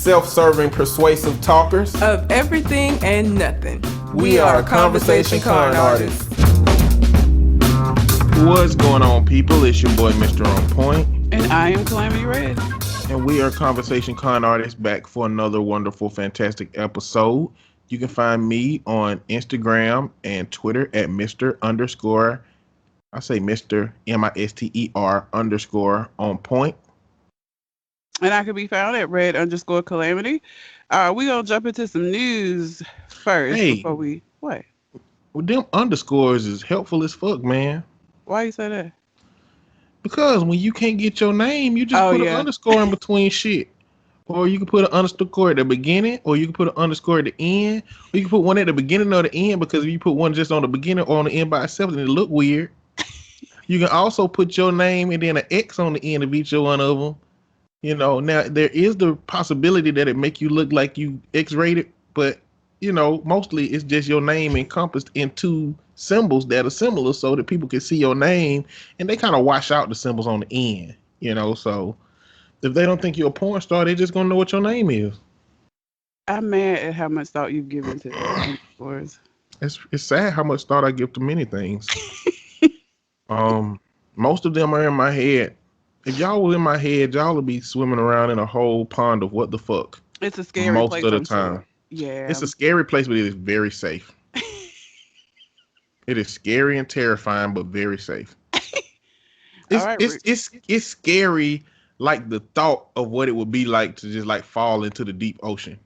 self-serving, persuasive talkers of everything and nothing. We are Conversation Con Artists. What's going on, people? It's your boy, Mr. On Point. And I am Calamity Red. And we are Conversation Con Artists, back for another wonderful, fantastic episode. You can find me on Instagram and Twitter at Mr. _on point. And I can be found at Red_Calamity. We're going to jump into some news first before we... What? Well, them underscores is helpful as fuck, man. Why you say that? Because when you can't get your name, you just put an underscore in between shit. Or you can put an underscore at the beginning, or you can put an underscore at the end, or you can put one at the beginning or the end, because if you put one just on the beginning or on the end by itself, then it look weird. You can also put your name and then an X on the end of each one of them. You know, now there is the possibility that it make you look like you X-rated, but you know, mostly it's just your name encompassed in two symbols that are similar so that people can see your name and they kind of wash out the symbols on the end, you know, so if they don't think you're a porn star, they're just gonna know what your name is. I'm mad at how much thought you've given to the underscores. It's sad how much thought I give to many things. Most of them are in my head. If y'all were in my head, y'all would be swimming around in a whole pond of what the fuck. It's a scary place. Most of the time. Sure. Yeah. It's a scary place, but it is very safe. It is scary and terrifying, but very safe. It's scary, like the thought of what it would be like to just like fall into the deep ocean.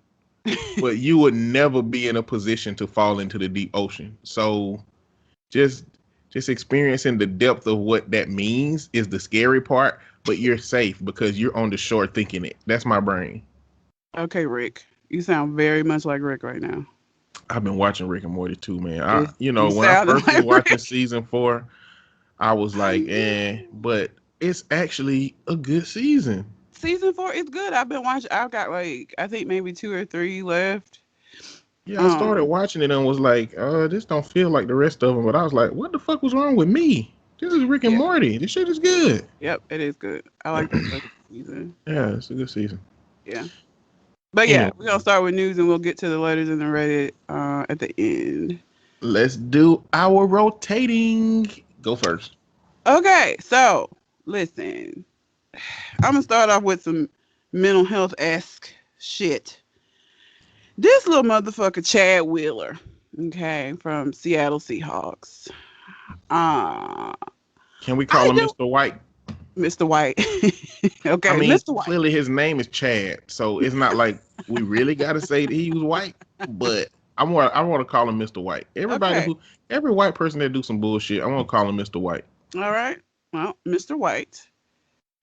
But you would never be in a position to fall into the deep ocean. So just experiencing the depth of what that means is the scary part, but you're safe because you're on the shore thinking it. That's my brain. Okay, Rick. You sound very much like Rick right now. I've been watching Rick and Morty too, man. When I first was watching season 4, I was like, but it's actually a good season. Season 4 is good. I've got like, I think maybe 2 or 3 left. Yeah, I started watching it and was like, this don't feel like the rest of them. But I was like, what the fuck was wrong with me? This is Rick and Morty. This shit is good. Yep, it is good. I like this second season. Yeah, it's a good season. Yeah. But yeah, we're going to start with news and we'll get to the letters and the Reddit at the end. Let's do our rotating. Go first. Okay, so listen. I'm going to start off with some mental health-esque shit. This little motherfucker, Chad Wheeler, okay, from Seattle Seahawks. Can we call him Mr. White? Mr. White. Okay, I mean, Mr. White. Clearly his name is Chad, so it's not like we really got to say that he was white, but I want to call him Mr. White. Every white person that do some bullshit, I want to call him Mr. White. All right. Well, Mr. White.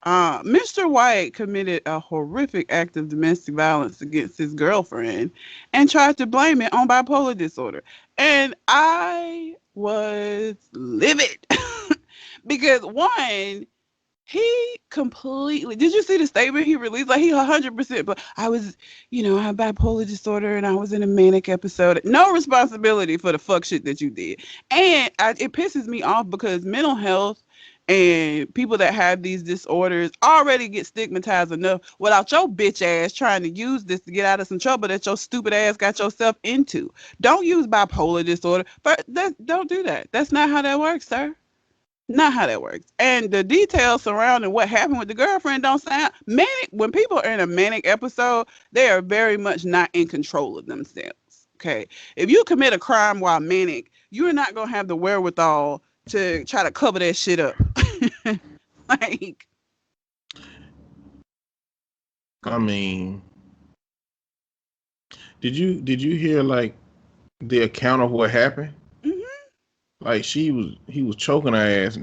Mr. White committed a horrific act of domestic violence against his girlfriend and tried to blame it on bipolar disorder. And I was livid because one, he completely, did you see the statement he released? Like he 100%, but I have bipolar disorder and I was in a manic episode. No responsibility for the fuck shit that you did. And it pisses me off because mental health and people that have these disorders already get stigmatized enough without your bitch ass trying to use this to get out of some trouble that your stupid ass got yourself into. Don't use bipolar disorder. But don't do that. That's not how that works, sir. Not how that works. And the details surrounding what happened with the girlfriend don't sound manic. When people are in a manic episode, they are very much not in control of themselves. Okay. If you commit a crime while manic, you're not going to have the wherewithal to try to cover that shit up. Like, I mean, did you hear like the account of what happened? Like he was choking her ass,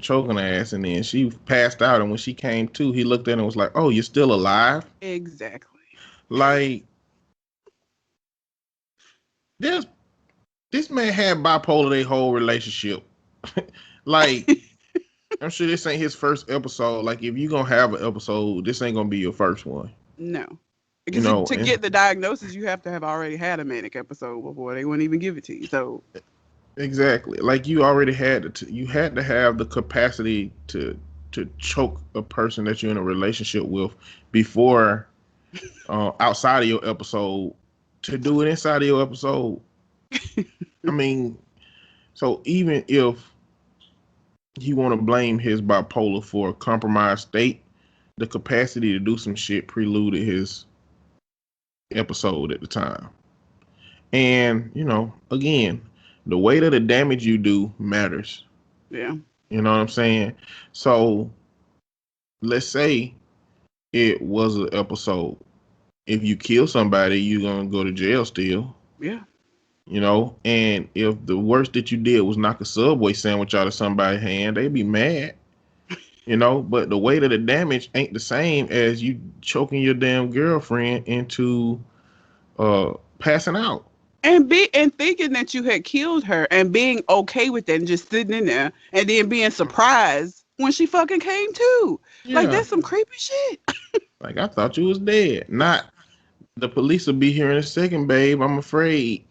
and then she passed out, and when she came to, he looked at her and was like, "Oh, you're still alive?" Exactly. Like, this man had bipolar their whole relationship. Like, I'm sure this ain't his first episode. Like, if you gonna have an episode, this ain't gonna be your first one. No. Because to get the diagnosis, you have to have already had a manic episode before they wouldn't even give it to you. So exactly, like you already had to have the capacity to choke a person that you're in a relationship with before outside of your episode to do it inside of your episode. I mean, so even if you want to blame his bipolar for a compromised state, the capacity to do some shit preluded his episode at the time. And, again, the weight of the damage you do matters. Yeah. You know what I'm saying? So let's say it was an episode. If you kill somebody, you're going to go to jail still. Yeah. And if the worst that you did was knock a Subway sandwich out of somebody's hand, they'd be mad. But the weight of the damage ain't the same as you choking your damn girlfriend into passing out. And thinking that you had killed her and being okay with that and just sitting in there and then being surprised when she fucking came to. Yeah. Like, that's some creepy shit. Like, I thought you was dead. Not, the police will be here in a second, babe. I'm afraid.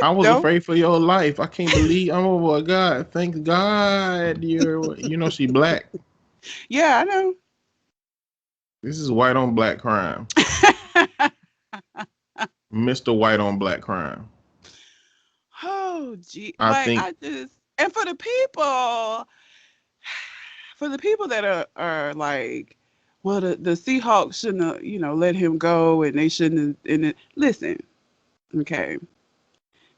I was afraid for your life. I can't believe. Oh my God! Thank God you're. She black. Yeah, I know. This is white on black crime. Mr. White on black crime. Oh gee, and for the people that are like, well, the Seahawks shouldn't have, let him go, and they shouldn't have. Listen, okay.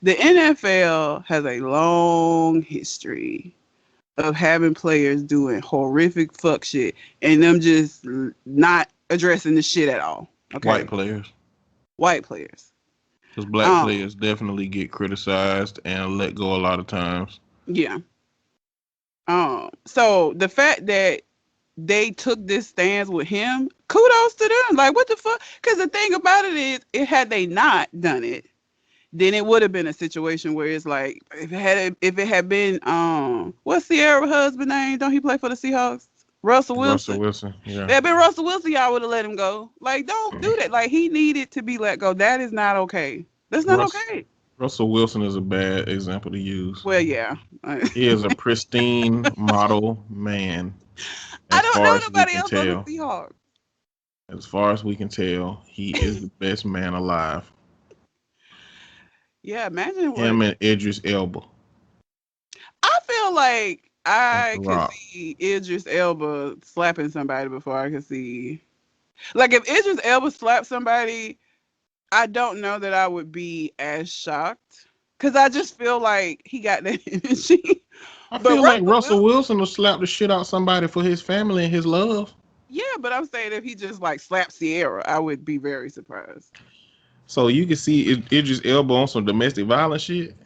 The NFL has a long history of having players doing horrific fuck shit and them just not addressing the shit at all. Okay? White players. Because black players definitely get criticized and let go a lot of times. Yeah. So the fact that they took this stance with him, kudos to them. Like, what the fuck? Because the thing about it is, had they not done it, then it would have been a situation where it's like, if it had been what's Sierra's husband's name? Don't he play for the Seahawks? Russell Wilson. Yeah. If it had been Russell Wilson, y'all would have let him go. Like, don't do that. Like, he needed to be let go. That is not okay. That's not okay. Russell Wilson is a bad example to use. Well, yeah. He is a pristine model man. I don't know nobody else on the Seahawks. As far as we can tell, he is the best man alive. Yeah, imagine him and Idris Elba. I feel like I could see Idris Elba slapping somebody before I could see. Like, if Idris Elba slapped somebody, I don't know that I would be as shocked. Because I just feel like he got that energy. I feel like Russell Wilson will slap the shit out somebody for his family and his love. Yeah, but I'm saying if he just like slapped Sierra, I would be very surprised. So you can see Idris Elba on some domestic violence shit.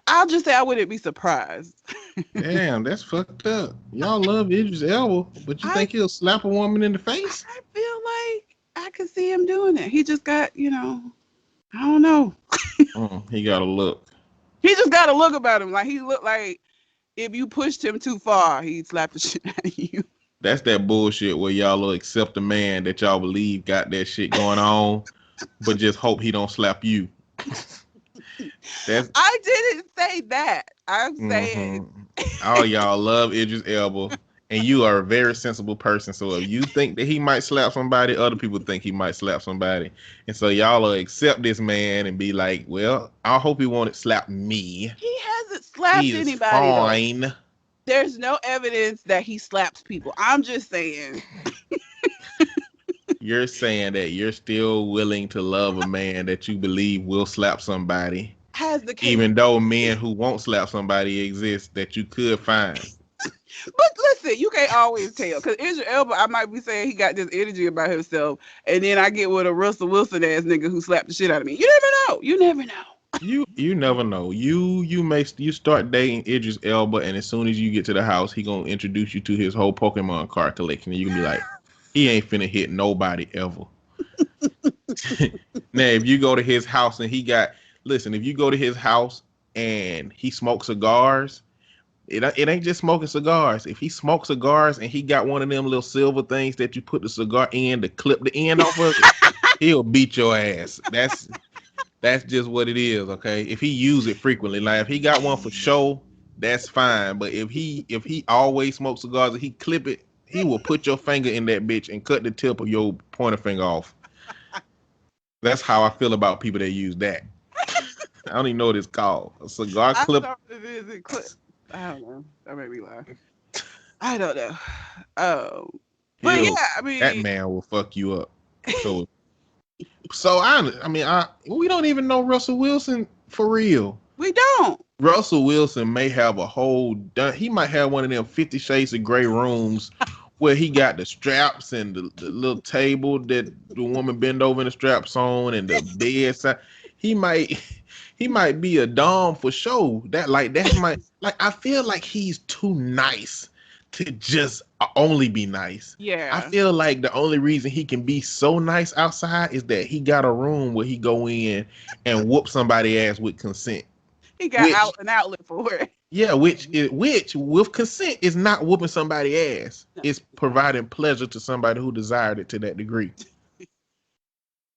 I'll just say I wouldn't be surprised. Damn, that's fucked up. Y'all love Idris Elba, but you think he'll slap a woman in the face? I feel like I could see him doing it. He just got, I don't know. He got a look. He just got a look about him. Like, he looked like if you pushed him too far, he'd slap the shit out of you. That's that bullshit where y'all will accept a man that y'all believe got that shit going on, but just hope he don't slap you. I didn't say that. I'm saying all y'all love Idris Elba, and you are a very sensible person. So if you think that he might slap somebody, other people think he might slap somebody, and so y'all will accept this man and be like, "Well, I hope he won't slap me." He hasn't slapped anybody. Fine. Though. There's no evidence that he slaps people. I'm just saying. You're saying that you're still willing to love a man that you believe will slap somebody. Even though men who won't slap somebody exist that you could find. But listen, you can't always tell. Because Idris Elba, I might be saying he got this energy about himself. And then I get with a Russell Wilson ass nigga who slapped the shit out of me. You never know. You never know. You start dating Idris Elba, and as soon as you get to the house, he gonna introduce you to his whole Pokemon card collection, and you can be like, he ain't finna hit nobody ever. Now, if you go to his house and if you go to his house and he smokes cigars, it ain't just smoking cigars. If he smokes cigars and he got one of them little silver things that you put the cigar in to clip the end off of it, he'll beat your ass. That's just what it is, okay? If he use it frequently, like if he got one for show, that's fine. But if he always smokes cigars and he clip it, he will put your finger in that bitch and cut the tip of your pointer finger off. That's how I feel about people that use that. I don't even know what it's called. A cigar clip. I don't know. That made me laugh. I don't know. Oh, but yeah, I mean, that man will fuck you up. So we don't even know Russell Wilson for real. We don't. Russell Wilson may have he might have one of them 50 Shades of Grey rooms where he got the straps and the little table that the woman bend over in the straps on and the bedside. He might be a dom for sure. I feel like he's too nice to just only be nice. Yeah. I feel like the only reason he can be so nice outside is that he got a room where he go in and whoop somebody ass with consent. He got an outlet for it. Yeah, which with consent is not whooping somebody ass. No. It's providing pleasure to somebody who desired it to that degree.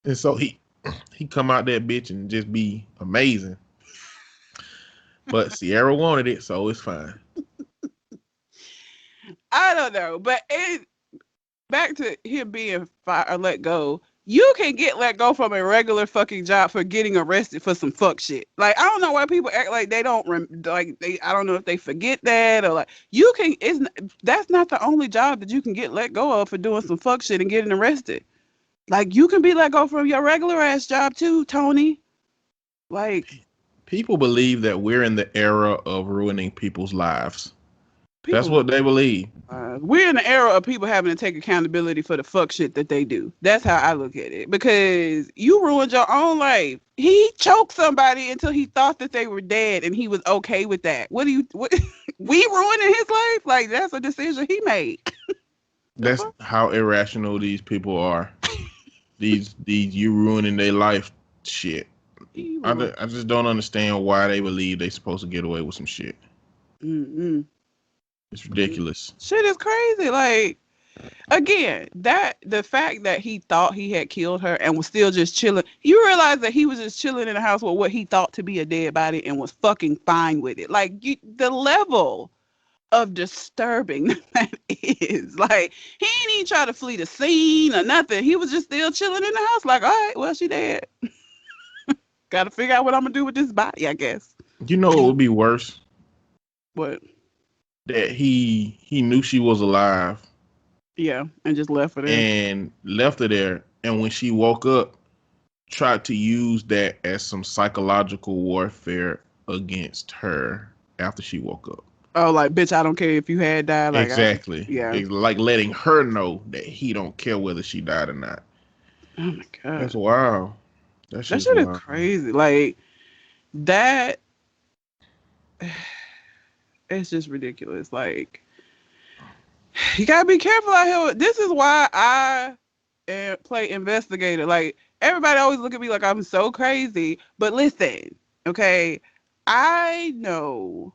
And so he come out that bitch and just be amazing. But Sierra wanted it, so it's fine. I don't know, but back to him being fired or let go. You can get let go from a regular fucking job for getting arrested for some fuck shit. Like, I don't know why people act like they don't I don't know if they forget that or like that's not the only job that you can get let go of for doing some fuck shit and getting arrested. Like, you can be let go from your regular ass job too, Tony. Like, people believe that we're in the era of ruining people's lives. That's what they believe. We're in the era of people having to take accountability for the fuck shit that they do. That's how I look at it. Because you ruined your own life. He choked somebody until he thought that they were dead, and he was okay with that. What we ruining his life? Like, that's a decision he made. That's how irrational these people are. these you ruining their life shit. I just don't understand why they believe they're supposed to get away with some shit. Mm-hmm. It's ridiculous. Shit is crazy. Like, again, the fact that he thought he had killed her and was still just chilling. You realize that he was just chilling in the house with what he thought to be a dead body and was fucking fine with it. Like, the level of disturbing that is. Like, he ain't even try to flee the scene or nothing. He was just still chilling in the house. Like, all right, well, she dead. Got to figure out what I'm gonna do with this body, I guess. You know what would be worse? What? That he knew she was alive. Yeah, and just left her there. And left her there. And when she woke up, tried to use that as some psychological warfare against her after she woke up. Oh, like, bitch, I don't care if you had died. Like, exactly. Yeah. It's like letting her know that he don't care whether she died or not. Oh, my God. That's wild. That shit is crazy. Like, that... It's just ridiculous. Like, you gotta be careful out here. This is why I play investigator. Like, everybody always look at me like I'm so crazy. But listen, okay, I know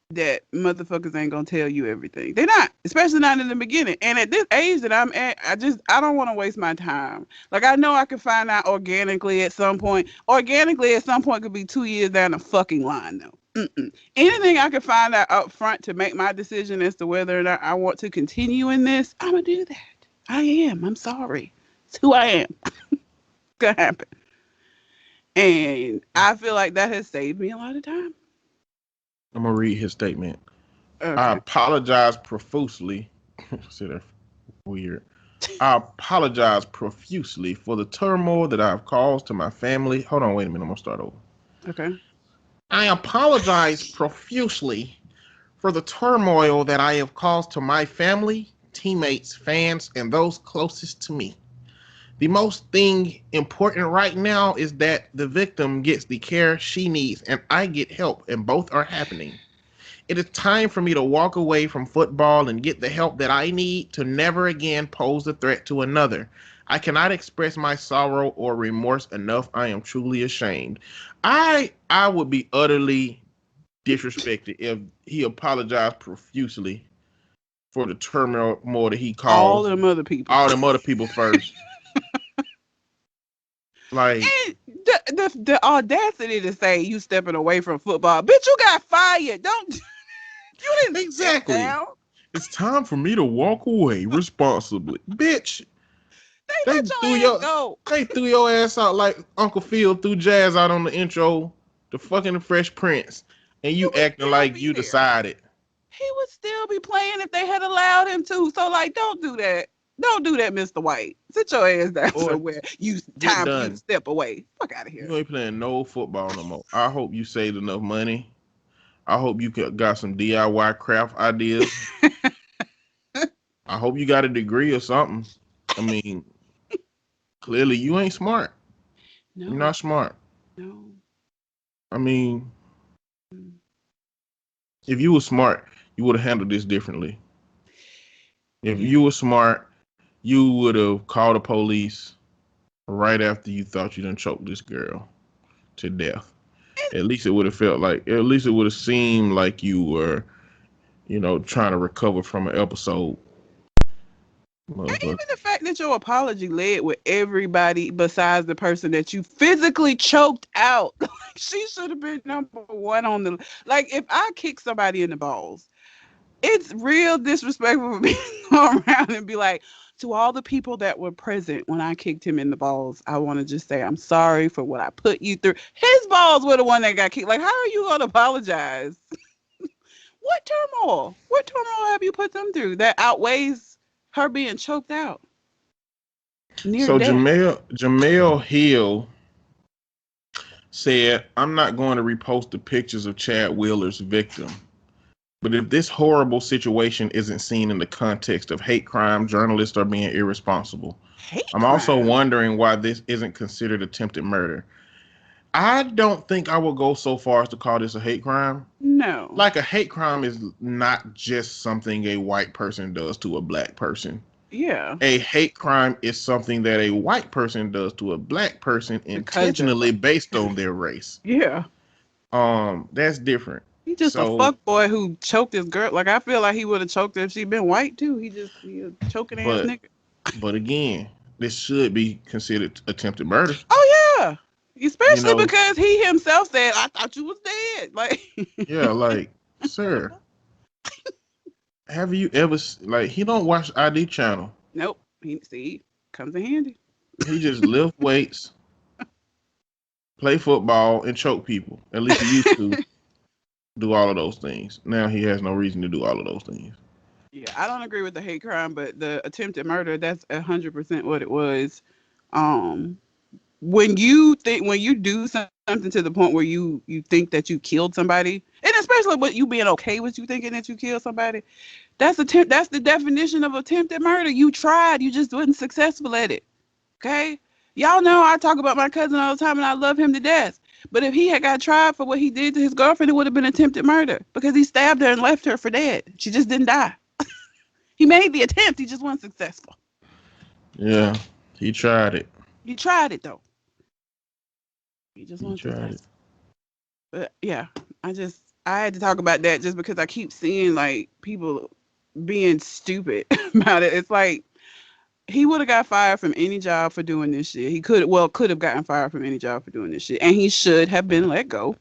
that motherfuckers ain't gonna tell you everything. They're not, especially not in the beginning. And at this age that I'm at, I don't want to waste my time. Like, I know I can find out organically at some point. Organically at some point could be 2 years down the fucking line, though. Anything I can find out up front to make my decision as to whether or not I want to continue in this, I'm going to do that. I am. I'm sorry. It's who I am. It's going to happen. And I feel like that has saved me a lot of time. I'm going to read his statement. Okay. I apologize profusely. See, that's weird. I apologize profusely for the turmoil that I've caused to my family. Hold on, wait a minute. I'm going to start over. Okay. I apologize profusely for the turmoil that I have caused to my family, teammates, fans, and those closest to me. The most thing important right now is that the victim gets the care she needs and I get help, and both are happening. It is time for me to walk away from football and get the help that I need to never again pose a threat to another. I cannot express my sorrow or remorse enough. I am truly ashamed. I would be utterly disrespected if he apologized profusely for the turmoil that he caused. All them other people first. Like, and the audacity to say you stepping away from football. Bitch, you got fired. You didn't exactly. step down. It's time for me to walk away responsibly. Bitch, They let your ass go. they threw your ass out like Uncle Phil threw Jazz out on the intro, the fucking Fresh Prince, and you acting like you decided. He would still be playing if they had allowed him to. So, like, don't do that. Don't do that, Mr. White. Sit your ass down somewhere. Time for you to step away. Fuck out of here. You ain't playing no football no more. I hope you saved enough money. I hope you got some DIY craft ideas. I hope you got a degree or something. I mean, clearly you ain't smart. No. You're not smart. No. I mean, if you were smart, you would have handled this differently. If you were smart, you would have called the police right after you thought you done choked this girl to death. At least it would have seemed like you were, trying to recover from an episode. And even the fact that your apology led with everybody besides the person that you physically choked out. She should have been number one on the... Like, if I kick somebody in the balls, it's real disrespectful for me to go around and be like, to all the people that were present when I kicked him in the balls, I want to just say I'm sorry for what I put you through. His balls were the one that got kicked. Like, how are you going to apologize? What turmoil have you put them through that outweighs her being choked out? So death. Jamel Hill said, I'm not going to repost the pictures of Chad Wheeler's victim. But if this horrible situation isn't seen in the context of hate crime, journalists are being irresponsible. I'm also wondering why this isn't considered attempted murder. I don't think I will go so far as to call this a hate crime. No. Like, a hate crime is not just something a white person does to a black person. Yeah. A hate crime is something that a white person does to a black person intentionally based on their race. Yeah. That's different. He's just a fuck boy who choked his girl. Like, I feel like he would have choked her if she'd been white too. He a choking ass nigga. But again, this should be considered attempted murder. Oh yeah, especially because he himself said, "I thought you was dead." Like, yeah, like, sir, have you ever he don't watch ID channel? Nope. He comes in handy. He just lift weights, play football, and choke people. At least he used to. Do all of those things. Now he has no reason to do all of those things. Yeah, I don't agree with the hate crime, but the attempted murder, that's 100% what it was. When you do something to the point where you think that you killed somebody, and especially with you being okay with you thinking that you killed somebody, that's the definition of attempted murder. You tried, you just wasn't successful at it. Okay? Y'all know I talk about my cousin all the time and I love him to death. But if he had got tried for what he did to his girlfriend, it would have been attempted murder because he stabbed her and left her for dead. She just didn't die. He made the attempt. He just wasn't successful. Yeah, he tried it. He tried it, though. He just wasn't successful. But, yeah, I had to talk about that just because I keep seeing, like, people being stupid about it. It's like, he would have got fired from any job for doing this shit. He could have gotten fired from any job for doing this shit. And he should have been let go.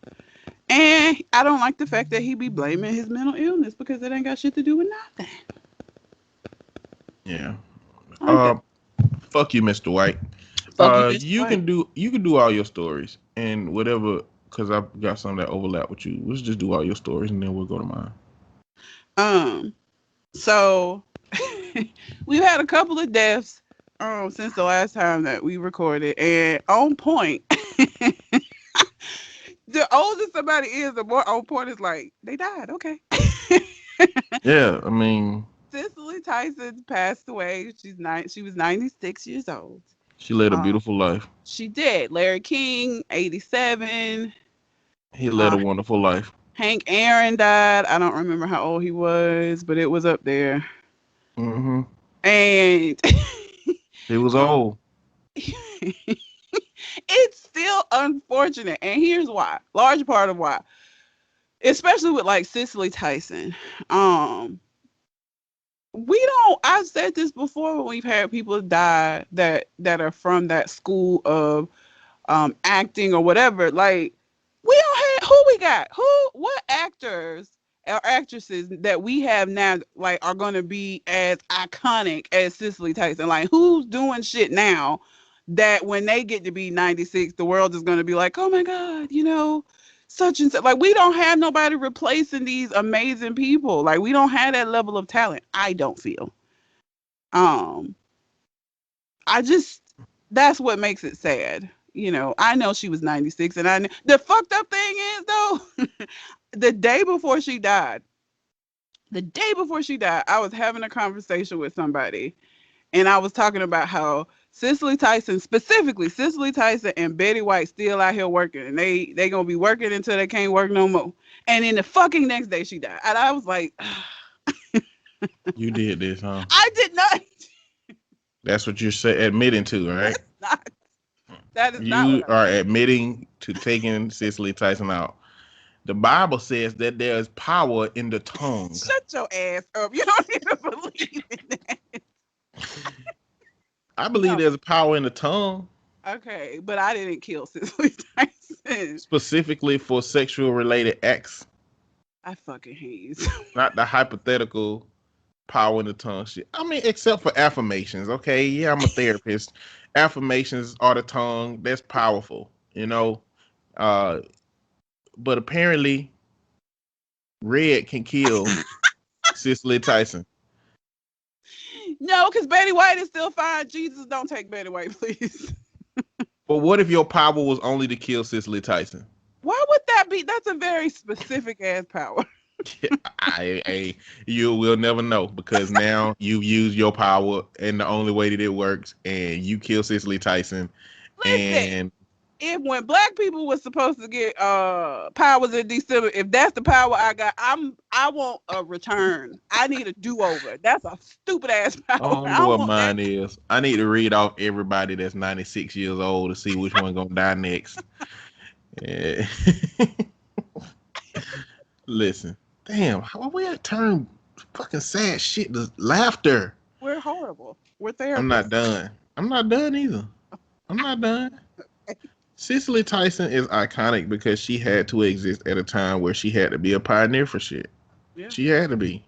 And I don't like the fact that he be blaming his mental illness because it ain't got shit to do with nothing. Yeah. Fuck you, Mr. White. You can do all your stories and whatever, because I've got some that overlap with you. Let's just do all your stories and then we'll go to mine. So we've had a couple of deaths since the last time that we recorded, and on point. The older somebody is, the more on point is like, they died, okay. Yeah, I mean, Cicely Tyson passed away. She was 96 years old. She led a beautiful life. She did. Larry King, 87. He led a wonderful life. Hank Aaron died. I don't remember how old he was, but it was up there. Mm-hmm. And he was old. It's still unfortunate, and here's why. Large part of why, especially with like Cicely Tyson. I've said this before when we've had people die that are from that school of acting or whatever. Like, we don't have what actors actresses that we have now, like, are going to be as iconic as Cicely Tyson. Like, who's doing shit now that when they get to be 96, the world is going to be like, oh my God, such and such. Like, we don't have nobody replacing these amazing people. Like, we don't have that level of talent. I don't feel. That's what makes it sad. I know she was 96, and the fucked up thing is, though, the day before she died, I was having a conversation with somebody, and I was talking about how Cicely Tyson and Betty White still out here working, and they gonna be working until they can't work no more. And then the fucking next day she died, and I was like, You did this, huh? I did not. That's what you're admitting to, right? That is not. You are admitting to taking Cicely Tyson out. The Bible says that there is power in the tongue. Shut your ass up. You don't even believe in that. I believe there's power in the tongue. Okay, but I didn't kill Cicely Tyson. Specifically for sexual related acts. I fucking hate you. Not the hypothetical power in the tongue shit. I mean, except for affirmations, okay? Yeah, I'm a therapist. Affirmations are the tongue. That's powerful, but apparently, red can kill Cicely Tyson. No, because Betty White is still fine. Jesus, don't take Betty White, please. But what if your power was only to kill Cicely Tyson? Why would that be? That's a very specific ass power. You will never know, because now you've used your power in the only way that it works, and you kill Cicely Tyson. Listen, and when black people were supposed to get powers in December, if that's the power I got, I want a return. I need a do-over. That's a stupid ass power. I don't know what mine is. I need to read off everybody that's 96 years old to see which one gonna die next. Yeah. Listen, damn, how we had turned fucking sad shit to laughter? We're horrible. We're therapists. I'm not done. I'm not done either. I'm not done. Cicely Tyson is iconic because she had to exist at a time where she had to be a pioneer for shit. Yeah. She had to be.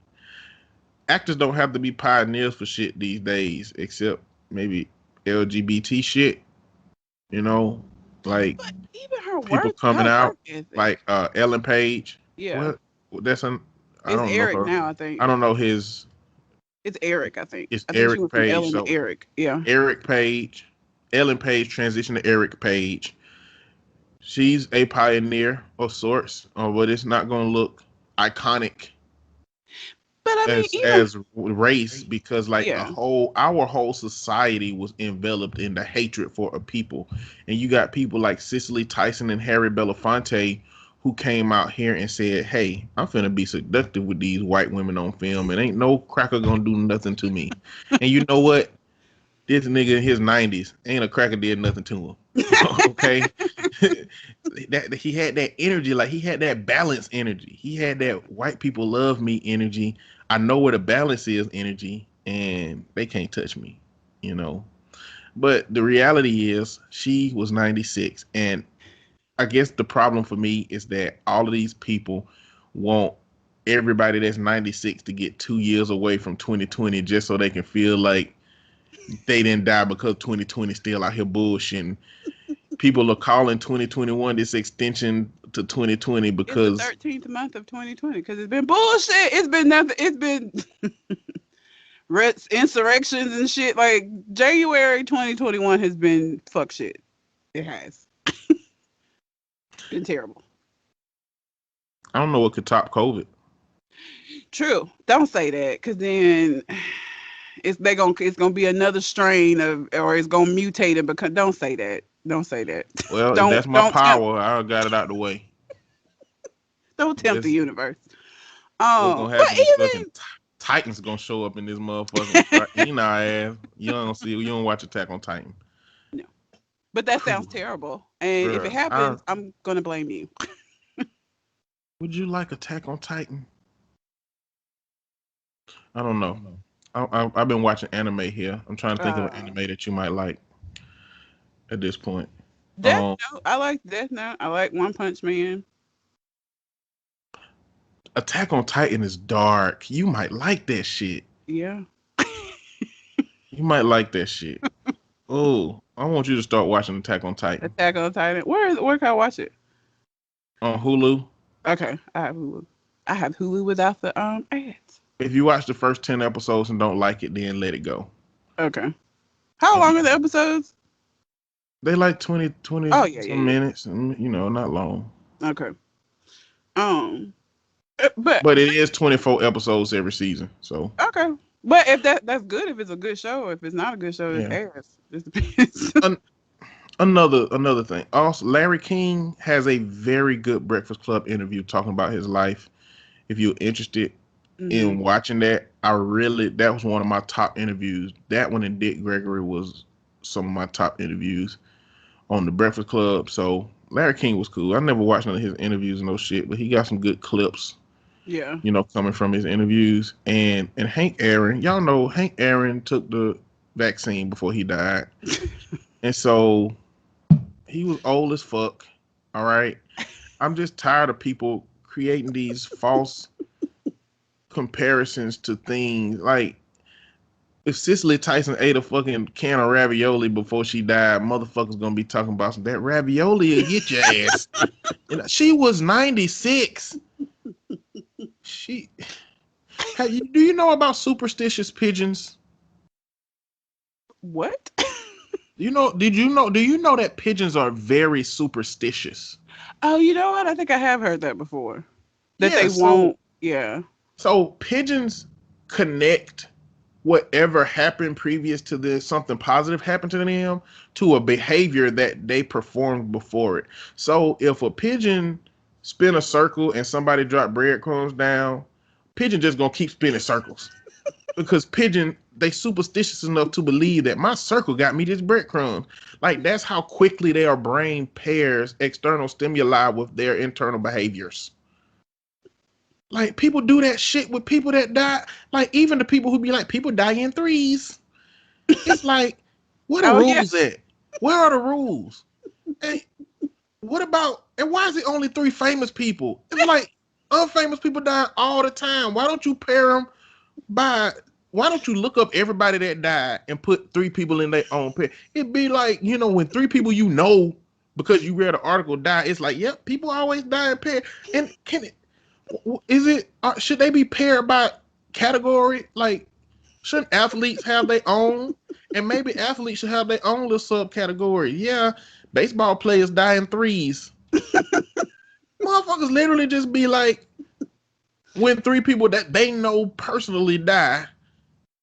Actors don't have to be pioneers for shit these days, except maybe LGBT shit. Like, but even her people coming out, like Ellen Page. Yeah. That's I don't Eric know her. now, I think. I don't know his. It's Eric, I think. It's I think Eric Page. Ellen to Eric. Yeah. Eric Page. Ellen Page transitioned to Eric Page. She's a pioneer of sorts, but it's not going to look iconic. But I mean, as race, because our whole society was enveloped in the hatred for a people, and you got people like Cicely Tyson and Harry Belafonte who came out here and said, "Hey, I'm finna be seductive with these white women on film, and ain't no cracker gonna do nothing to me." And you know what? This nigga in his 90s, ain't a cracker did nothing to him. Okay, that he had that energy, like he had that balance energy. He had that white people love me energy. I know where the balance is energy, and they can't touch me, But the reality is, she was 96, and I guess the problem for me is that all of these people want everybody that's 96 to get 2 years away from 2020 just so they can feel like they didn't die because 2020 still out here bullshitting. People are calling 2021 this extension to 2020 because it's the 13th month of 2020 because it's been bullshit. It's been nothing. It's been insurrections and shit. Like January 2021 has been fuck shit. It has been terrible. I don't know what could top COVID. True. Don't say that, because then it's gonna be another strain or it's gonna mutate and because don't say that. Don't say that. Well, that's my power. I got it out the way. Don't tempt the universe. What's gonna happen is fucking Titans gonna show up in this motherfucker. You don't watch Attack on Titan. No, but that sounds terrible. And if it happens, I'm gonna blame you. Would you like Attack on Titan? I don't know. I've been watching anime here. I'm trying to think of an anime that you might like at this point. Death Note. I like Death Note. I like One Punch Man. Attack on Titan is dark. You might like that shit. Yeah. You might like that shit. Oh, I want you to start watching Attack on Titan. Attack on Titan. Where can I watch it? On Hulu. Okay, I have Hulu. I have Hulu without the ads. If you watch the first 10 episodes and don't like it, then let it go. Okay. How long are the episodes? They like 20 minutes, and not long. Okay. But it is 24 episodes every season. So okay. But if that's good, if it's a good show, if it's not a good show, it's ass. Just depends. Another thing. Also, Larry King has a very good Breakfast Club interview talking about his life. If you're interested in watching that, that was one of my top interviews. That one and Dick Gregory was some of my top interviews on the Breakfast Club. So Larry King was cool. I never watched none of his interviews, no shit, but he got some good clips. Yeah. Coming from his interviews. And Hank Aaron, y'all know Hank Aaron took the vaccine before he died. And so he was old as fuck. All right. I'm just tired of people creating these false comparisons to things. Like, if Cicely Tyson ate a fucking can of ravioli before she died, motherfuckers gonna be talking about that ravioli will get your ass. She was 96. Do you know about superstitious pigeons? What? Do you know that pigeons are very superstitious? Oh, you know what? I think I have heard that before. Won't. Yeah. So pigeons connect whatever happened previous to this, something positive happened to them, to a behavior that they performed before it. So if a pigeon spin a circle and somebody drop breadcrumbs down, pigeon just gonna keep spinning circles. Because pigeon, they superstitious enough to believe that my circle got me this breadcrumb. Like, that's how quickly their brain pairs external stimuli with their internal behaviors. Like, people do that shit with people that die. Like, even the people who be like, people die in threes. It's like, where the rules at? Where are the rules? And why is it only 3 famous people? It's like, unfamous people die all the time. Why don't you pair them why don't you look up everybody that died and put 3 people in their own pair? It'd be like, when 3 people because you read an article die, it's like, yep, people always die in pair. And should they be paired by category? Like, shouldn't athletes have their own? And maybe athletes should have their own little subcategory. Yeah, baseball players die in threes. Motherfuckers literally just be like, when 3 people that they know personally die,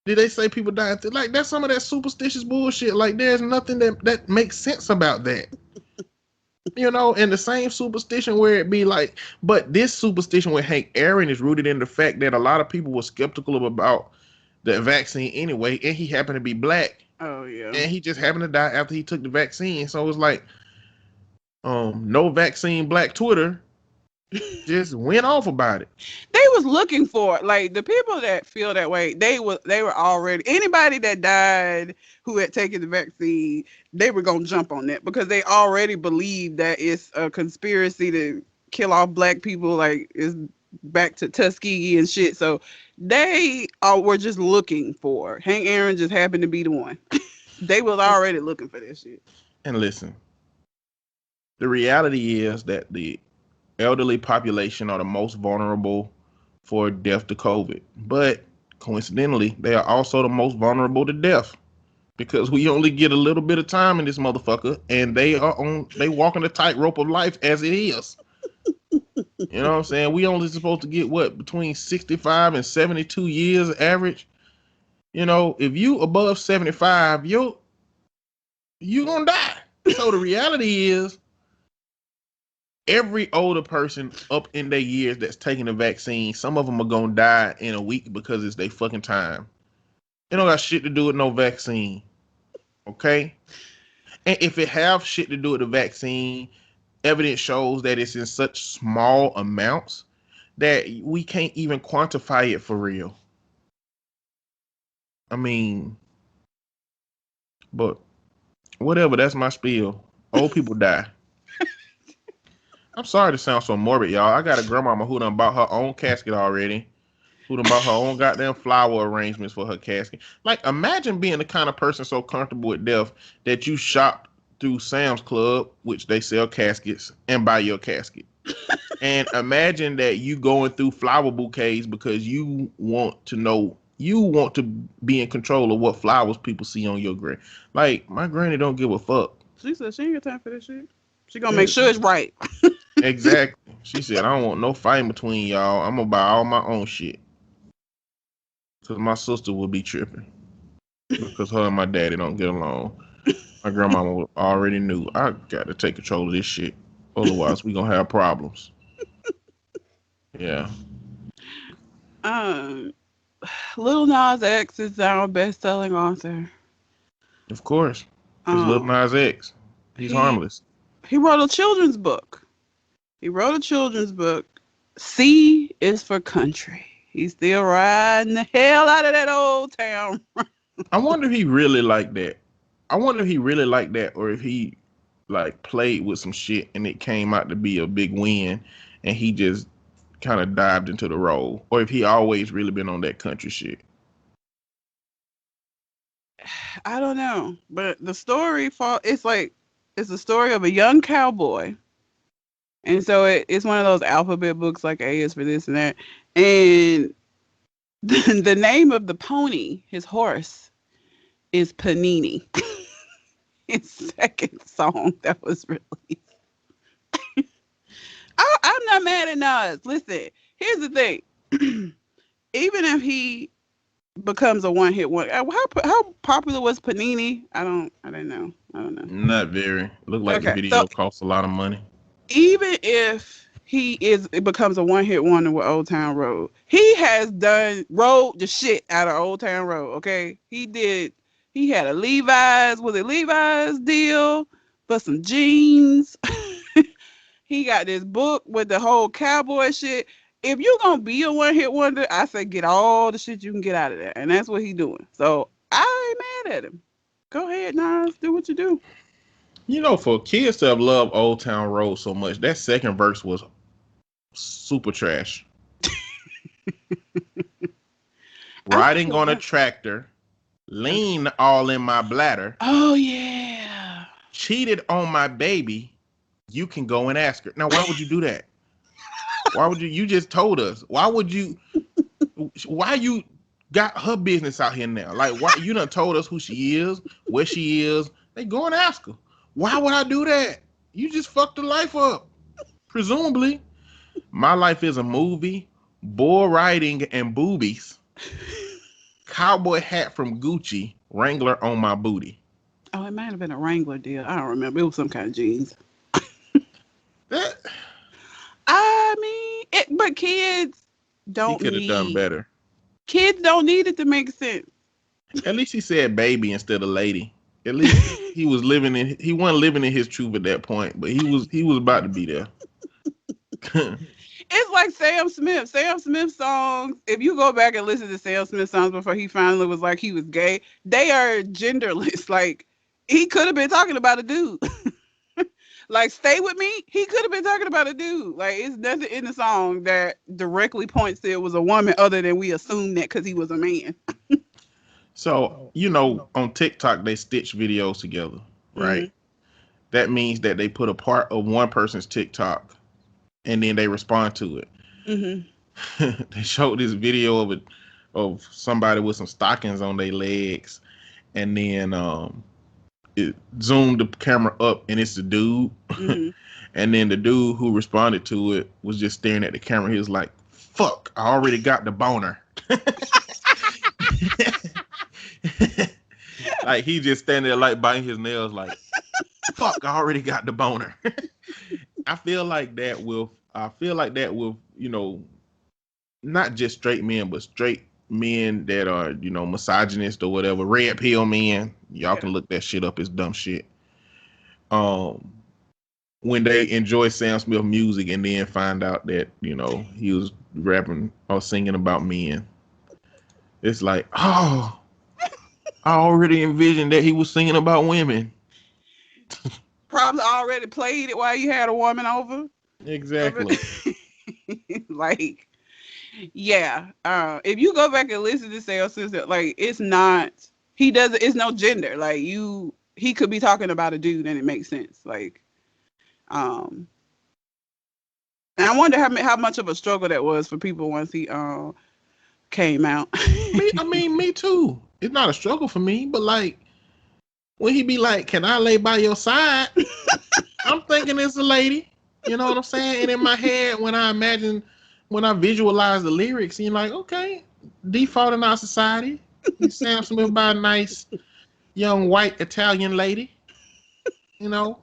did they say people die? Like, that's some of that superstitious bullshit. Like, there's nothing that makes sense about that. And the same superstition where it be like, but this superstition with Hank Aaron is rooted in the fact that a lot of people were skeptical about the vaccine anyway, and he happened to be black. Oh, yeah. And he just happened to die after he took the vaccine. So it was like, no vaccine black Twitter just went off about it. They was looking for, like, the people that feel that way, they were already, anybody that died who had taken the vaccine, they were gonna jump on that because they already believe that it's a conspiracy to kill off black people, like it's back to Tuskegee and shit. So they were just looking for, Hank Aaron just happened to be the one. They was already looking for that shit. And listen, the reality is that the elderly population are the most vulnerable for death to COVID. But coincidentally, they are also the most vulnerable to death because we only get a little bit of time in this motherfucker, and they walking the tightrope of life as it is. You know what I'm saying? We only supposed to get between 65 and 72 years average. If you above 75, you gonna die. So the reality is, every older person up in their years that's taking the vaccine, some of them are gonna die in a week because it's their fucking time. It don't got shit to do with no vaccine. Okay? And if it have shit to do with the vaccine, evidence shows that it's in such small amounts that we can't even quantify it for real. I mean, but whatever, that's my spiel. Old people die. I'm sorry to sound so morbid, y'all. I got a grandmama who done bought her own casket already. Who done bought her own goddamn flower arrangements for her casket. Like, imagine being the kind of person so comfortable with death that you shop through Sam's Club, which they sell caskets, and buy your casket. And imagine that you going through flower bouquets because you want to be in control of what flowers people see on your grave. Like, my granny don't give a fuck. She said she ain't got time for this shit. She gonna make sure it's right. Exactly. She said, I don't want no fighting between y'all. I'm gonna buy all my own shit. Because my sister would be tripping. Because her and my daddy don't get along. My grandmama already knew I got to take control of this shit. Otherwise, we gonna have problems. Yeah. Lil Nas X is our best-selling author. Of course. It's Lil Nas X. He's harmless. He wrote a children's book. C is for country. He's still riding the hell out of that old town. I wonder if he really like that. Or if he like played with some shit and it came out to be a big win and he just kind of dived into the role. Or if he always really been on that country shit. I don't know. But the story it's the story of a young cowboy. And so it's one of those alphabet books, like A is for this and that. And the name of the pony, his horse, is Panini. His second song that was released. I'm not mad at Nas. Listen, here's the thing. Even if he becomes a one-hit wonder, how popular was Panini? I don't know. Not very. Looked like the video costs a lot of money. Even if it becomes a one-hit wonder with Old Town Road, he has rode the shit out of Old Town Road. Okay, he had a Levi's deal for some jeans. He got this book with the whole cowboy shit. If you're gonna be a one-hit wonder, I say get all the shit you can get out of there, and that's what he's doing. So I ain't mad at him. Go ahead, Nas, do what you do. You know, for kids to have loved Old Town Road so much, that second verse was super trash. Riding on a tractor, lean all in my bladder. Oh, yeah. Cheated on my baby. You can go and ask her. Now, why would you do that? Why would you just told us. Why you got her business out here now? Like, why you done told us who she is, where she is. They go and ask her. Why would I do that? You just fucked her life up. Presumably. My life is a movie, bull riding and boobies, cowboy hat from Gucci, Wrangler on my booty. Oh, it might have been a Wrangler deal. I don't remember. It was some kind of jeans. But kids don't He could have done better. Kids don't need it to make sense. At least he said baby instead of lady. At least he wasn't living in his truth at that point, but he was about to be there. It's like Sam Smith. Sam Smith songs, if you go back and listen to Sam Smith songs before he finally was like he was gay, they are genderless. Like, he could have been talking about a dude. Like, Stay With Me, he could have been talking about a dude. Like, it's nothing in the song that directly points to it was a woman, other than we assume that because he was a man. So, you know, on TikTok, they stitch videos together, right? Mm-hmm. That means that they put a part of one person's TikTok and then they respond to it. Mm-hmm. They showed this video of somebody with some stockings on their legs, and then it zoomed the camera up and it's the dude. Mm-hmm. And then the dude who responded to it was just staring at the camera. He was like, fuck, I already got the boner. Like, he just standing there like biting his nails like, fuck, I already got the boner. I feel like that with, you know, not just straight men, but straight men that are, you know, misogynist or whatever, red pill men. Y'all can look that shit up. It's dumb shit. When they enjoy Sam Smith music and then find out that, you know, he was rapping or singing about men. It's like, oh, I already envisioned that he was singing about women. Probably already played it while you had a woman over. Exactly. Like, yeah. If you go back and listen to Sam Sister, like, it's not. He doesn't. It's no gender. Like, he could be talking about a dude, and it makes sense. Like, and I wonder how much of a struggle that was for people once he came out. Me too. It's not a struggle for me, but like when he be like, "Can I lay by your side?" I'm thinking it's a lady. You know what I'm saying? And in my head, when I visualize the lyrics, you're like, okay, default in our society. Sam Smith by a nice young white Italian lady. You know,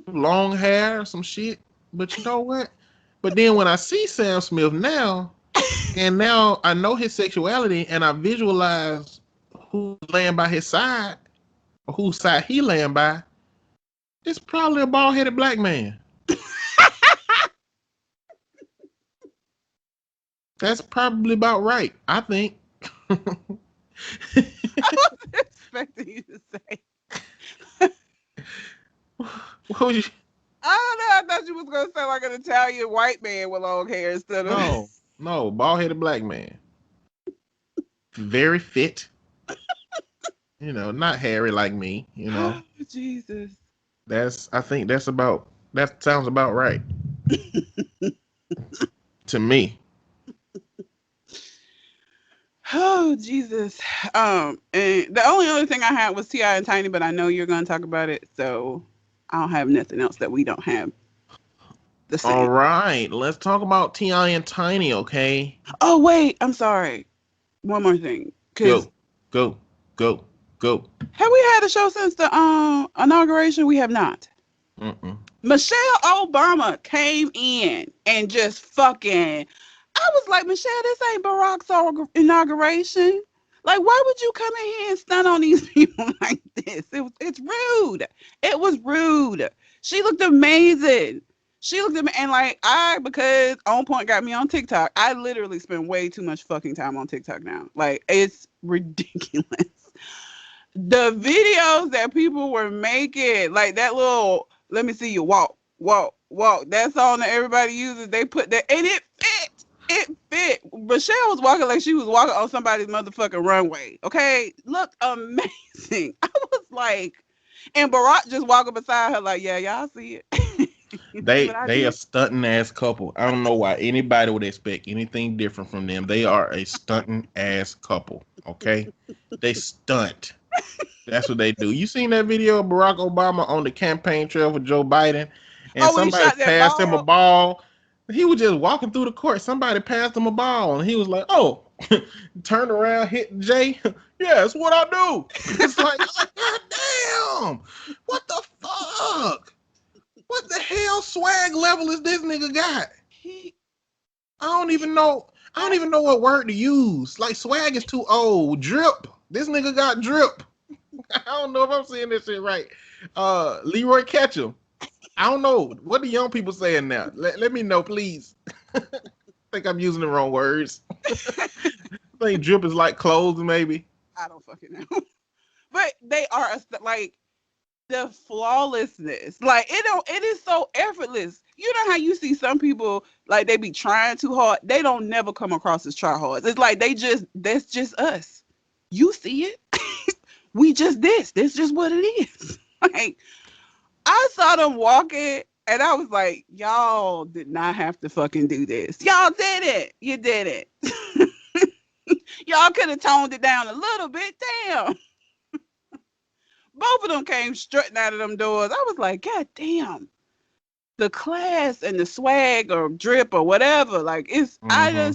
long hair or some shit. But you know what? But then when I see Sam Smith now, and now I know his sexuality, and I visualize who's laying by his side, or whose side he laying by, it's probably a bald-headed black man. That's probably about right, I think. I was expecting you to say. What was you? I don't know. I thought you was gonna say like an Italian white man with long hair instead of No, bald-headed black man. Very fit. You know, not hairy like me. You know. Jesus. I think that sounds about right. To me. Oh Jesus. And the only other thing I had was T.I. and Tiny, but I know you're gonna talk about it, so I don't have nothing else that we don't have. All right, let's talk about T.I. and Tiny, okay? Oh wait, I'm sorry. One more thing. Go. Have we had a show since the inauguration? We have not. Mm-mm. Michelle Obama came in and just fucking. I was like, Michelle, this ain't Barack's inauguration. Like, why would you come in here and stun on these people like this? It's rude. It was rude. She looked amazing. And like, because On Point got me on TikTok, I literally spend way too much fucking time on TikTok now. Like, it's ridiculous. The videos that people were making, like that little, let me see you walk, that song that everybody uses, they put that, and it fit. Michelle was walking like she was walking on somebody's motherfucking runway. Okay, looked amazing. I was like, and Barack just walking beside her like, yeah, y'all see it. They a stunting ass couple. I don't know why anybody would expect anything different from them. They are a stunting ass couple. Okay, they stunt. That's what they do. You seen that video of Barack Obama on the campaign trail for Joe Biden, and somebody passed him a ball. He was just walking through the court. Somebody passed him a ball, and he was like, "Oh," turned around, hit Jay. Yeah, that's what I do. It's like, God damn, what the fuck? What the hell swag level is this nigga got? I don't even know what word to use. Like, swag is too old. Drip. This nigga got drip. I don't know if I'm saying this shit right. Leroy Ketchum. I don't know. What the young people saying now? Let me know, please. I think I'm using the wrong words. I think drip is like clothes, maybe. I don't fucking know. But they are like the flawlessness. Like it is so effortless. You know how you see some people like they be trying too hard. They don't never come across as try hard. It's like that's just us. You see it. We just this. This just what it is. Like, I saw them walking and I was like, y'all did not have to fucking do this. Y'all did it. You did it. Y'all could have toned it down a little bit. Damn. Both of them came strutting out of them doors. I was like, God damn. The class and the swag or drip or whatever. Like, it's, how can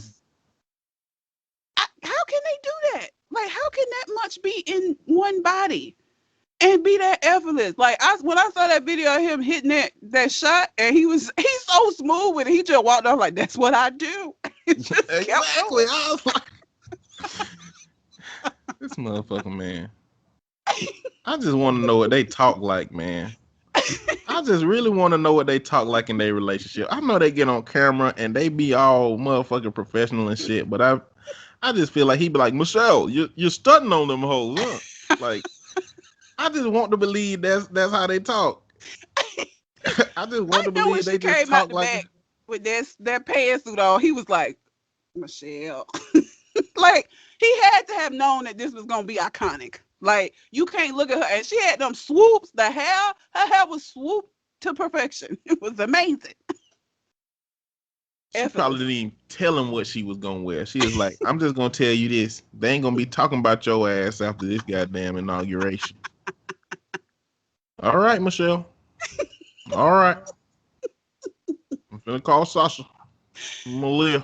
they do that? Like, how can that much be in one body and be that effortless? Like, when I saw that video of him hitting that shot, and he's so smooth with it, he just walked off like, that's what I do. Exactly. I was like, this motherfucker, man. I just want to know what they talk like, man. I just really want to know what they talk like in their relationship. I know they get on camera and they be all motherfucking professional and shit, but I just feel like he'd be like, Michelle, you're stunting on them hoes, huh? Like, I just want to believe that's how they talk. I just want to I know when believe she they just came out talk the like. back with that pantsuit on, he was like, Michelle. Like, he had to have known that this was going to be iconic. Like, you can't look at her. And she had them swoops, her hair was swooped to perfection. It was amazing. She probably didn't even tell him what she was gonna wear. She was like, "I'm just gonna tell you this. They ain't gonna be talking about your ass after this goddamn inauguration." All right, Michelle. All right. I'm finna call Sasha. Malia.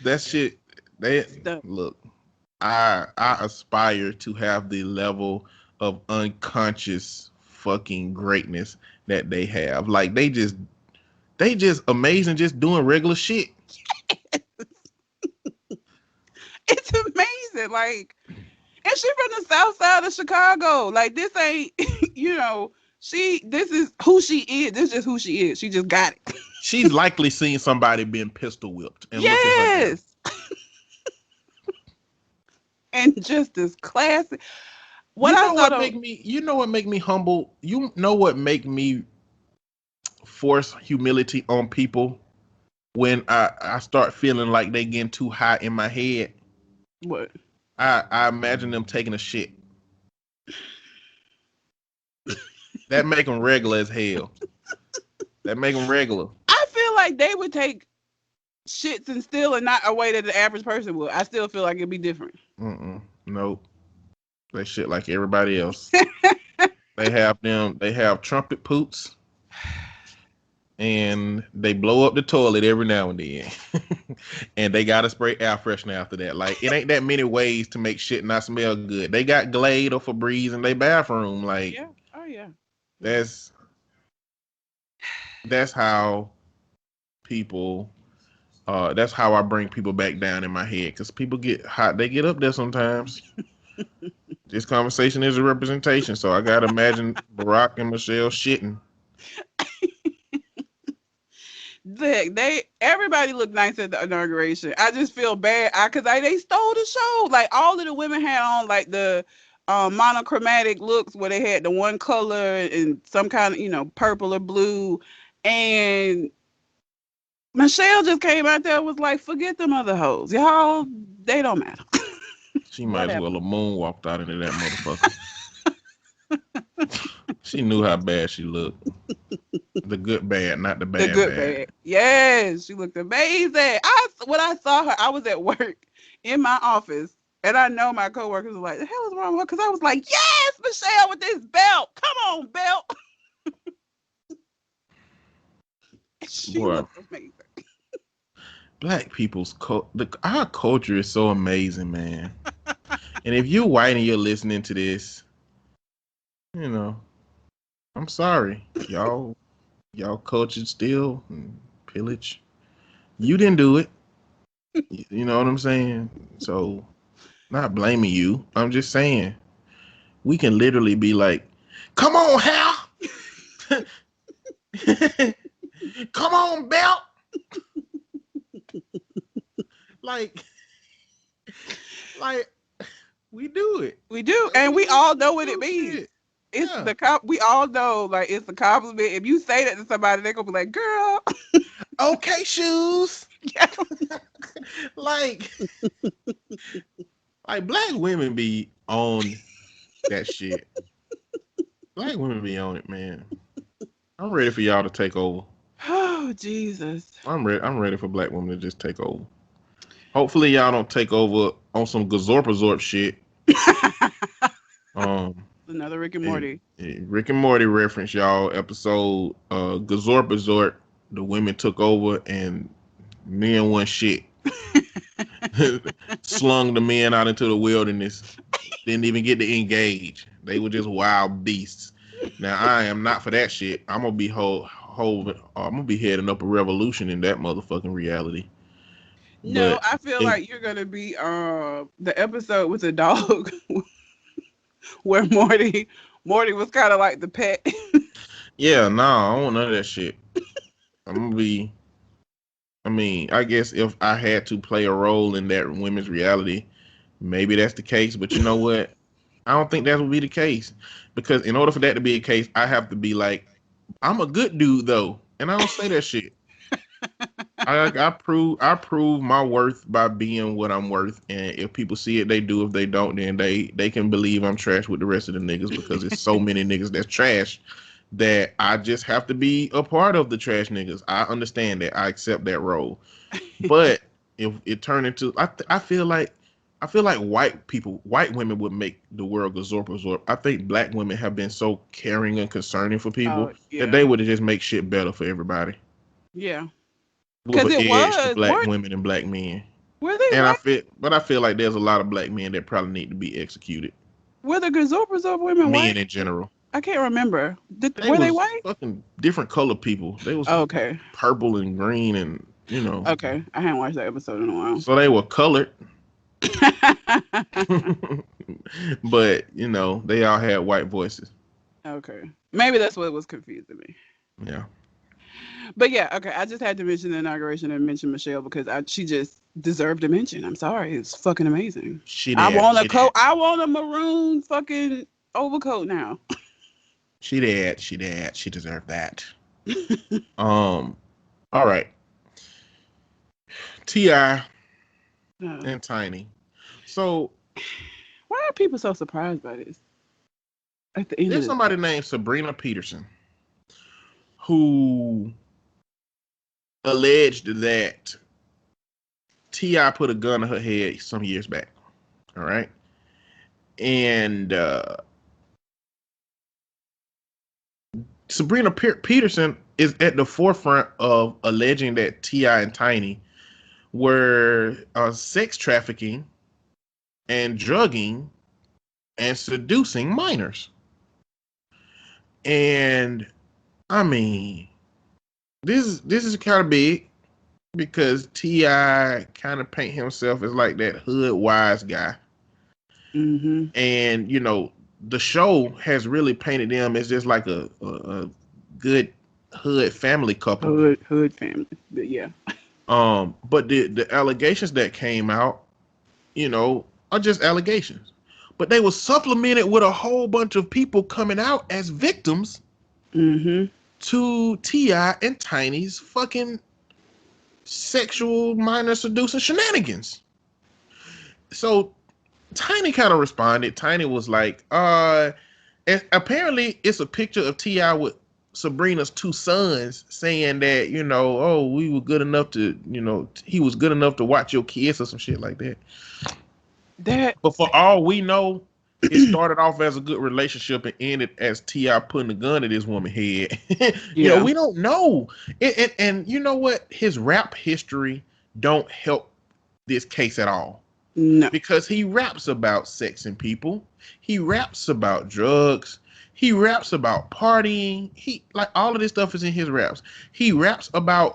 That shit. Look. I aspire to have the level of unconscious fucking greatness that they have. Like they just amazing just doing regular shit. It's amazing. Like, and she from the south side of Chicago. Like, this ain't, this is who she is. This is just who she is. She just got it. She's likely seen somebody being pistol whipped and look at her now. And just as classic. You know what make me humble? You know what make me force humility on people when I start feeling like they getting too high in my head? What? I imagine them taking a shit. That make them regular as hell. That make them regular. I feel like they would take shits and still in not a way that the average person would. I still feel like it'd be different. Nope. They shit like everybody else. They have trumpet poops. And they blow up the toilet every now and then. And they gotta spray air freshener after that. Like, it ain't that many ways to make shit not smell good. They got Glade or Febreze in their bathroom. Like, yeah. Oh yeah. That's how people that's how I bring people back down in my head, because people get hot, they get up there sometimes. This conversation is a representation, so I gotta imagine Barack and Michelle shitting. Everybody looked nice at the inauguration. I just feel bad because they stole the show. Like, all of the women had on like the monochromatic looks where they had the one color and some kind of purple or blue, and Michelle just came out there and was like, forget them other hoes, y'all, they don't matter. She might as well have moonwalked out into that motherfucker. She knew how bad she looked. The good bad, not the bad. The good bad. Yes, she looked amazing. When I saw her, I was at work in my office, and I know my coworkers were like, the hell is wrong with her? Because I was like, yes, Michelle with this belt. Come on, belt. She looked amazing. Black people's our culture is so amazing, man. And if you're white and you're listening to this, I'm sorry. Y'all cultured still and pillage. You didn't do it. You know what I'm saying? So, not blaming you. I'm just saying, we can literally be like, come on, Hal. Come on, Belt. like, we do it. We do, and we all know what it means. It's we all know, like, it's a compliment. If you say that to somebody, they're gonna be like, girl. Okay, shoes. Yeah. like black women be on that shit. Black women be on it, man. I'm ready for y'all to take over. Oh, Jesus. I'm ready for black women to just take over. Hopefully y'all don't take over on some Gazorp shit. Another Rick and Morty. Rick and Morty reference, y'all. Episode Gazorp. The women took over and men won shit. Slung the men out into the wilderness. Didn't even get to engage. They were just wild beasts. Now I am not for that shit. I'm gonna be I'm gonna be heading up a revolution in that motherfucking reality. No, but I feel like you're gonna be the episode with the dog where Morty was kind of like the pet. Yeah, no, I don't want none of that shit. I guess if I had to play a role in that women's reality, maybe that's the case. But you know what? I don't think that would be the case, because in order for that to be the case, I have to be like, I'm a good dude though, and I don't say that shit. I prove my worth by being what I'm worth, and if people see it, they do. If they don't, then they can believe I'm trash with the rest of the niggas, because it's so many niggas that's trash that I just have to be a part of the trash niggas. I understand that. I accept that role. But if it turned into, I feel like white women would make the world gazorp. I think black women have been so caring and concerning for people that they would just make shit better for everybody. Yeah. With Because an it edge to was. black women and black men. Were they And white? I feel like there's a lot of black men that probably need to be executed. Were the Gazorp women Men white? in general. I can't remember. They Were they was white? fucking different color people. They was Okay. purple and green and Okay. I hadn't watched that episode in a while. So they were colored. But, they all had white voices. Okay. Maybe that's what was confusing me. Yeah. But yeah, okay. I just had to mention the inauguration and mention Michelle because she just deserved a mention. I'm sorry. It's fucking amazing. I want a coat. I want a maroon fucking overcoat now. She did. She deserved that. All right. T.I. and Tiny. So why are people so surprised by this? At the end there's somebody named Sabrina Peterson who alleged that T.I. put a gun to her head some years back. All right. And Sabrina Peterson is at the forefront of alleging that T.I. and Tiny were sex trafficking and drugging and seducing minors. And I mean, this is kind of big because T.I. kind of paint himself as like that hood wise guy. Mm-hmm. And the show has really painted them as just like a good hood family couple. Hood family, but yeah. But the allegations that came out, are just allegations. But they were supplemented with a whole bunch of people coming out as victims to T.I. and Tiny's fucking sexual minor seducing shenanigans. So Tiny kind of responded. Tiny was like, apparently it's a picture of T.I. with Sabrina's two sons saying that, we were good enough to, he was good enough to watch your kids or some shit like that. But for all we know, it started off as a good relationship and ended as T.I. putting a gun at this woman's head. We don't know. And you know what? His rap history don't help this case at all. No. Because he raps about sex and people. He raps about drugs. He raps about partying. He all of this stuff is in his raps. He raps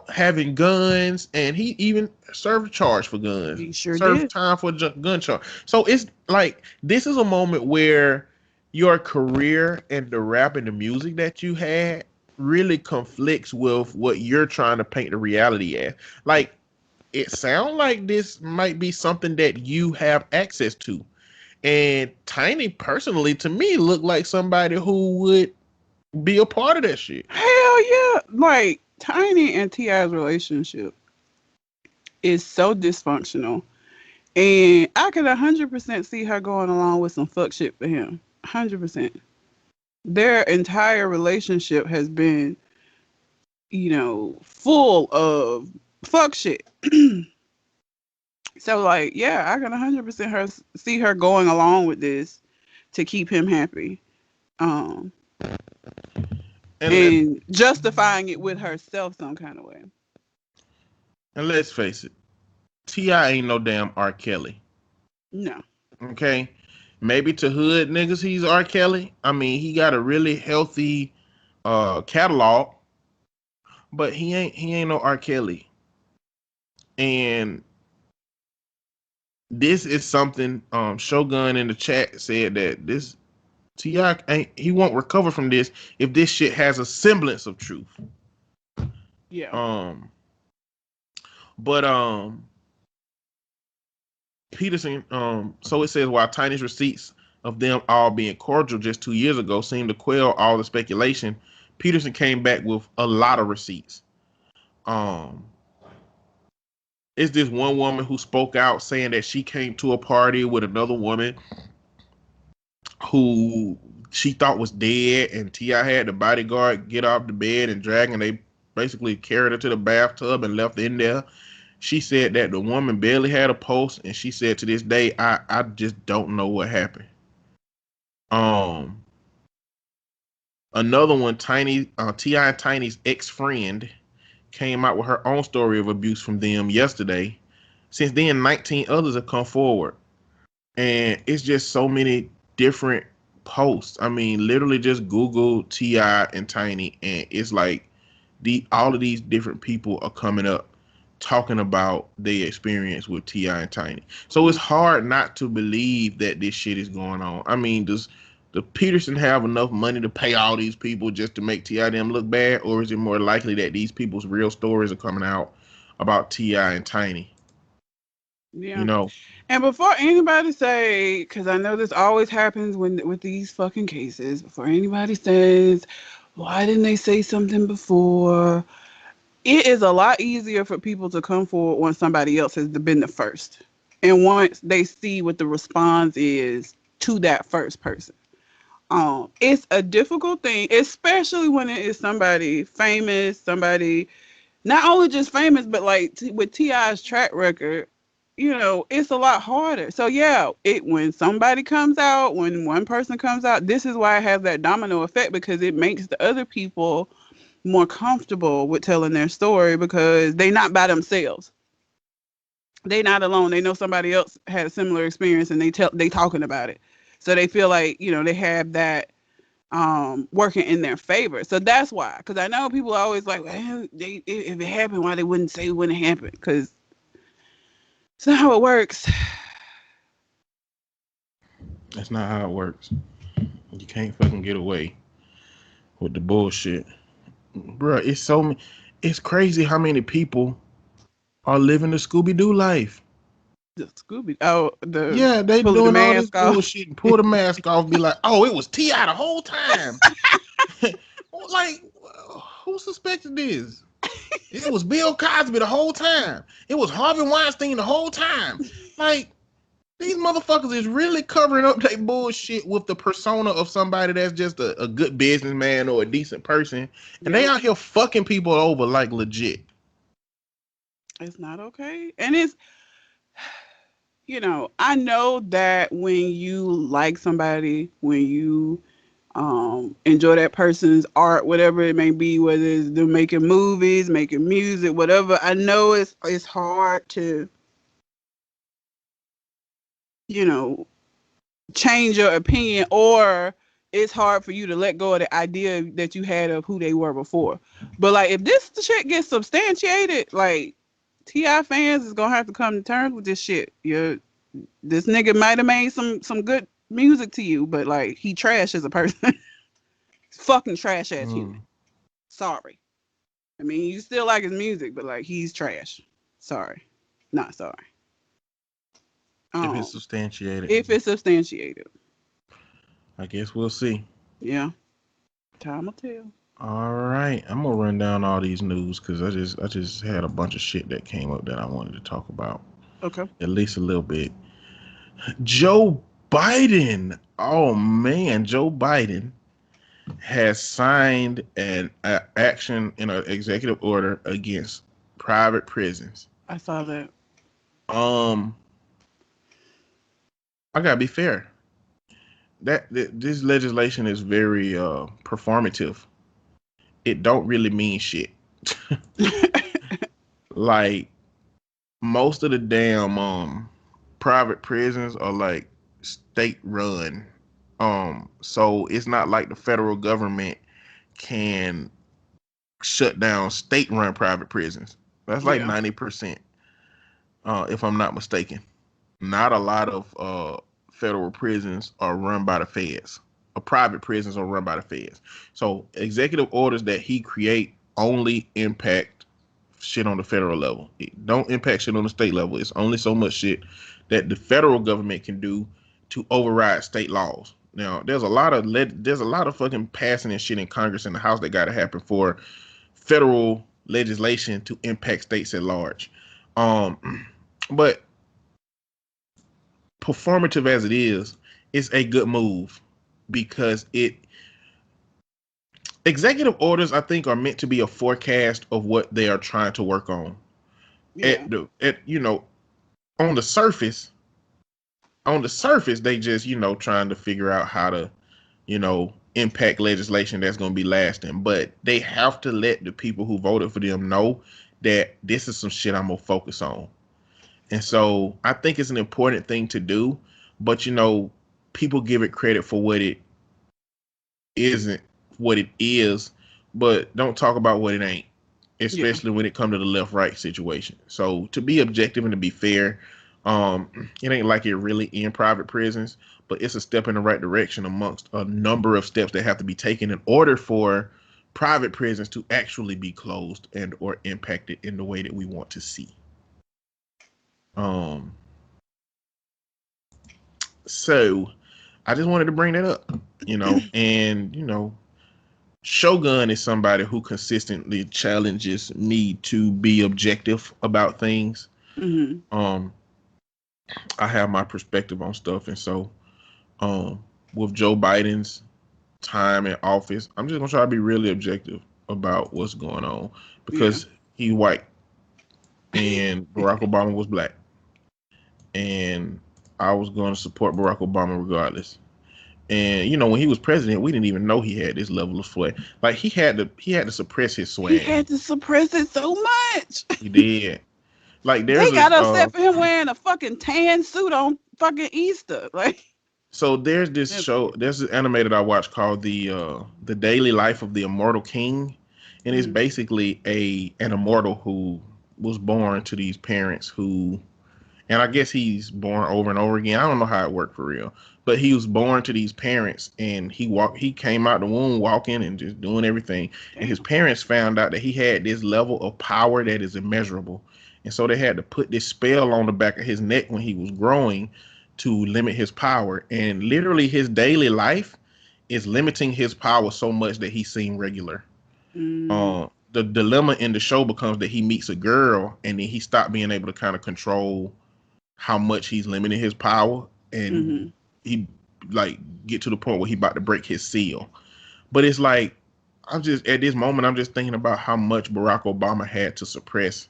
having guns, and he even served a charge for guns. He sure served did. time for a gun charge. So it's like this is a moment where your career and the rap and the music that you had really conflicts with what you're trying to paint the reality as. Like, it sounds like this might be something that you have access to. And Tiny, personally, to me, looked like somebody who would be a part of that shit. Hell yeah. Like, Tiny and T.I.'s relationship is so dysfunctional. And I could 100% see her going along with some fuck shit for him. 100%. Their entire relationship has been, full of fuck shit. So, like, yeah, I can 100% see her going along with this to keep him happy. And justifying it with herself some kind of way. And let's face it, T.I. ain't no damn R. Kelly. No. Okay? Maybe to hood niggas, he's R. Kelly. I mean, he got a really healthy catalog, but he ain't no R. Kelly. And this is something Shogun in the chat said that this T.I. he won't recover from this if this shit has a semblance of truth. Yeah. But Peterson, so it says while Tiny's receipts of them all being cordial just 2 years ago seemed to quell all the speculation. Peterson came back with a lot of receipts. It's this one woman who spoke out saying that she came to a party with another woman who she thought was dead, and T.I. had the bodyguard get off the bed and drag, and they basically carried her to the bathtub and left in there. She said that the woman barely had a pulse, and she said to this day, I just don't know what happened. Another one, T.I. and Tiny's ex-friend came out with her own story of abuse from them yesterday. Since then, 19 others have come forward. And it's just so many different posts. I mean, literally just Google T.I. and Tiny, and it's like all of these different people are coming up talking about their experience with T.I. and Tiny. So it's hard not to believe that this shit is going on. I mean, does Peterson have enough money to pay all these people just to make T.I. them look bad? Or is it more likely that these people's real stories are coming out about T.I. and Tiny? Yeah. You know? And before anybody say, because I know this always happens with these fucking cases, before anybody says, why didn't they say something before? It is a lot easier for people to come forward when somebody else has been the first. And once they see what the response is to that first person. It's a difficult thing, especially when it is somebody famous, somebody not only just famous, but like with T.I.'s track record, it's a lot harder. So yeah, when somebody comes out, when one person comes out, this is why it has that domino effect, because it makes the other people more comfortable with telling their story because they're not by themselves. They're not alone. They know somebody else had a similar experience and they talking about it. So they feel like, they have that working in their favor. So that's why. Because I know people are always like, well, if it happened, why they wouldn't say it wouldn't happen? Because it's not how it works. That's not how it works. You can't fucking get away with the bullshit. Bruh, it's crazy how many people are living the Scooby-Doo life. The Scooby. Oh, they doing all this bullshit and pull the mask off, be like, oh, it was T.I. the whole time. Like, who suspected this? It was Bill Cosby the whole time. It was Harvey Weinstein the whole time. Like, these motherfuckers is really covering up their bullshit with the persona of somebody that's just a good businessman or a decent person. And they out here fucking people over like legit. It's not okay. And it's, I know that when you like somebody, when you enjoy that person's art, whatever it may be, whether it's them making movies, making music, whatever, I know it's hard to, change your opinion, or it's hard for you to let go of the idea that you had of who they were before. But like, if this shit gets substantiated, like, T.I. fans is gonna have to come to terms with this shit. This nigga might have made some good music to you, but like, he trash as a person. Fucking trash ass human. Sorry. I mean, you still like his music, but like, he's trash. Sorry. Not sorry. If it's substantiated. I guess we'll see. Yeah. Time will tell. All right. I'm gonna run down all these news because I just had a bunch of shit that came up that I wanted to talk about. Okay. At least a little bit. Joe Biden. Oh man, Joe Biden has signed an action in an executive order against private prisons. I saw that. I gotta be fair. That this legislation is very performative. It don't really mean shit. Like, most of the damn private prisons are like state run. So it's not like the federal government can shut down state run private prisons. That's like 90%, if I'm not mistaken. Not a lot of federal prisons are run by the feds. Or private prisons are run by the feds. So executive orders that he create only impact shit on the federal level. It don't impact shit on the state level. It's only so much shit that the federal government can do to override state laws. Now, there's a lot of fucking passing and shit in Congress and the House that got to happen for federal legislation to impact states at large. But performative as it is, it's a good move because executive orders, I think, are meant to be a forecast of what they are trying to work on. Yeah. On the surface, they just, trying to figure out how to, impact legislation that's going to be lasting. But they have to let the people who voted for them know that this is some shit I'm going to focus on. And so I think it's an important thing to do. But, people give it credit for what it isn't, what it is, but don't talk about what it ain't, especially when it comes to the left-right situation. So to be objective and to be fair, it ain't like it really in private prisons, but it's a step in the right direction amongst a number of steps that have to be taken in order for private prisons to actually be closed and or impacted in the way that we want to see. So I just wanted to bring that up, and Shogun is somebody who consistently challenges me to be objective about things. Mm-hmm. I have my perspective on stuff, and so with Joe Biden's time in office, I'm just gonna try to be really objective about what's going on because he's white and Barack Obama was black, and I was going to support Barack Obama regardless. And when he was president, we didn't even know he had this level of swag. Like he had to suppress his swag. He had to suppress it so much. He did. Like they got upset for him wearing a fucking tan suit on fucking Easter. Like, so there's this show, there's this animated I watched called the Daily Life of the Immortal King, and it's basically an immortal who was born to these parents who, and I guess he's born over and over again. I don't know how it worked for real, but he was born to these parents, and he came out the womb walking and just doing everything. And his parents found out that he had this level of power that is immeasurable. And so they had to put this spell on the back of his neck when he was growing to limit his power. And literally his daily life is limiting his power so much that he seemed regular. The dilemma in the show becomes that he meets a girl and then he stopped being able to kind of control how much he's limiting his power. And he like get to the point where he about to break his seal. But it's like, at this moment, I'm just thinking about how much Barack Obama had to suppress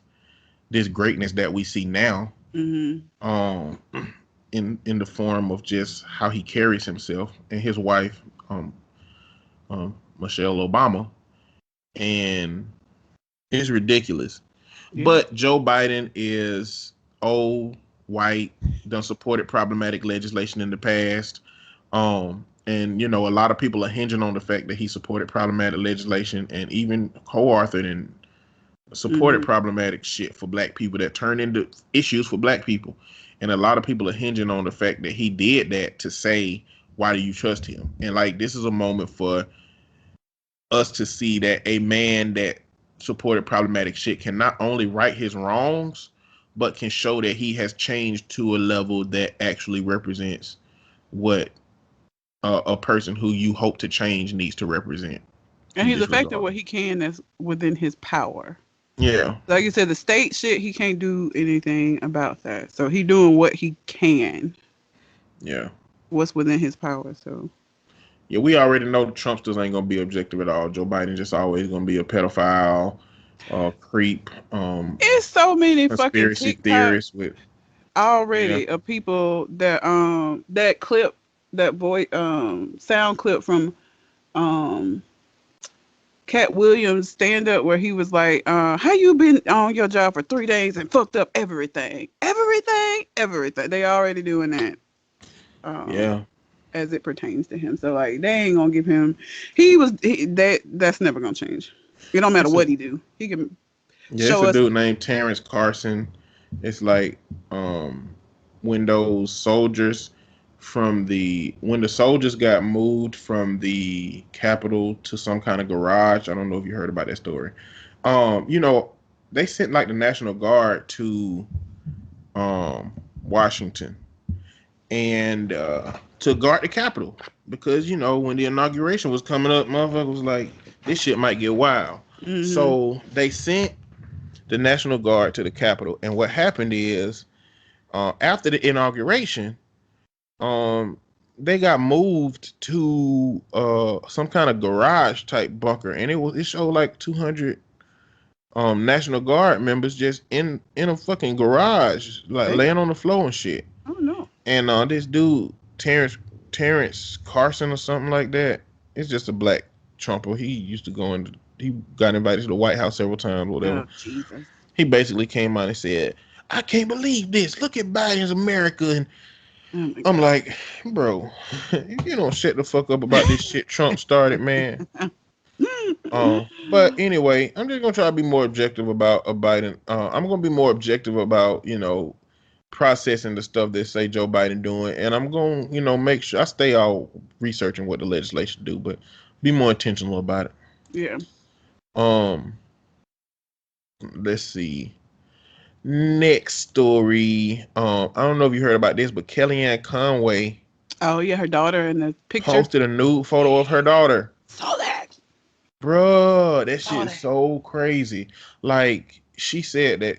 this greatness that we see now, in the form of just how he carries himself and his wife, Michelle Obama, and it's ridiculous. Yeah. But Joe Biden is old, white, done supported problematic legislation in the past, and a lot of people are hinging on the fact that he supported problematic legislation and even co-authored and supported problematic shit for black people that turned into issues for black people. And a lot of people are hinging on the fact that he did that to say, why do you trust him? And like, this is a moment for us to see that a man that supported problematic shit can not only right his wrongs, but can show that he has changed to a level that actually represents what a person who you hope to change needs to represent. And he's affected what he can that's within his power. Yeah. Like you said, the state shit, he can't do anything about that. So he doing what he can. Yeah. What's within his power, so. Yeah, we already know the Trumpsters ain't going to be objective at all. Joe Biden just always going to be a pedophile, creep. It's so many conspiracy fucking theorists with already of people that that clip, that voice sound clip from Cat Williams stand up where he was like, how you been on your job for 3 days and fucked up everything? They already doing that. As it pertains to him. So like, they ain't gonna give him, that's never gonna change. It don't matter what he do. He can show us. It's a dude named Terrence Carson. It's like when the soldiers got moved from the Capitol to some kind of garage. I don't know if you heard about that story. They sent like the National Guard to Washington, and to guard the Capitol because when the inauguration was coming up, motherfucker was like, this shit might get wild. Mm-hmm. So they sent the National Guard to the Capitol, and what happened is after the inauguration, they got moved to some kind of garage type bunker, and it showed like 200 National Guard members just in a fucking garage, like laying on the floor and shit. Oh no! And this dude Terrence Carson or something like that. It's just a black Trumper. He used to go into. He got invited to the White House several times, whatever. Oh, Jesus. He basically came out and said, "I can't believe this. Look at Biden's America." And I'm like, bro, you don't shut the fuck up about this shit Trump started, man. But anyway, I'm just gonna try to be more objective about Biden. I'm gonna be more objective about processing the stuff that say Joe Biden doing, and I'm gonna make sure I stay out researching what the legislation do, but be more intentional about it. Yeah. Let's see. Next story. I don't know if you heard about this, but Kellyanne Conway. Oh yeah, her daughter in the picture. Posted a nude photo of her daughter. Saw that. Bruh, that shit is so crazy. Like, she said that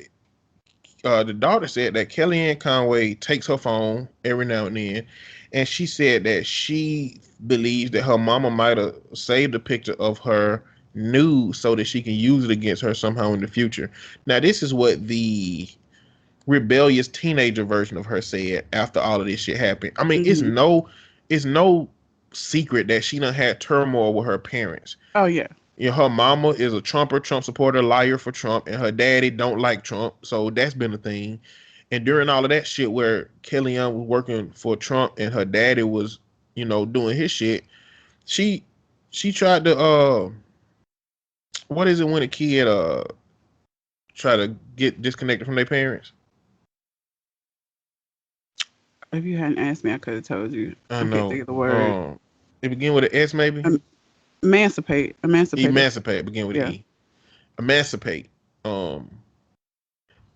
the daughter said that Kellyanne Conway takes her phone every now and then, and she said that she believes that her mama might have saved a picture of her nude so that she can use it against her somehow in the future. Now, this is what the rebellious teenager version of her said after all of this shit happened. I mean, it's no secret that she done had turmoil with her parents. Oh yeah. Her mama is a Trump supporter, liar for Trump, and her daddy don't like Trump. So that's been a thing. And during all of that shit where Kellyanne was working for Trump and her daddy was, doing his shit, she tried to what is it when a kid try to get disconnected from their parents? If you hadn't asked me, I could have told you. I know. Can't think of the word. It begin with an S, maybe. Emancipate. Begin with an E. Emancipate.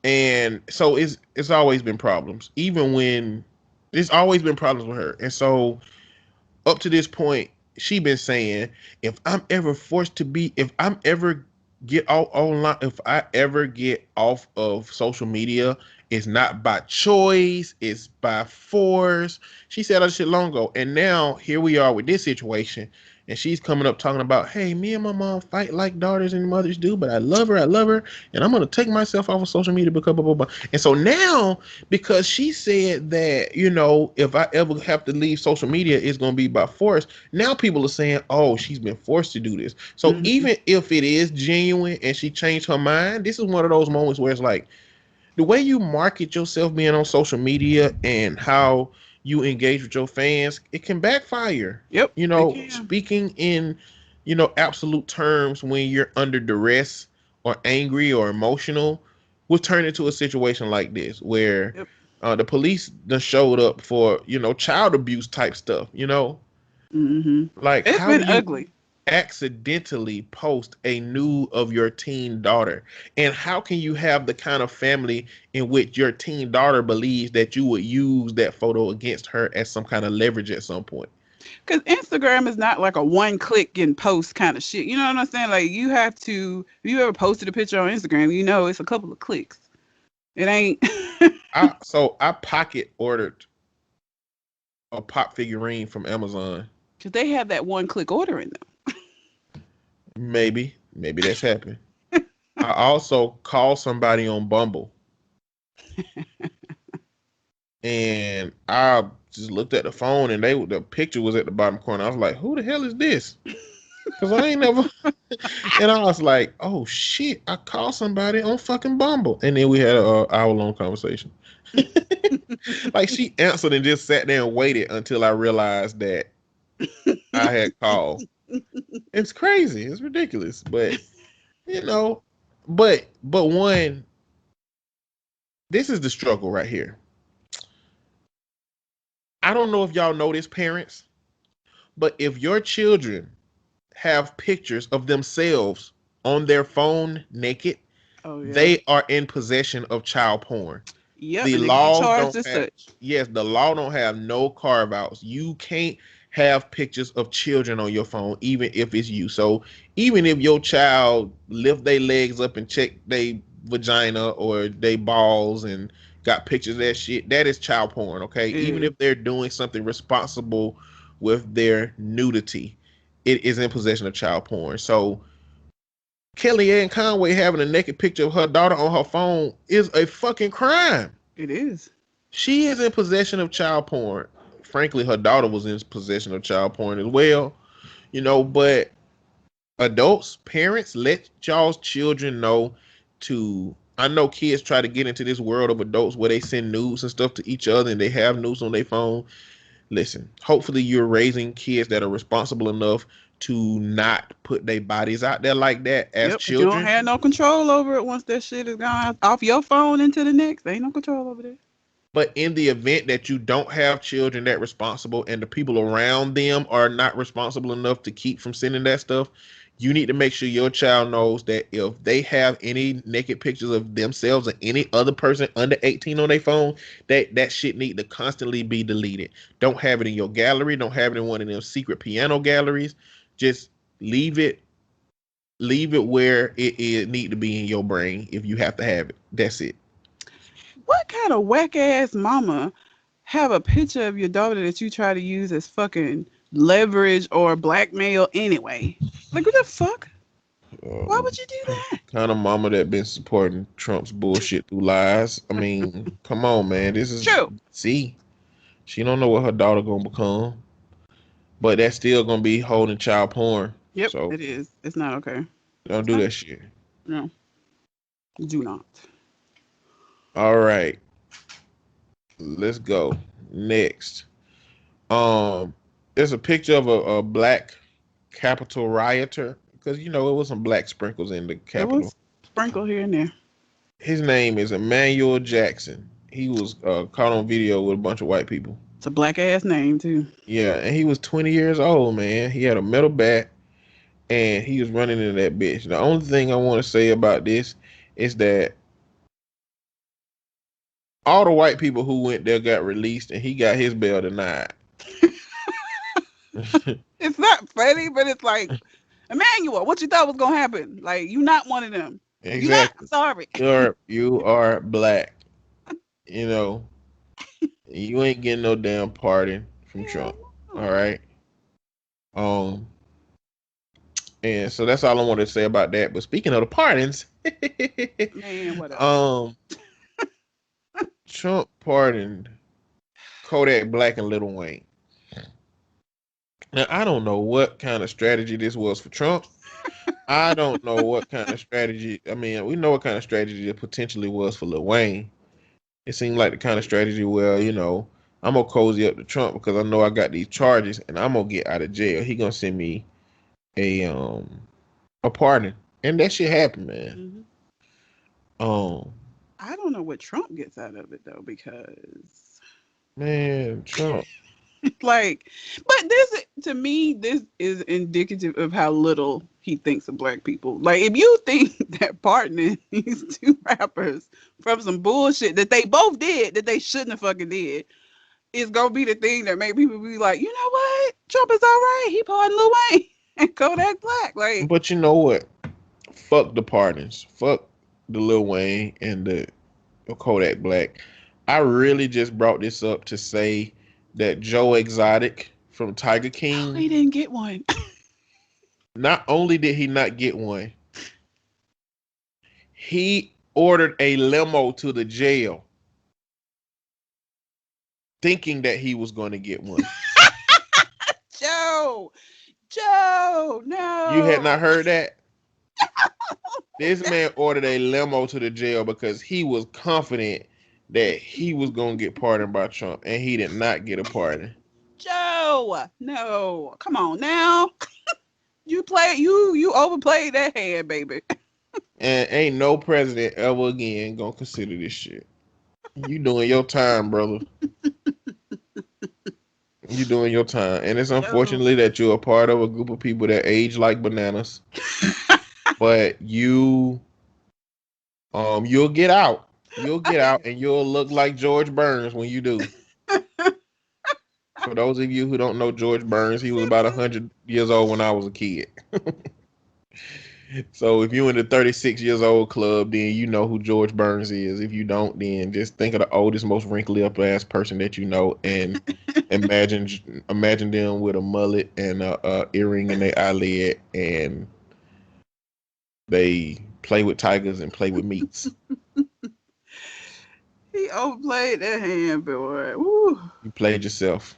And so it's always been problems. Even when there's always been problems with her. And so up to this point, she been saying, if I ever get off of social media, it's not by choice, it's by force. She said that shit long ago. And now here we are with this situation. And she's coming up talking about, hey, me and my mom fight like daughters and mothers do, but I love her, and I'm going to take myself off of social media because blah, blah, blah. And so now, because she said that, if I ever have to leave social media, it's going to be by force. Now people are saying, oh, she's been forced to do this. So even if it is genuine and she changed her mind, this is one of those moments where it's like, the way you market yourself being on social media and how you engage with your fans, it can backfire. Yep. Speaking in, absolute terms when you're under duress or angry or emotional will turn into a situation like this where the police done showed up for, child abuse type stuff, Like, it's been ugly. Accidentally post a nude of your teen daughter, and how can you have the kind of family in which your teen daughter believes that you would use that photo against her as some kind of leverage at some point? Because Instagram is not like a one-click getting post kind of shit. You know what I'm saying? Like, you have to, if you ever posted a picture on Instagram, it's a couple of clicks. It ain't. I pocket ordered a pop figurine from Amazon. Because they have that one-click ordering though. Maybe that's happened. I also called somebody on Bumble. And I just looked at the phone and the picture was at the bottom corner. I was like, who the hell is this? Because I ain't never. And I was like, oh shit, I called somebody on fucking Bumble. And then we had an hour-long conversation. Like, she answered and just sat there and waited until I realized that I had called. It's crazy. It's ridiculous. But, but one, this is the struggle right here. I don't know if y'all know this, parents, but if your children have pictures of themselves on their phone naked, they are in possession of child porn. Yep, The and they can be law charged don't as have, such. yes, the law don't have no carve outs. You can't have pictures of children on your phone, even if it's you. So even if your child lift their legs up and check their vagina or their balls and got pictures of that shit, that is child porn, okay? Even Yeah. if they're doing something responsible with their nudity, it is in possession of child porn. So Kellyanne Conway having a naked picture of her daughter on her phone is a fucking crime. It is. She is in possession of child porn. Frankly, her daughter was in possession of child porn as well, but adults, parents, let y'all's children know to. I know kids try to get into this world of adults where they send nudes and stuff to each other and they have nudes on their phone. Listen, hopefully you're raising kids that are responsible enough to not put their bodies out there like that as Yep. But you don't children. have no control over it once that shit is gone off your phone into the next. There ain't no control over that. But in the event that you don't have children that responsible and the people around them are not responsible enough to keep from sending that stuff, you need to make sure your child knows that if they have any naked pictures of themselves or any other person under 18 on their phone, that shit need to constantly be deleted. Don't have it in your gallery. Don't have it in one of them secret piano galleries. Just leave it where it need to be in your brain if you have to have it. That's it. What kind of whack ass mama have a picture of your daughter that you try to use as fucking leverage or blackmail anyway? Like, what the fuck? Why would you do that? Kind of mama that been supporting Trump's bullshit through lies. I mean, come on, man. This is True. see, she don't know what her daughter gonna become, but that's still gonna be holding child porn. Yep, So it is. It's not okay. don't do that shit. No, do not. All right, let's go next. There's a picture of a black Capitol rioter because it was some black sprinkles in the It Capitol. was sprinkled here and there. His name is Emmanuel Jackson. He was caught on video with a bunch of white people. It's a black ass name too. Yeah, and he was 20 years old, man. He had a metal bat, and he was running into that bitch. The only thing I want to say about this is that all the white people who went there got released, and he got his bail denied. It's not funny, but it's like, Emmanuel, what you thought was gonna happen? Like, you not one of them. Exactly. You not sorry. You are black. You ain't getting no damn pardon from Trump. All right. And so that's all I wanted to say about that. But speaking of the pardons, Man, whatever. Trump pardoned Kodak Black and Lil Wayne. Now I don't know what kind of strategy this was for Trump. I don't know what kind of strategy. I mean, we know what kind of strategy it potentially was for Lil Wayne. It seemed like the kind of strategy where, I'm gonna cozy up to Trump because I know I got these charges and I'm gonna get out of jail. He gonna send me a pardon, and that shit happened, man. Mm-hmm. I don't know what Trump gets out of it though, because Trump. Like, but to me, this is indicative of how little he thinks of black people. Like, if you think that pardoning these two rappers from some bullshit that they both did that they shouldn't have fucking did is gonna be the thing that make people be like, you know what, Trump is all right. He pardoned Lil Wayne and Kodak Black. Like, but you know what? Fuck the pardons. Fuck the Lil Wayne and the Kodak Black. I really just brought this up to say that Joe Exotic from Tiger King. He didn't get one. Not only did he not get one, he ordered a limo to the jail thinking that he was going to get one. Joe, no. You had not heard that? This man ordered a limo to the jail because he was confident that he was going to get pardoned by Trump, and he did not get a pardon. Joe, no. Come on now. You overplayed that hand, baby. And ain't no president ever again going to consider this shit. You doing your time, brother. You doing your time. And it's unfortunately that you're a part of a group of people that age like bananas. But you'll get out. You'll get out and you'll look like George Burns when you do. For those of you who don't know George Burns, he was about 100 years old when I was a kid. So if you're in the 36 years old club, then you know who George Burns is. If you don't, then just think of the oldest, most wrinkly up ass person that you know, and imagine them with a mullet and a earring in their eyelid, and they play with tigers and play with meats. He overplayed that hand, boy. Woo. You played yourself.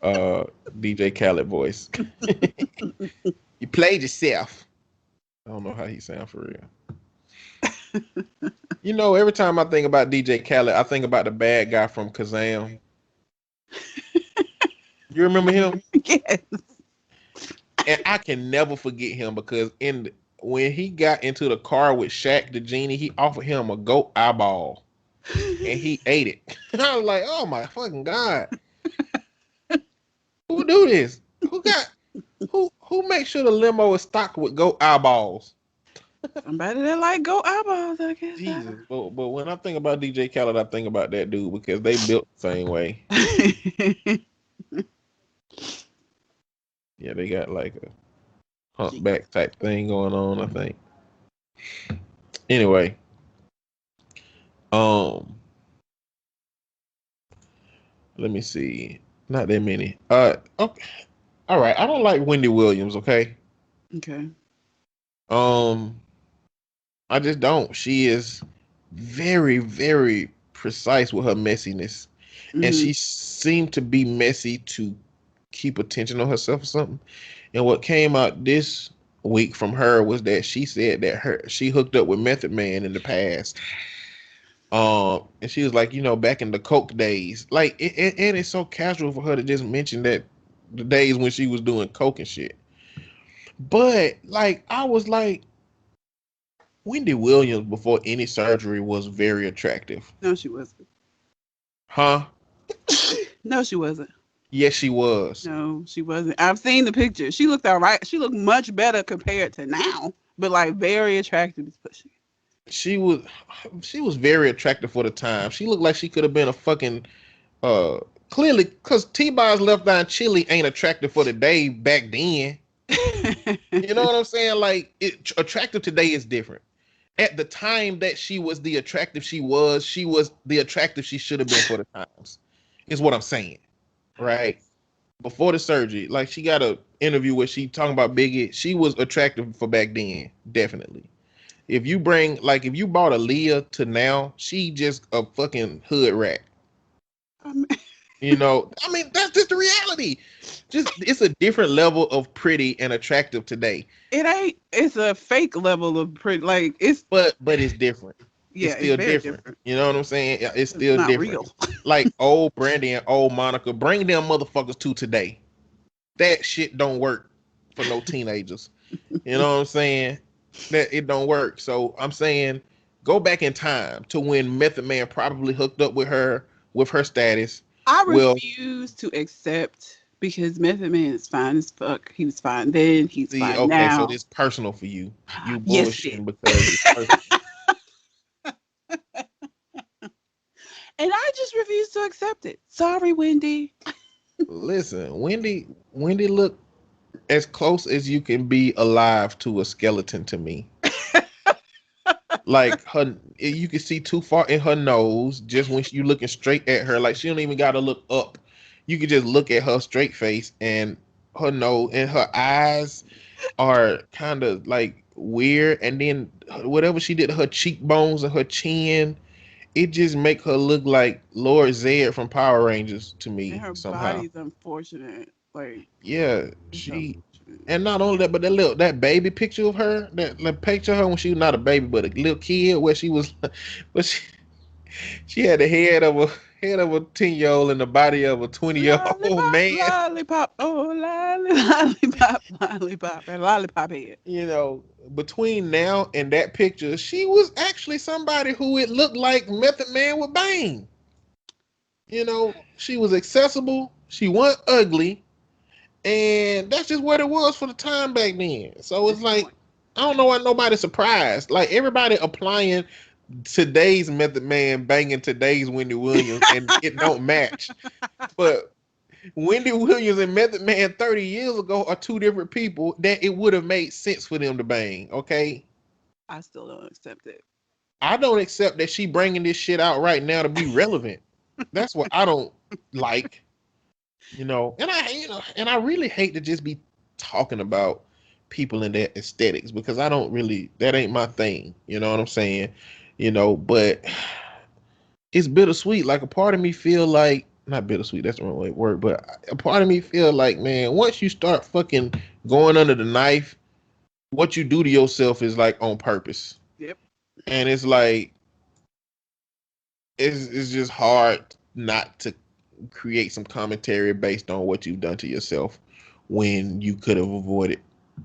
DJ Khaled voice. You played yourself. I don't know how he sound for real. You know, every time I think about DJ Khaled, I think about the bad guy from Kazam. You remember him? Yes. And I can never forget him because when he got into the car with Shaq the Genie, he offered him a goat eyeball. And he ate it. I was like, oh my fucking God. Who do this? Who makes sure the limo is stocked with goat eyeballs? Somebody that like goat eyeballs, I guess. Jesus. But when I think about DJ Khaled, I think about that dude because they built the same way. Yeah, they got like a humpback type thing going on, I think. Anyway. Let me see. Not that many. Okay. All right. I don't like Wendy Williams, okay? Okay. I just don't. She is very, very precise with her messiness. Mm-hmm. And she seemed to be messy to keep attention on herself or something. And what came out this week from her was that she said that she hooked up with Method Man in the past. And she was like, you know, back in the coke days, like, and it's so casual for her to just mention that the days when she was doing coke and shit. But like, I was like, Wendy Williams before any surgery was very attractive. No, she wasn't. Huh? No, she wasn't. Yes, she was. No, she wasn't. I've seen the picture. She looked all right. She looked much better compared to now, but like very attractive as pushing. She was very attractive for the time. She looked like she could have been a fucking clearly because T-Bob's Left Eye Chili ain't attractive for the day back then. You know what I'm saying? Like, attractive today is different. At the time that she was the attractive she was the attractive she should have been for the times. Is what I'm saying. Right? Before the surgery, like, she got an interview where she talking about Biggie. She was attractive for back then, definitely. If you bought a Leah to now, she just a fucking hood rat. You know, I mean, that's just the reality. Just, it's a different level of pretty and attractive today. It ain't. It's a fake level of pretty. Like, it's. But it's different. Yeah, it's still different. You know what I'm saying? It's still not different. Real. Like old Brandy and old Monica, bring them motherfuckers to today. That shit don't work for no teenagers. You know what I'm saying? That it don't work. So I'm saying go back in time to when Method Man probably hooked up with her status. I refuse to accept because Method Man is fine as fuck. He was fine then. He's fine now. So it's personal for you. You bullshitting because it's personal. And I just refuse to accept it. Sorry, Wendy. Listen, Wendy looked as close as you can be alive to a skeleton to me. Like you can see too far in her nose just when you looking straight at her. Like she don't even gotta look up. You can just look at her straight face and her nose and her eyes are kind of like weird. And then whatever she did to her cheekbones and her chin, it just make her look like Lord Zed from Power Rangers to me. And her somehow. Body's unfortunate. Like yeah, and not only that, but that baby picture of her, that picture of her when she was not a baby but a little kid, where she was, but she had the head of a 10-year-old and the body of a 20-year-old man. Lollipop, oh lollipop, and lollipop head. You know, between now and that picture, she was actually somebody who it looked like Method Man with Bang. You know, she was accessible. She wasn't ugly. And that's just what it was for the time back then. So it's like, I don't know why nobody's surprised. Like everybody applying today's Method Man banging today's Wendy Williams, and it don't match. But Wendy Williams and Method Man 30 years ago are two different people that it would have made sense for them to bang. Okay, I still don't accept it. I don't accept that she bringing this shit out right now to be relevant. That's what I don't like. And I really hate to just be talking about people and their aesthetics because I don't really, that ain't my thing. You know what I'm saying? But it's bittersweet. Like a part of me feel like, not bittersweet, that's the wrong way to word, but a part of me feel like, man, once you start fucking going under the knife, what you do to yourself is like on purpose. Yep. And it's like, it's just hard not to create some commentary based on what you've done to yourself when you could have avoided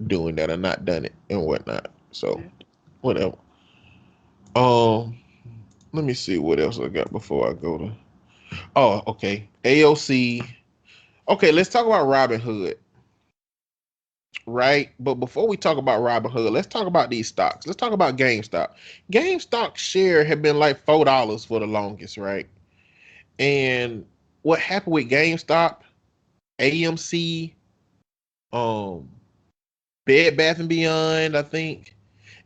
doing that or not done it and whatnot. So whatever. Let me see what else I got before I go to. Oh, okay. AOC. Okay, let's talk about Robin Hood. Right? But before we talk about Robin Hood, let's talk about these stocks. Let's talk about GameStop. GameStop share had been like $4 for the longest, right? And what happened with GameStop, AMC, Bed Bath and Beyond, I think,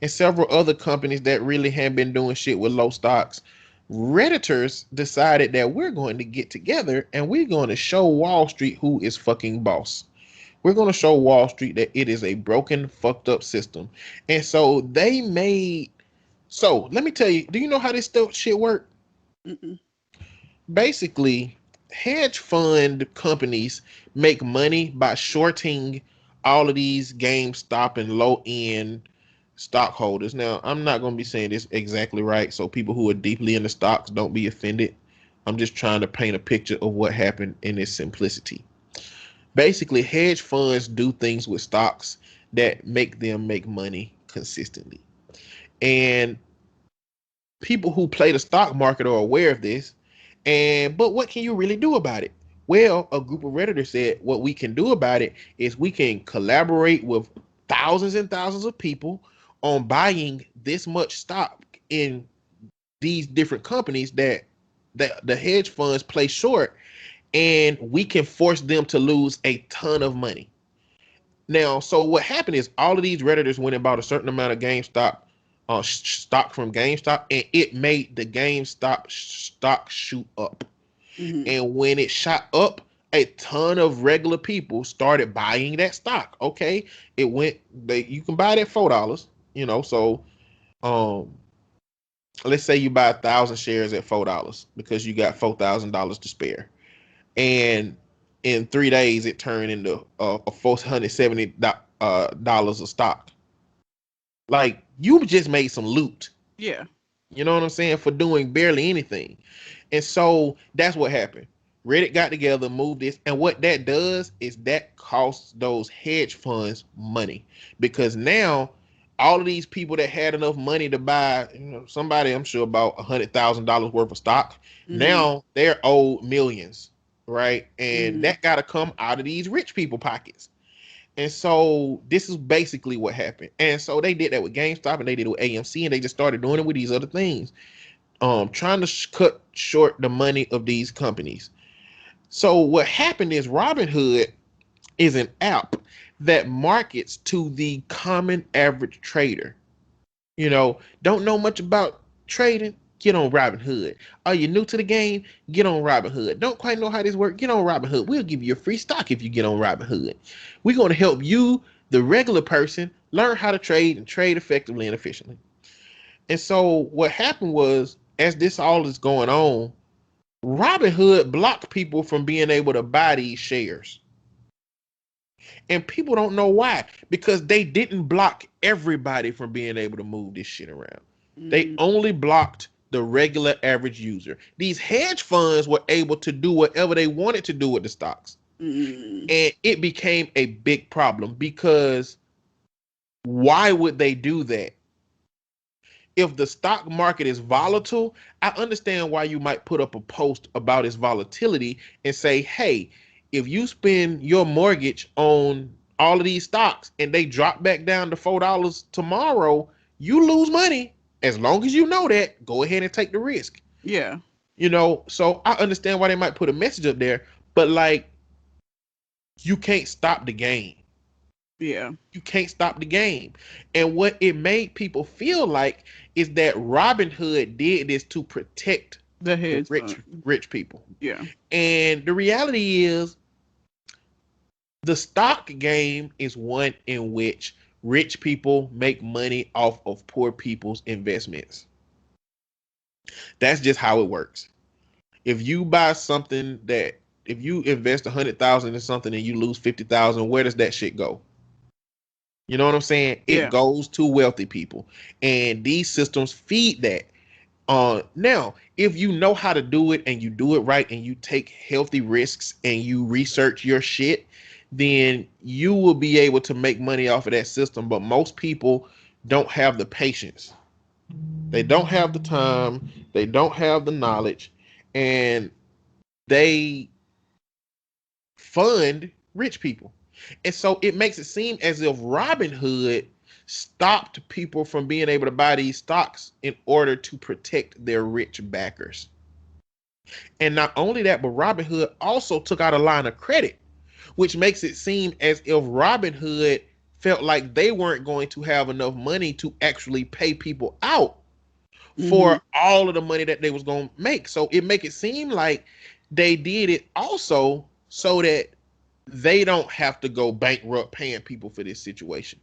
and several other companies that really had been doing shit with low stocks, Redditors decided that we're going to get together and we're going to show Wall Street who is fucking boss. We're going to show Wall Street that it is a broken, fucked up system. And so they made, so let me tell you, do you know how this shit work? Mm-mm. Basically, hedge fund companies make money by shorting all of these GameStop and low end stockholders. Now, I'm not going to be saying this exactly right, so people who are deeply into stocks don't be offended. I'm just trying to paint a picture of what happened in its simplicity. Basically, hedge funds do things with stocks that make them make money consistently. And people who play the stock market are aware of this. But what can you really do about it? Well, a group of Redditors said what we can do about it is we can collaborate with thousands and thousands of people on buying this much stock in these different companies that the hedge funds play short, and we can force them to lose a ton of money. Now, so what happened is all of these Redditors went and bought a certain amount of GameStop stock from GameStop, and it made the GameStop stock shoot up. Mm-hmm. And when it shot up, a ton of regular people started buying that stock. Okay, you can buy it at $4. So let's say you buy 1,000 shares at $4 because you got $4,000 to spare, and in 3 days it turned into $470 of stock. Like, you just made some loot. Yeah. You know what I'm saying? For doing barely anything. And so that's what happened. Reddit got together, moved this, and what that does is that costs those hedge funds money, because now all of these people that had enough money to buy, somebody I'm sure about $100,000 worth of stock, Mm-hmm. now they're owed millions, right? And Mm-hmm. that got to come out of these rich people pockets. And so this is basically what happened. And so they did that with GameStop, and they did it with AMC, and they just started doing it with these other things, trying to cut short the money of these companies. So what happened is Robinhood is an app that markets to the common average trader. Don't know much about trading? Get on Robinhood. Are you new to the game? Get on Robinhood. Don't quite know how this works? Get on Robinhood. We'll give you a free stock if you get on Robinhood. We're going to help you, the regular person, learn how to trade and trade effectively and efficiently. And so what happened was, as this all is going on, Robinhood blocked people from being able to buy these shares. And people don't know why, because they didn't block everybody from being able to move this shit around. Mm-hmm. They only blocked the regular average user. These hedge funds were able to do whatever they wanted to do with the stocks. Mm-hmm. And it became a big problem, because why would they do that? If the stock market is volatile, I understand why you might put up a post about its volatility and say, hey, if you spend your mortgage on all of these stocks and they drop back down to $4 tomorrow, you lose money As long as you know that, go ahead and take the risk. Yeah. You know, so I understand why they might put a message up there, but like, you can't stop the game. Yeah. You can't stop the game. And what it made people feel like is that Robin Hood did this to protect The hedge rich people. Yeah. And the reality is, the stock game is one in which rich people make money off of poor people's investments. That's just how it works. If you buy something that, if you invest 100,000 in something and you lose 50,000, where does that shit go? You know what I'm saying? It goes to wealthy people, and these systems feed that. Now, if you know how to do it and you do it right and you take healthy risks and you research your shit, then you will be able to make money off of that system. But most people don't have the patience. They don't have the time. They don't have the knowledge, and they fund rich people. And so it makes it seem as if Robin Hood stopped people from being able to buy these stocks in order to protect their rich backers. And not only that, but Robin Hood also took out a line of credit, which makes it seem as if Robin Hood felt like they weren't going to have enough money to actually pay people out for all of the money that they was going to make. So it make it seem like they did it also so that they don't have to go bankrupt paying people for this situation.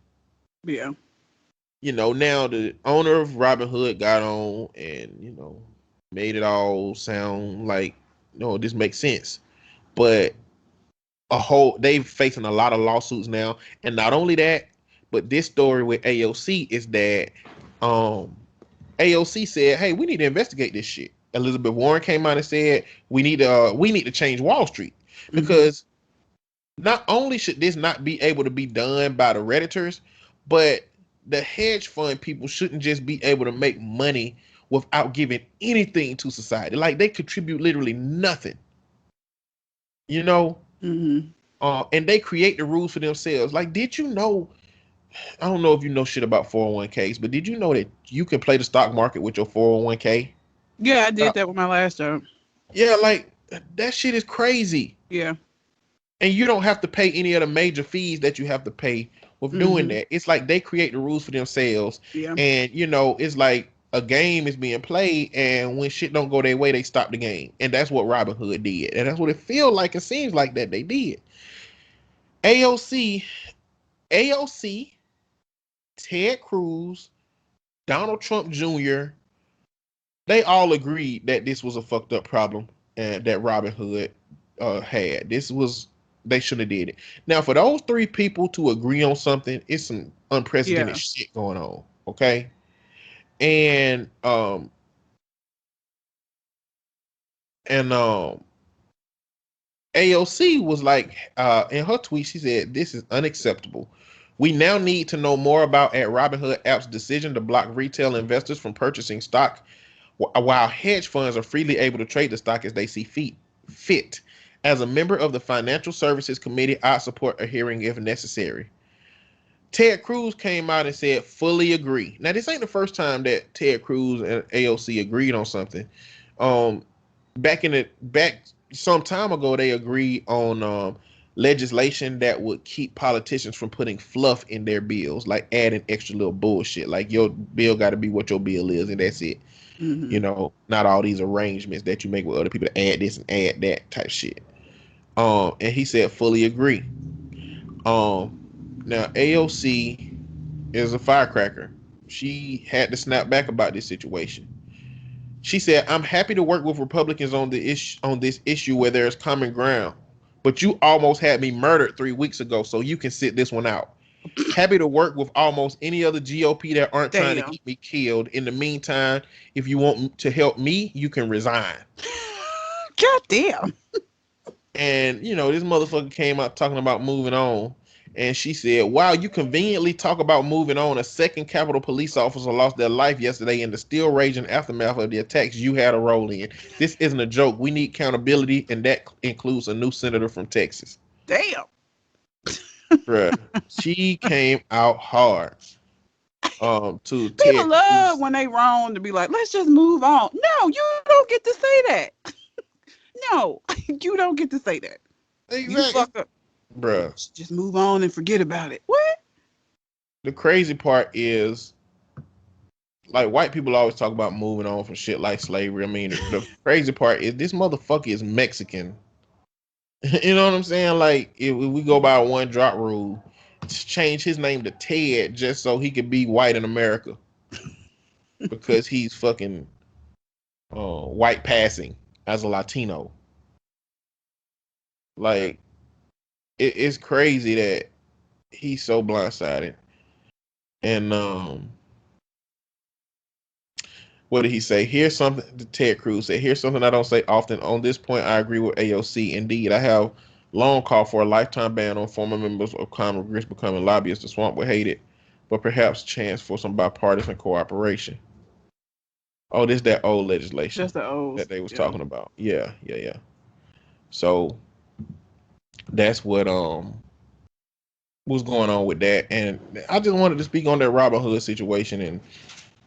Yeah. You know, now the owner of Robin Hood got on and, you know, made it all sound like, no, this makes sense. But they facing a lot of lawsuits now. And not only that, but this story with AOC is that AOC said, hey, we need to investigate this shit. Elizabeth Warren came out and said, we need to change Wall Street, because not only should this not be able to be done by the Redditors, but the hedge fund people shouldn't just be able to make money without giving anything to society. Like, they contribute literally nothing, you know? And they create the rules for themselves. Like, did you know, I don't know if you know shit about 401ks, but did you know that you can play the stock market with your 401k? Yeah, I did that with my last job. Yeah, like, that shit is crazy. Yeah. And you don't have to pay any of the major fees that you have to pay with doing that. It's like they create the rules for themselves. Yeah. And, you know, it's like a game is being played, and when shit don't go their way, they stop the game. And that's what Robin Hood did. And that's what it feels like. It seems like that they did. AOC, Ted Cruz, Donald Trump Jr., they all agreed that this was a fucked up problem and that Robin Hood had. They should have did it. Now, for those three people to agree on something, it's some unprecedented shit going on. Okay. And AOC was like, in her tweet, she said, this is unacceptable. We now need to know more about Robinhood app's decision to block retail investors from purchasing stock, while hedge funds are freely able to trade the stock as they see fit. As a member of the Financial Services Committee, I support a hearing if necessary. Ted Cruz came out and said, fully agree. Now, this ain't the first time that Ted Cruz and AOC agreed on something. Back some time ago, they agreed on legislation that would keep politicians from putting fluff in their bills, like adding extra little bullshit. Like, your bill got to be what your bill is, and that's it. You know, not all these arrangements that you make with other people to add this and add that type shit. And he said, fully agree. Now AOC is a firecracker. She had to snap back about this situation. She said, I'm happy to work with Republicans on this issue where there's common ground, but you almost had me murdered 3 weeks ago, so you can sit this one out. Happy to work with almost any other GOP that aren't trying to keep me killed. In the meantime, if you want to help me, you can resign. God damn. And, you know, this motherfucker came out talking about moving on. And she said, wow, you conveniently talk about moving on. A second Capitol police officer lost their life yesterday in the still raging aftermath of the attacks you had a role in. This isn't a joke. We need accountability, and that includes a new senator from Texas. Damn. Bruh, she came out hard. to People Ted love Cruz. when they wrong to be like, let's just move on. No, you don't get to say that. No, you don't get to say that. You Exactly, fuck up. bruh. Just move on and forget about it. What? The crazy part is, like, white people always talk about moving on from shit like slavery. I mean, the crazy part is this motherfucker is Mexican. You know what I'm saying? Like, if we go by a one drop rule, change his name to Ted just so he could be white in America because he's fucking white passing as a Latino. Like, it's crazy that he's so blindsided. And what did he say? Here's something. Ted Cruz said, "Here's something I don't say often. On this point, I agree with AOC. Indeed, I have long called for a lifetime ban on former members of Congress becoming lobbyists. The swamp would hate it, but perhaps chance for some bipartisan cooperation." Oh, this that old legislation Just the old. that they was Yeah. talking about. Yeah, yeah, yeah. So that's what was going on with that, and I just wanted to speak on that Robin Hood situation and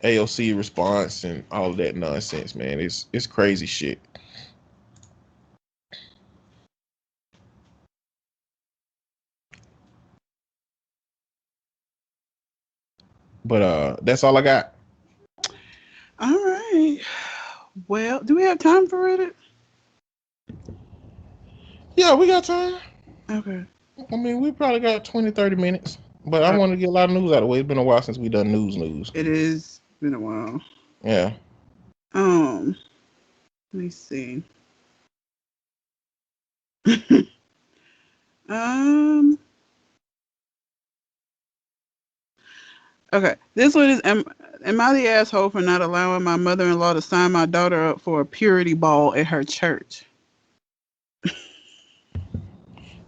AOC response and all of that nonsense, man. It's crazy shit. But that's all I got. All right. Well, do we have time for Reddit? Yeah, we got time. Okay. I mean, we probably got 20, 30 minutes. But I want to get a lot of news out of the way. It's been a while since we done news. It is been a while. Yeah. Let me see. Okay. This one is am I the asshole for not allowing my mother-in-law to sign my daughter up for a purity ball at her church?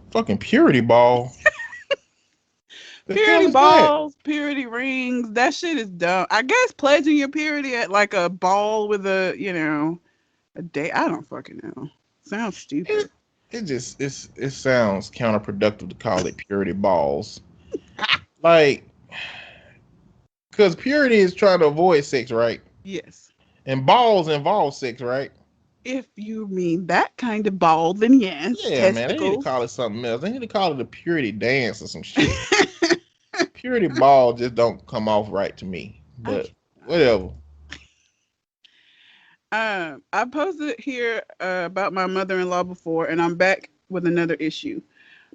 Fucking purity ball. The hell Purity is that? balls, purity rings, that shit is dumb. I guess pledging your purity at like a ball with a day. I don't fucking know. Sounds stupid. It sounds counterproductive to call it purity balls. Like, because purity is trying to avoid sex, right? Yes. And balls involve sex, right? If you mean that kind of ball, then yes, Yeah, man. They need to testicles. call it something else. They need to call it a purity dance or some shit. Purity ball just don't come off right to me. But whatever. I posted here about my mother-in-law before, and I'm back with another issue.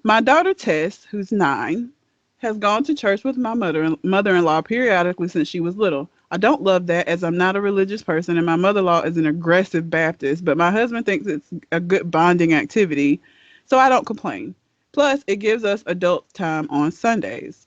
My daughter Tess, who's 9, has gone to church with my mother-in-law periodically since she was little. I don't love that as I'm not a religious person and my mother-in-law is an aggressive Baptist, but my husband thinks it's a good bonding activity, so I don't complain. Plus, it gives us adult time on Sundays.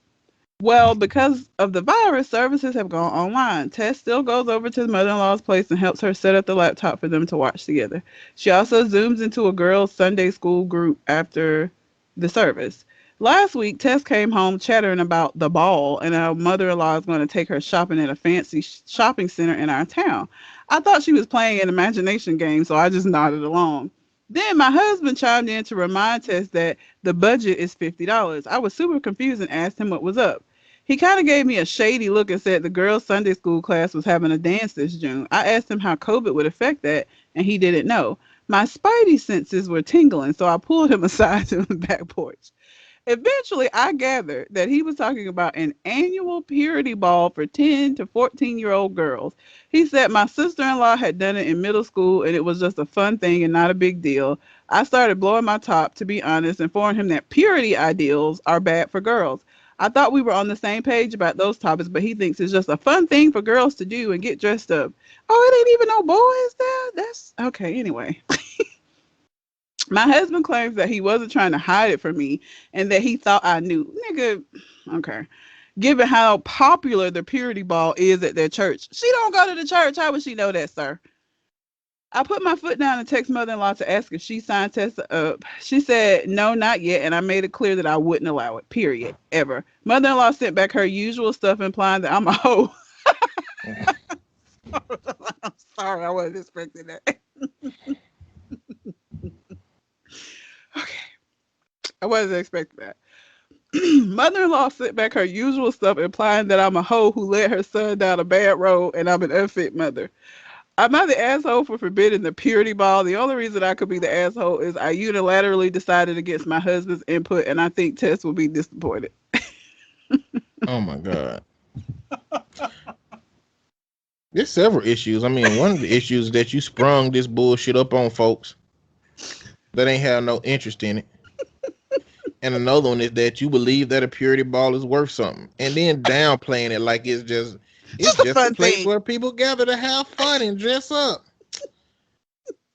Well, because of the virus, services have gone online. Tess still goes over to the mother-in-law's place and helps her set up the laptop for them to watch together. She also zooms into a girls' Sunday school group after the service. Last week, Tess came home chattering about the ball and our mother-in-law is going to take her shopping at a fancy shopping center in our town. I thought she was playing an imagination game, so I just nodded along. Then my husband chimed in to remind Tess that the budget is $50. I was super confused and asked him what was up. He kind of gave me a shady look and said the girls' Sunday school class was having a dance this June. I asked him how COVID would affect that, and he didn't know. My spidey senses were tingling, so I pulled him aside to the back porch. Eventually, I gathered that he was talking about an annual purity ball for 10 to 14-year-old girls. He said my sister-in-law had done it in middle school and it was just a fun thing and not a big deal. I started blowing my top, to be honest, and informing him that purity ideals are bad for girls. I thought we were on the same page about those topics, but he thinks it's just a fun thing for girls to do and get dressed up. Oh, it ain't even no boys there? That's okay, anyway. My husband claims that he wasn't trying to hide it from me and that he thought I knew. Nigga, okay. Given how popular the purity ball is at their church. She don't go to the church. How would she know that, sir? I put my foot down and text mother-in-law to ask if she signed Tessa up. She said, no, not yet, and I made it clear that I wouldn't allow it, period, ever. Mother-in-law sent back her usual stuff implying that I'm a hoe. I'm sorry, I wasn't expecting that. Okay. I wasn't expecting that. Mother-in-law sent back her usual stuff, implying that I'm a hoe who led her son down a bad road and I'm an unfit mother. I'm not the asshole for forbidding the purity ball. The only reason I could be the asshole is I unilaterally decided against my husband's input, and I think Tess will be disappointed. Oh my God. There's several issues. I mean, one of the issues is that you sprung this bullshit up on folks that ain't have no interest in it. And another one is that you believe that a purity ball is worth something. And then downplaying it like it's just a fun place thing where people gather to have fun and dress up.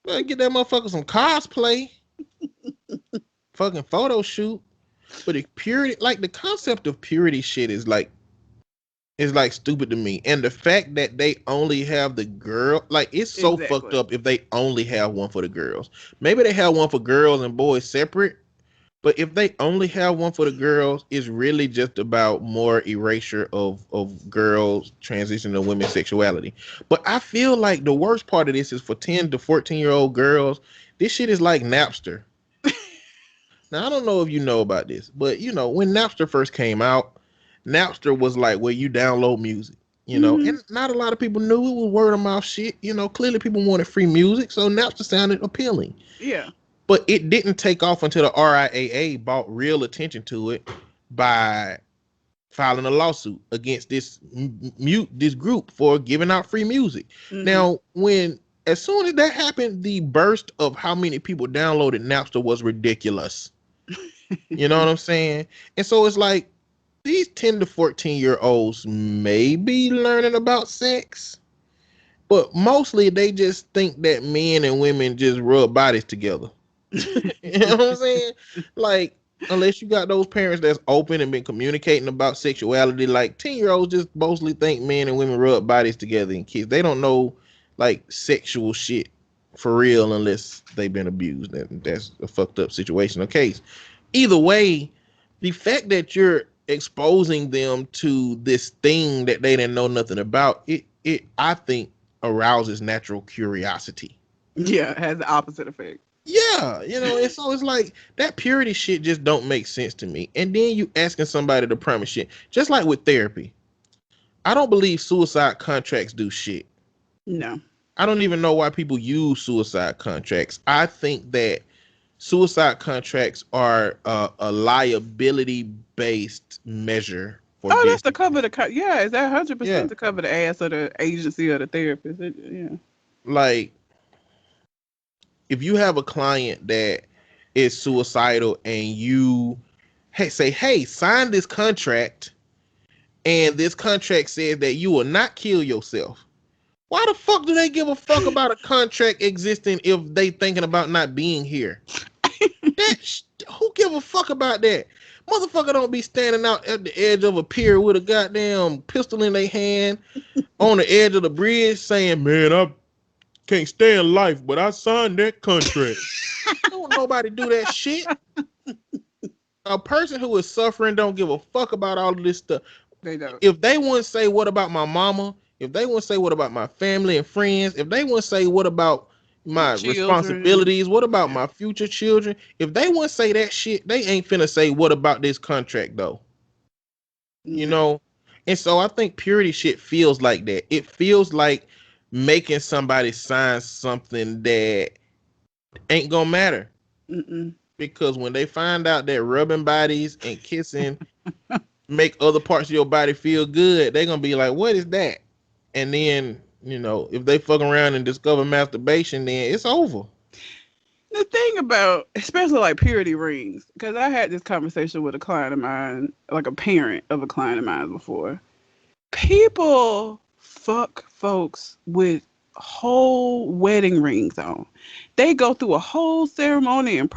Well, get that motherfucker some cosplay. Fucking photo shoot. But the purity, like the concept of purity shit is like stupid to me. And the fact that they only have the girl, like it's so fucked up if they only have one for the girls. Maybe they have one for girls and boys separate. But if they only have one for the girls, it's really just about more erasure of girls transitioning to women's sexuality. But I feel like the worst part of this is for 10 to 14-year-old girls. This shit is like Napster. Now, I don't know if you know about this, but, you know, when Napster first came out, Napster was like where you download music, you know, and not a lot of people knew it was word of mouth shit. You know, clearly people wanted free music, so Napster sounded appealing. Yeah. But it didn't take off until the RIAA brought real attention to it by filing a lawsuit against this group for giving out free music. Now, as soon as that happened, the burst of how many people downloaded Napster was ridiculous. You know what I'm saying? And so it's like these 10 to 14-year-olds may be learning about sex, but mostly they just think that men and women just rub bodies together. You know what I'm saying? Like, unless you got those parents that's open and been communicating about sexuality, like 10-year-olds just mostly think men and women rub bodies together and kids. They don't know like sexual shit for real unless they've been abused. That's a fucked up situation or case. Either way, the fact that you're exposing them to this thing that they didn't know nothing about, it I think arouses natural curiosity. Yeah, it has the opposite effect. Yeah, you know, and so it's like that purity shit just don't make sense to me. And then you asking somebody to promise shit, just like with therapy. I don't believe suicide contracts do shit. No. I don't even know why people use suicide contracts. I think that suicide contracts are a liability-based measure. Oh, that's to cover the is that 100% to cover the ass of the agency or the therapist? Like, if you have a client that is suicidal and you say, hey, sign this contract, and this contract says that you will not kill yourself. Why the fuck do they give a fuck about a contract existing if they thinking about not being here? Who give a fuck about that? Motherfucker don't be standing out at the edge of a pier with a goddamn pistol in their hand on the edge of the bridge saying, man, I can't stand life, but I signed that contract. Don't nobody do that shit. A person who is suffering don't give a fuck about all of this stuff. They don't. If they wouldn't say, what about my mama? If they wouldn't say, what about my family and friends? If they wouldn't say, what about my responsibilities? What about my future children? If they wouldn't say that shit, they ain't finna say, what about this contract though? You know? And so I think purity shit feels like that. It feels like making somebody sign something that ain't gonna matter. Because when they find out that rubbing bodies and kissing make other parts of your body feel good, they're gonna be like, what is that? And then, you know, if they fuck around and discover masturbation, then it's over. The thing about, especially like purity rings, because I had this conversation with a client of mine, like a parent of a client of mine before. People fuck folks with whole wedding rings on. They go through a whole ceremony and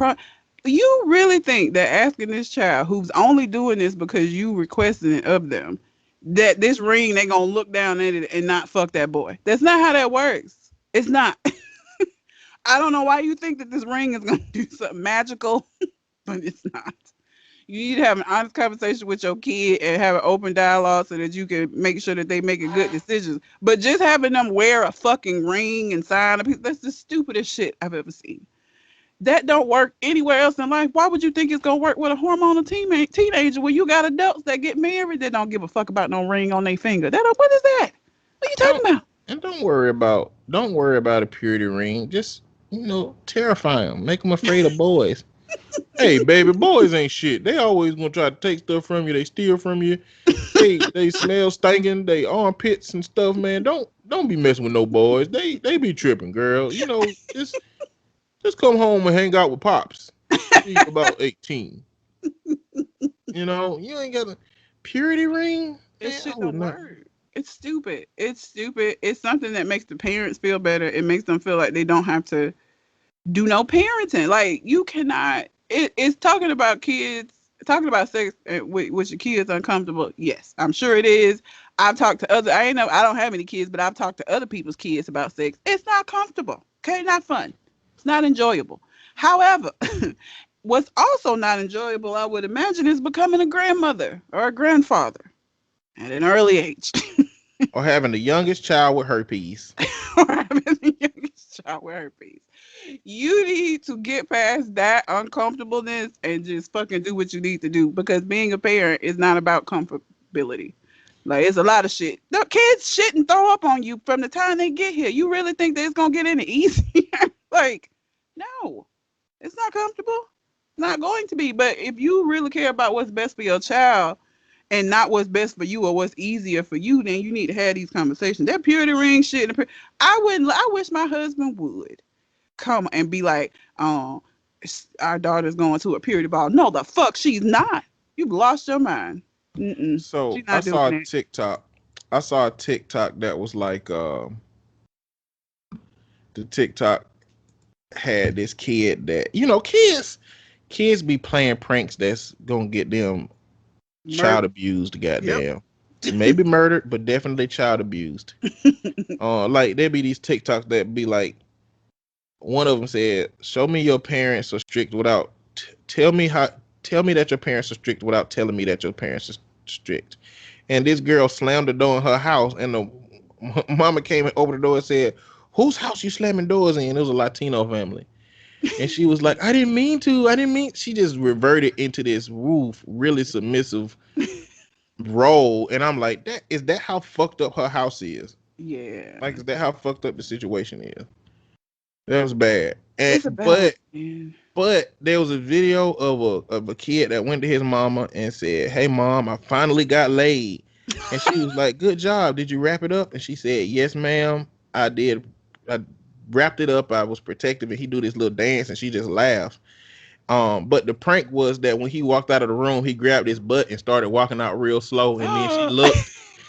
you really think that asking this child who's only doing this because you requested it of them, that this ring, they gonna look down at it and not fuck that boy? That's not how that works. It's not. I don't know why you think that this ring is gonna do something magical, but it's not. You need to have an honest conversation with your kid and have an open dialogue so that you can make sure that they making good decisions. But just having them wear a fucking ring and sign a piece, that's the stupidest shit I've ever seen. That don't work anywhere else in life. Why would you think it's gonna work with a hormonal teenager when you got adults that get married that don't give a fuck about no ring on their finger? What is that? What are you talking about? And don't worry about a purity ring. Just terrify them, make them afraid of boys. Hey, baby, boys ain't shit. They always gonna try to take stuff from you. They steal from you. They smell stinking. They armpits and stuff, man. Don't be messing with no boys. They be tripping, girl. Just come home and hang out with pops. You're about 18. You ain't got a purity ring. It shouldn't work. It's stupid. It's something that makes the parents feel better. It makes them feel like they don't have to do no parenting. Like, you cannot. It's talking about sex with your kids uncomfortable. Yes, I'm sure it is. I've talked to I don't have any kids, but I've talked to other people's kids about sex. It's not comfortable. Okay, not fun. It's not enjoyable. However, what's also not enjoyable, I would imagine, is becoming a grandmother or a grandfather at an early age. Or having the youngest child with herpes. You need to get past that uncomfortableness and just fucking do what you need to do, because being a parent is not about comfortability. Like, it's a lot of shit. The kids shit and throw up on you from the time they get here. You really think that it's gonna get any easier? Like, no, it's not comfortable. It's not going to be. But if you really care about what's best for your child and not what's best for you or what's easier for you, then you need to have these conversations. That purity ring shit. I wish my husband would come and be like, our daughter's going to a purity ball. No, the fuck she's not. You've lost your mind. Mm-mm. So I saw a TikTok. That was like, the TikTok had this kid that, kids be playing pranks that's gonna get them child abused, goddamn. Yep. Maybe murdered, but definitely child abused. Like, there be these TikToks that be like, one of them said, show me your parents are strict without tell me that your parents are strict without telling me that your parents are strict. And this girl slammed the door in her house, and the mama came and opened the door and said, whose house you slamming doors in? It was a Latino family. And she was like, I didn't mean. She just reverted into this really submissive role. And I'm like, is that how fucked up her house is? Yeah. Like, is that how fucked up the situation is? That was bad. But there was a video of a kid that went to his mama and said, hey, mom, I finally got laid. And she was like, good job. Did you wrap it up? And she said, yes, ma'am, I did. I wrapped it up. I was protective, and he do this little dance, and she just laughed. But the prank was that when he walked out of the room, he grabbed his butt and started walking out real slow. And then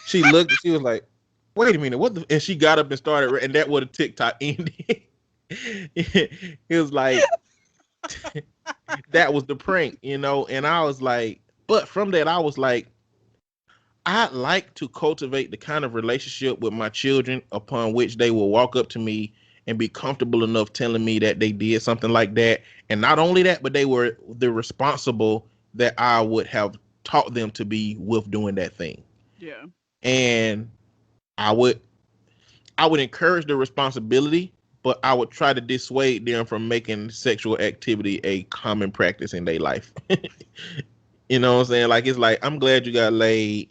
she looked, and she was like, wait a minute, what the? And she got up and started, and that was a TikTok ended. It was like, that was the prank, and I was like, but from that, I was like, I'd like to cultivate the kind of relationship with my children upon which they will walk up to me and be comfortable enough telling me that they did something like that. And not only that, but they were the responsible that I would have taught them to be with doing that thing. Yeah. And I would encourage the responsibility, but I would try to dissuade them from making sexual activity a common practice in their life. You know what I'm saying? Like, it's like, I'm glad you got laid.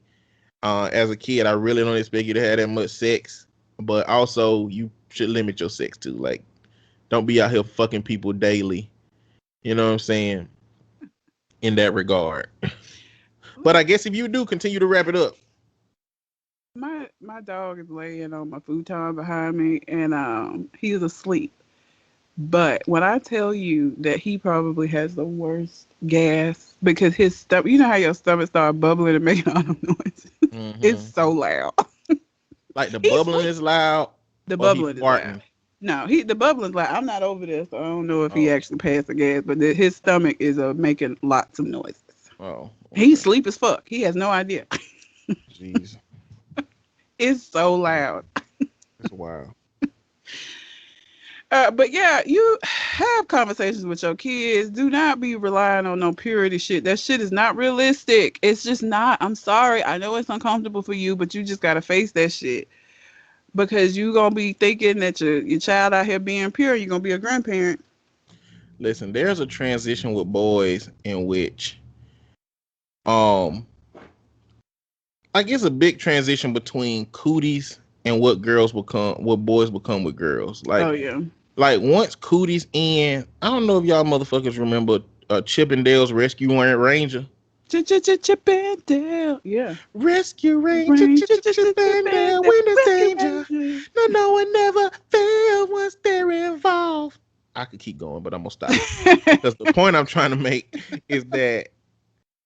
As a kid, I really don't expect you to have that much sex, but also you should limit your sex too. Like, don't be out here fucking people daily. You know what I'm saying? In that regard. But I guess if you do, continue to wrap it up. My dog is laying on my futon behind me, and he's asleep. But when I tell you that he probably has the worst gas, because his stomach, you know how your stomach starts bubbling and making all the noises? Mm-hmm. It's so loud. Like, the bubbling is loud? The bubbling is loud. No, the bubbling is loud. I'm not over this, so I don't know if he actually passed the gas, but his stomach is making lots of noises. Oh. Okay. He's sleep as fuck. He has no idea. Jeez. It's so loud. It's wild. But yeah, you have conversations with your kids. Do not be relying on no purity shit. That shit is not realistic. It's just not. I'm sorry. I know it's uncomfortable for you, but you just got to face that shit. Because you're going to be thinking that your child out here being pure, you're going to be a grandparent. Listen, there's a transition with boys in which, um, I guess a big transition between cooties and what boys become with girls. Oh yeah. Like once cooties in, I don't know if y'all motherfuckers remember Chippendale's Rescue Ranger. Chippendale, yeah. Rescue Ranger, Chippendale, when there's danger. No one never fails once they're involved. I could keep going, but I'm gonna stop. Because the point I'm trying to make is that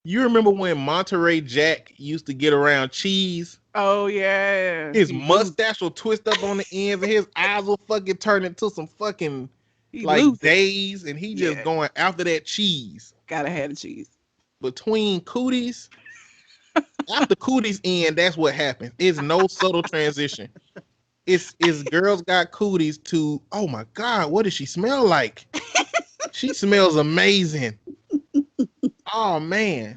you remember when Monterey Jack used to get around cheese? Oh yeah. His mustache will twist up on the ends, and his eyes will fucking turn into some fucking days, and he just going after that cheese. Gotta have the cheese. Between cooties, after cooties end, that's what happens. It's no subtle transition. It's girls got cooties to, oh my God, what does she smell like? She smells amazing. Oh man.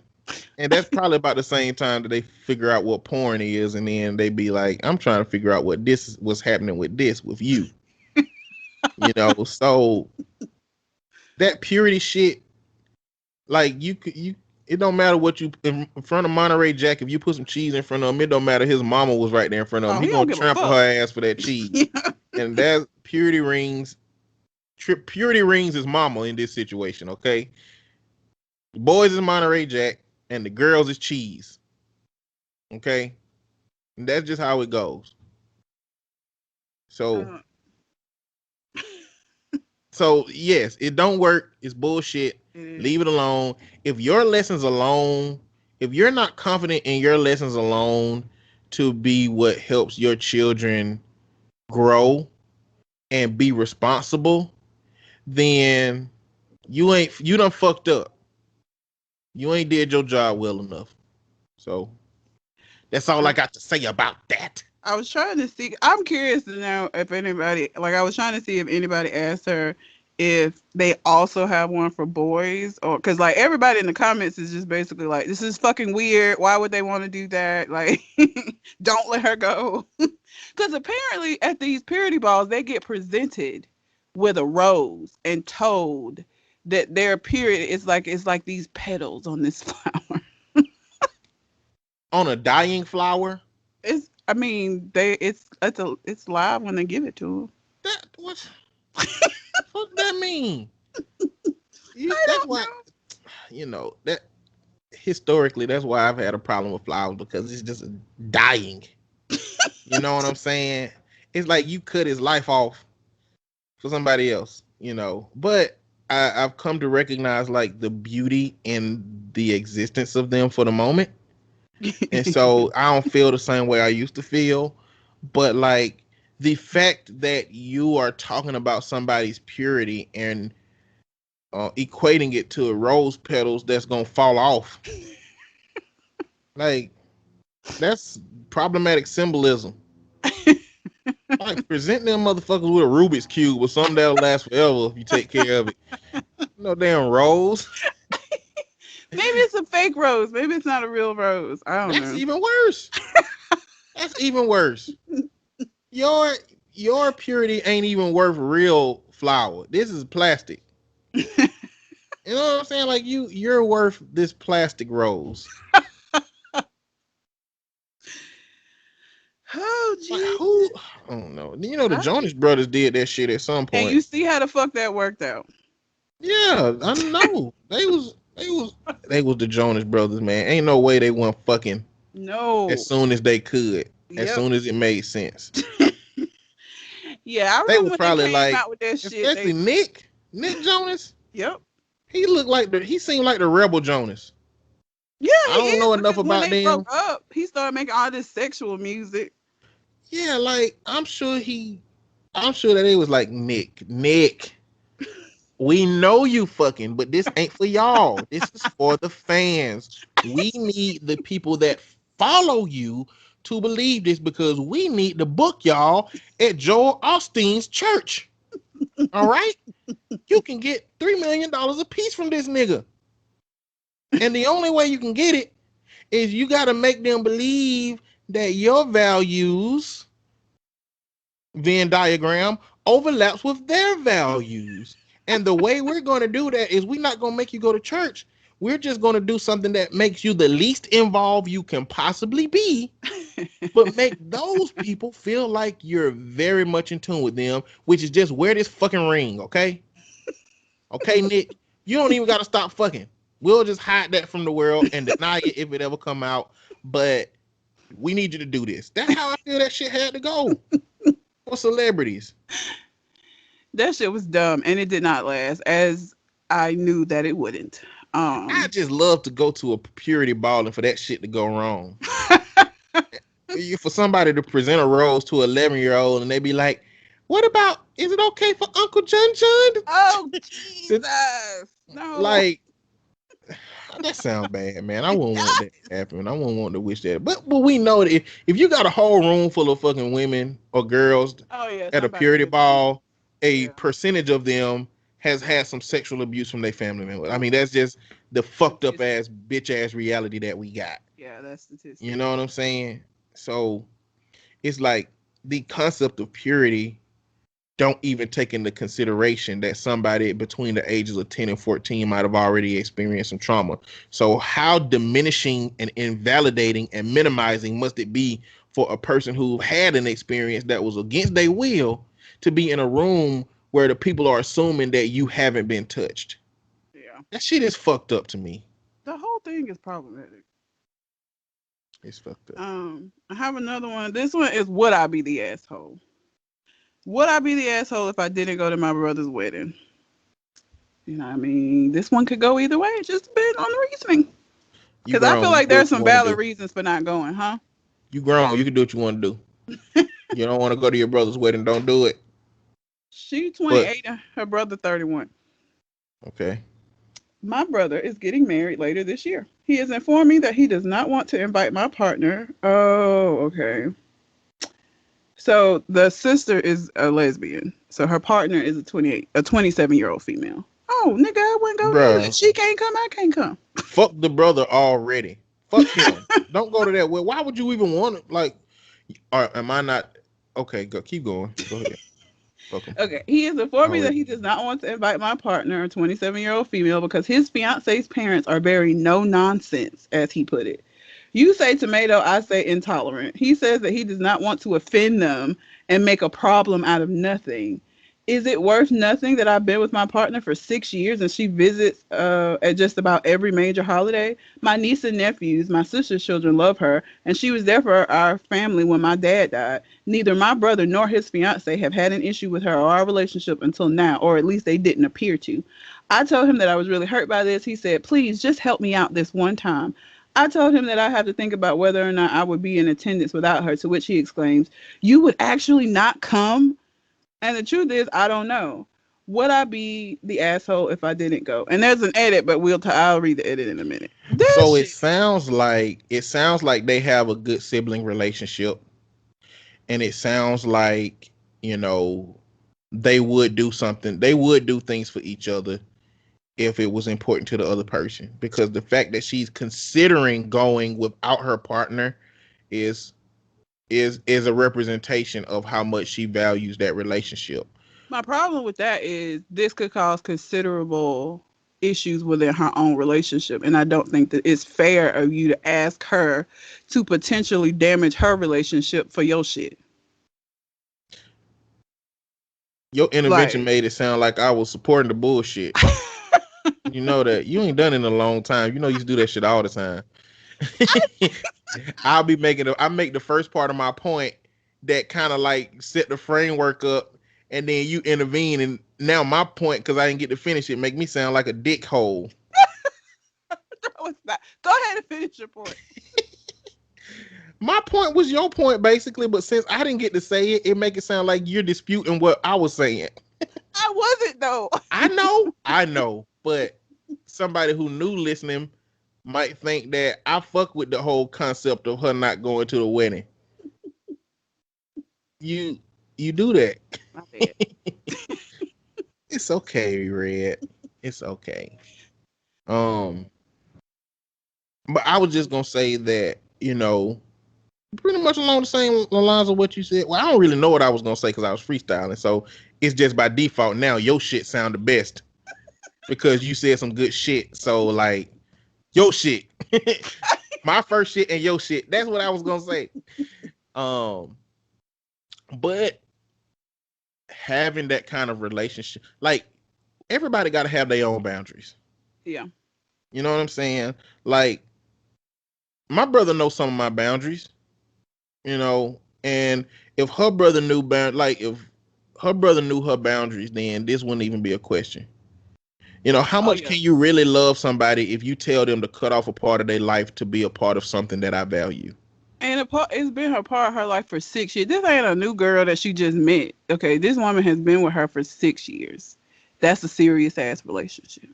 And that's probably about the same time that they figure out what porn is, and then they be like, I'm trying to figure out what's happening with you. So that purity shit, like you it don't matter what you in front of Monterey Jack. If you put some cheese in front of him, it don't matter. His mama was right there in front of him. He gonna trample her ass for that cheese. Yeah. And that purity rings his mama in this situation. Okay, the boys is Monterey Jack, and the girls is cheese. Okay, and that's just how it goes. So. So yes, it don't work. It's bullshit. Leave it alone. If your lessons alone, if you're not confident in your lessons alone to be what helps your children grow and be responsible, then you done fucked up. You ain't did your job well enough. So that's all I got to say about that. I was trying to see. I'm curious to know if anybody, I was trying to see if anybody asked her if they also have one for boys, or because everybody in the comments is just basically like, this is fucking weird. Why would they want to do that? Like, don't let her go. Because apparently at these purity balls, they get presented with a rose and told that their period is like these petals on this flower. On a dying flower? It's live when they give it to them. What does that mean? That's why, that historically, that's why I've had a problem with flowers, because it's just dying. You know what I'm saying? It's like you cut his life off for somebody else, But I've come to recognize the beauty in the existence of them for the moment. And so I don't feel the same way I used to feel, but the fact that you are talking about somebody's purity and equating it to a rose petals that's gonna fall off, that's problematic symbolism. Present them motherfuckers with a Rubik's Cube or something that'll last forever if you take care of it. No damn rose. Maybe it's a fake rose. Maybe it's not a real rose. I don't know. That's even worse. That's even worse. Your purity ain't even worth real flour. This is plastic. You know what I'm saying? You're worth this plastic rose. Oh, geez. Who? I don't know. The Jonas Brothers did that shit at some point. And you see how the fuck that worked out. Yeah, I know. They was the Jonas Brothers, man. Ain't no way they weren't fucking. No. As soon as they could. Yep. As soon as it made sense. Yeah, I remember they were probably when they came out with that shit. Especially Nick Jonas. Yep. He seemed like the rebel Jonas. Yeah, I don't know enough about when they them. Broke up, he started making all this sexual music. Yeah, I'm sure that it was like, Nick, we know you fucking, but this ain't for y'all. This is for the fans. We need the people that follow you to believe this, because we need to book y'all at Joel Osteen's church. All right? You can get $3 million a piece from this nigga. And the only way you can get it is you got to make them believe that your values, Venn diagram, overlaps with their values. And the way we're going to do that is we're not going to make you go to church. We're just going to do something that makes you the least involved you can possibly be, but make those people feel like you're very much in tune with them, which is just wear this fucking ring, okay? Okay, Nick? You don't even got to stop fucking. We'll just hide that from the world and deny it if it ever come out, but we need you to do this. That's how I feel that shit had to go for celebrities. That shit was dumb, and it did not last, as I knew that it wouldn't. I just love to go to a purity ball and for that shit to go wrong. For somebody to present a rose to an 11-year-old and they be like, what about, is it okay for Uncle John? Oh, Jesus. No. Like, that sounds bad, man. I wouldn't want that to happen. I wouldn't want to wish that. But we know that if you got a whole room full of fucking women or girls at a purity ball, a percentage of them has had some sexual abuse from their family members. I mean, that's just the fucked up ass bitch ass reality that we got. Yeah, that's statistics. You know what I'm saying? So it's like the concept of purity don't even take into consideration that somebody between the ages of 10 and 14 might have already experienced some trauma. So how diminishing and invalidating and minimizing must it be for a person who had an experience that was against their will to be in a room where the people are assuming that you haven't been touched? Yeah. That shit is fucked up to me. The whole thing is problematic. It's fucked up. I have another one. This one is, would I be the asshole? Would I be the asshole if I didn't go to my brother's wedding? You know what I mean? This one could go either way. It just depends on the reasoning. Because I feel like there's some valid reasons for not going, huh? You grown. You can do what you want to do. You don't want to go to your brother's wedding, don't do it. She's 28 and her brother 31. Okay. My brother is getting married later this year. He has informed me that he does not want to invite my partner. Oh, okay. So the sister is a lesbian. So her partner is a 27-year-old female. Oh, nigga, I wouldn't go there. She can't come, I can't come. Fuck the brother already. Fuck him. Don't go to that. Well, why would you even want to, like, am I not? Okay, go, keep going. Go ahead. Okay, he has informed me that he does not want to invite my partner, a 27-year-old female, because his fiance's parents are very no nonsense, as he put it. You say tomato, I say intolerant. He says that he does not want to offend them and make a problem out of nothing. Is it worth nothing that I've been with my partner for 6 years and she visits at just about every major holiday? My niece and nephews, my sister's children, love her, and she was there for our family when my dad died. Neither my brother nor his fiance have had an issue with her or our relationship until now, or at least they didn't appear to. I told him that I was really hurt by this. He said, please just help me out this one time. I told him that I had to think about whether or not I would be in attendance without her, to which he exclaims, you would actually not come? And the truth is, I don't know. Would I be the asshole if I didn't go? And there's an edit, but I'll read the edit in a minute. So it sounds like they have a good sibling relationship, and it sounds like, you know, they would do something. They would do things for each other if it was important to the other person. Because the fact that she's considering going without her partner is a representation of how much she values that relationship. My problem with that is this could cause considerable issues within her own relationship, and I don't think that it's fair of you to ask her to potentially damage her relationship for your shit. Your intervention made it sound like I was supporting the bullshit. You know that. You ain't done it in a long time. You know you used to do that shit all the time. I make the first part of my point that kind of like set the framework up, and then you intervene, and now my point, because I didn't get to finish it, make me sound like a dickhole. No, it's not. Go ahead and finish your point. My point was your point, basically, but since I didn't get to say it, it make it sound like you're disputing what I was saying. I wasn't, though. I know, but somebody who new listening might think that I fuck with the whole concept of her not going to the wedding. You do that. My bad. It's okay, Red. It's okay. But I was just gonna say that, you know, pretty much along the same lines of what you said. Well, I don't really know what I was gonna say because I was freestyling, so it's just by default now your shit sound the best because you said some good shit. So like your shit, my first shit and your shit. That's what I was gonna say. But having that kind of relationship, like everybody got to have their own boundaries. Yeah. You know what I'm saying? Like my brother knows some of my boundaries. You know, and if her brother knew if her brother knew her boundaries, then this wouldn't even be a question. You know, how much can you really love somebody if you tell them to cut off a part of their life to be a part of something that I value? And it's been her part of her life for 6 years. This ain't a new girl that she just met. Okay, this woman has been with her for 6 years. That's a serious ass relationship.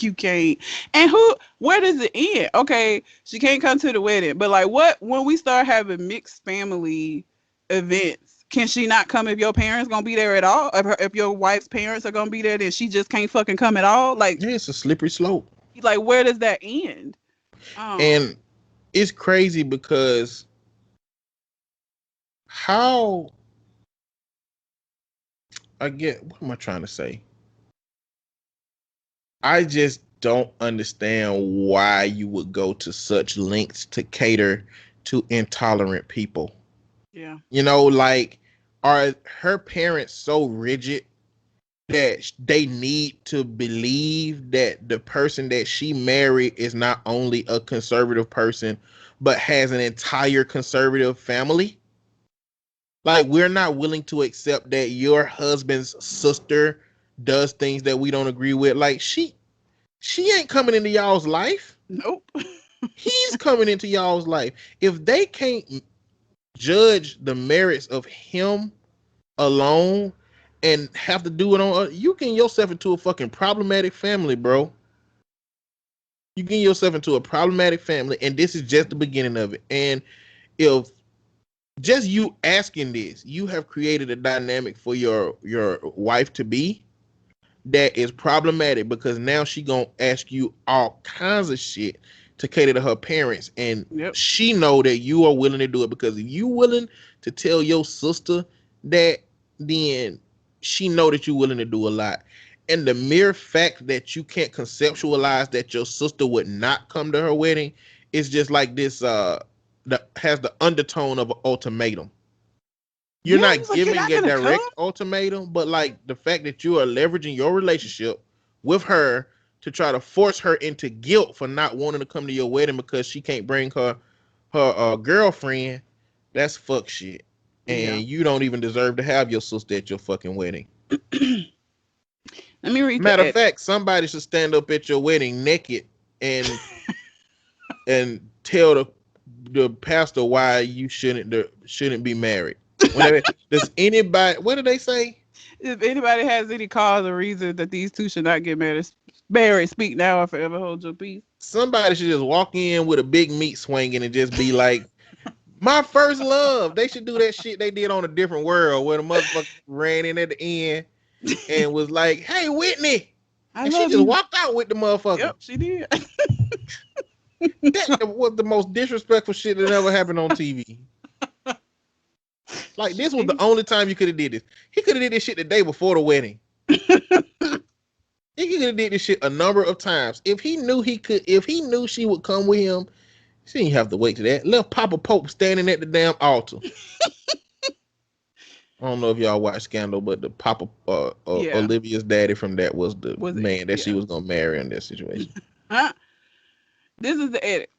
You can't. And where does it end? Okay, she can't come to the wedding, but like when we start having mixed family events, can she not come if your parents gonna be there at all? If your wife's parents are gonna be there, then she just can't fucking come at all? Like, yeah, it's a slippery slope. Like, where does that end? And it's crazy because what am I trying to say? I just don't understand why you would go to such lengths to cater to intolerant people. Yeah. You know, like, are her parents so rigid that they need to believe that the person that she married is not only a conservative person, but has an entire conservative family? Like, we're not willing to accept that your husband's sister does things that we don't agree with. Like, she ain't coming into y'all's life. Nope. He's coming into y'all's life. If they can't judge the merits of him alone and have to do it on, you getting yourself into a fucking problematic family, bro. You getting yourself into a problematic family, and this is just the beginning of it. And if just you asking this, you have created a dynamic for your wife to be that is problematic, because now she gonna ask you all kinds of shit to cater to her parents, and she know that you are willing to do it, because if you willing to tell your sister that, then she know that you're willing to do a lot. And the mere fact that you can't conceptualize that your sister would not come to her wedding is just like this that has the undertone of an ultimatum. You're not giving a direct ultimatum, but like the fact that you are leveraging your relationship with her to try to force her into guilt for not wanting to come to your wedding because she can't bring her girlfriend, that's fuck shit. And you don't even deserve to have your sister at your fucking wedding. Let me read. Matter of fact, somebody should stand up at your wedding naked and tell the pastor why you shouldn't be married. Does anybody? What do they say? If anybody has any cause or reason that these two should not get married, speak now or forever hold your peace. Somebody should just walk in with a big meat swinging and just be like, "My first love." They should do that shit they did on A Different World, where the motherfucker ran in at the end and was like, "Hey, Whitney," and she just walked out with the motherfucker. Yep, she did. That was the most disrespectful shit that ever happened on TV. Like, this was the only time you could have did this. He could have did this shit the day before the wedding. He could have did this shit a number of times. If he knew she would come with him, she didn't have to wait to that. Left Papa Pope standing at the damn altar. I don't know if y'all watch Scandal, but the Papa Olivia's daddy from that was the man that she was gonna marry in that situation. This is the edit.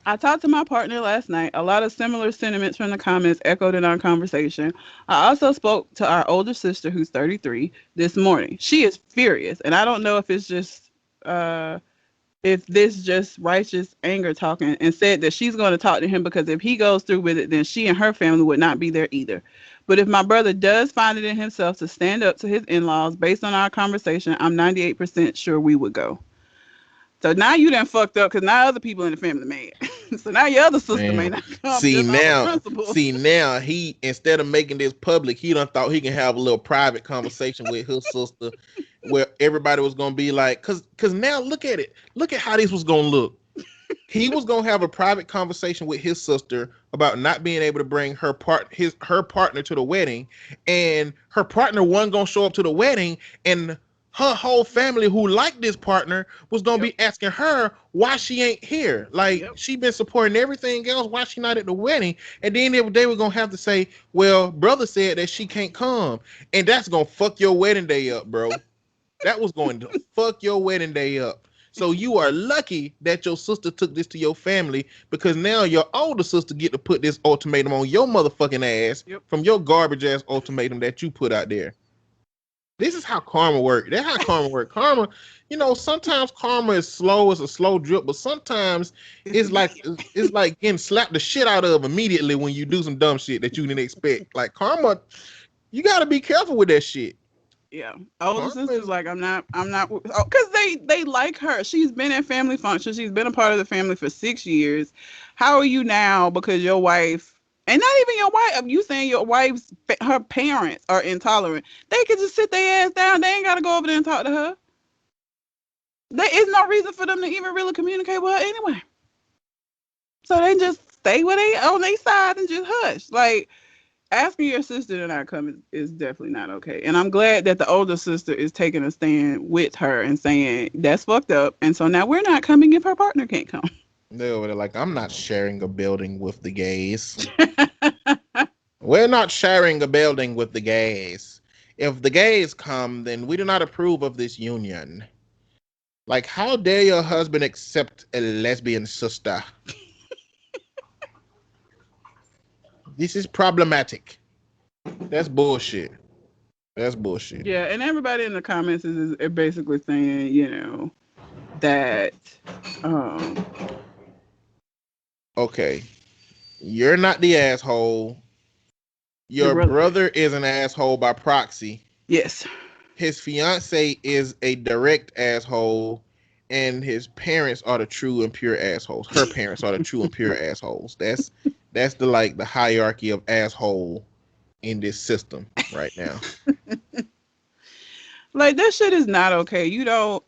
I talked to my partner last night. A lot of similar sentiments from the comments echoed in our conversation. I also spoke to our older sister, who's 33, this morning. She is furious, and I don't know if it's just if this just righteous anger talking, and said that she's going to talk to him because if he goes through with it, then she and her family would not be there either. But if my brother does find it in himself to stand up to his in-laws, based on our conversation, I'm 98% sure we would go. So now you done fucked up because now other people in the family mad. So now your other sister may not come. See now he, instead of making this public, he done thought he can have a little private conversation with his sister where everybody was gonna be like, cause now look at it. Look at how this was gonna look. He was gonna have a private conversation with his sister about not being able to bring her partner to the wedding, and her partner wasn't gonna show up to the wedding, and her whole family who liked this partner was gonna be asking her why she ain't here. Like she been supporting everything else, why she not at the wedding? And then they were gonna have to say, well, brother said that she can't come, and that's gonna fuck your wedding day up, bro. That was going to fuck your wedding day up. So you are lucky that your sister took this to your family, because now your older sister get to put this ultimatum on your motherfucking ass from your garbage ass ultimatum that you put out there. This is how karma works. That's how karma works. Karma, sometimes karma is slow, it's a slow drip, but sometimes it's like getting slapped the shit out of immediately when you do some dumb shit that you didn't expect. Like karma, you gotta be careful with that shit. Yeah, older sister's like, I'm not, because they like her. She's been at family functions. She's been a part of the family for 6 years. How are you now? Because your wife, and not even your wife, you saying your wife's, her parents are intolerant. They could just sit their ass down. They ain't got to go over there and talk to her. There is no reason for them to even really communicate with her anyway. So they just stay where they on their side and just hush. Like, asking your sister to not come is definitely not okay. And I'm glad that the older sister is taking a stand with her and saying that's fucked up. And so now we're not coming if her partner can't come. They're like, I'm not sharing a building with the gays. We're not sharing a building with the gays. If the gays come, then we do not approve of this union. Like, how dare your husband accept a lesbian sister? This is problematic. That's bullshit. That's bullshit. Yeah, and everybody in the comments is basically saying, that okay, you're not the asshole. Your brother is an asshole by proxy. Yes. His fiance is a direct asshole, and his parents are the true and pure assholes. Her parents are the true and pure assholes. That's the hierarchy of asshole in this system right now. Like, that shit is not okay. You don't,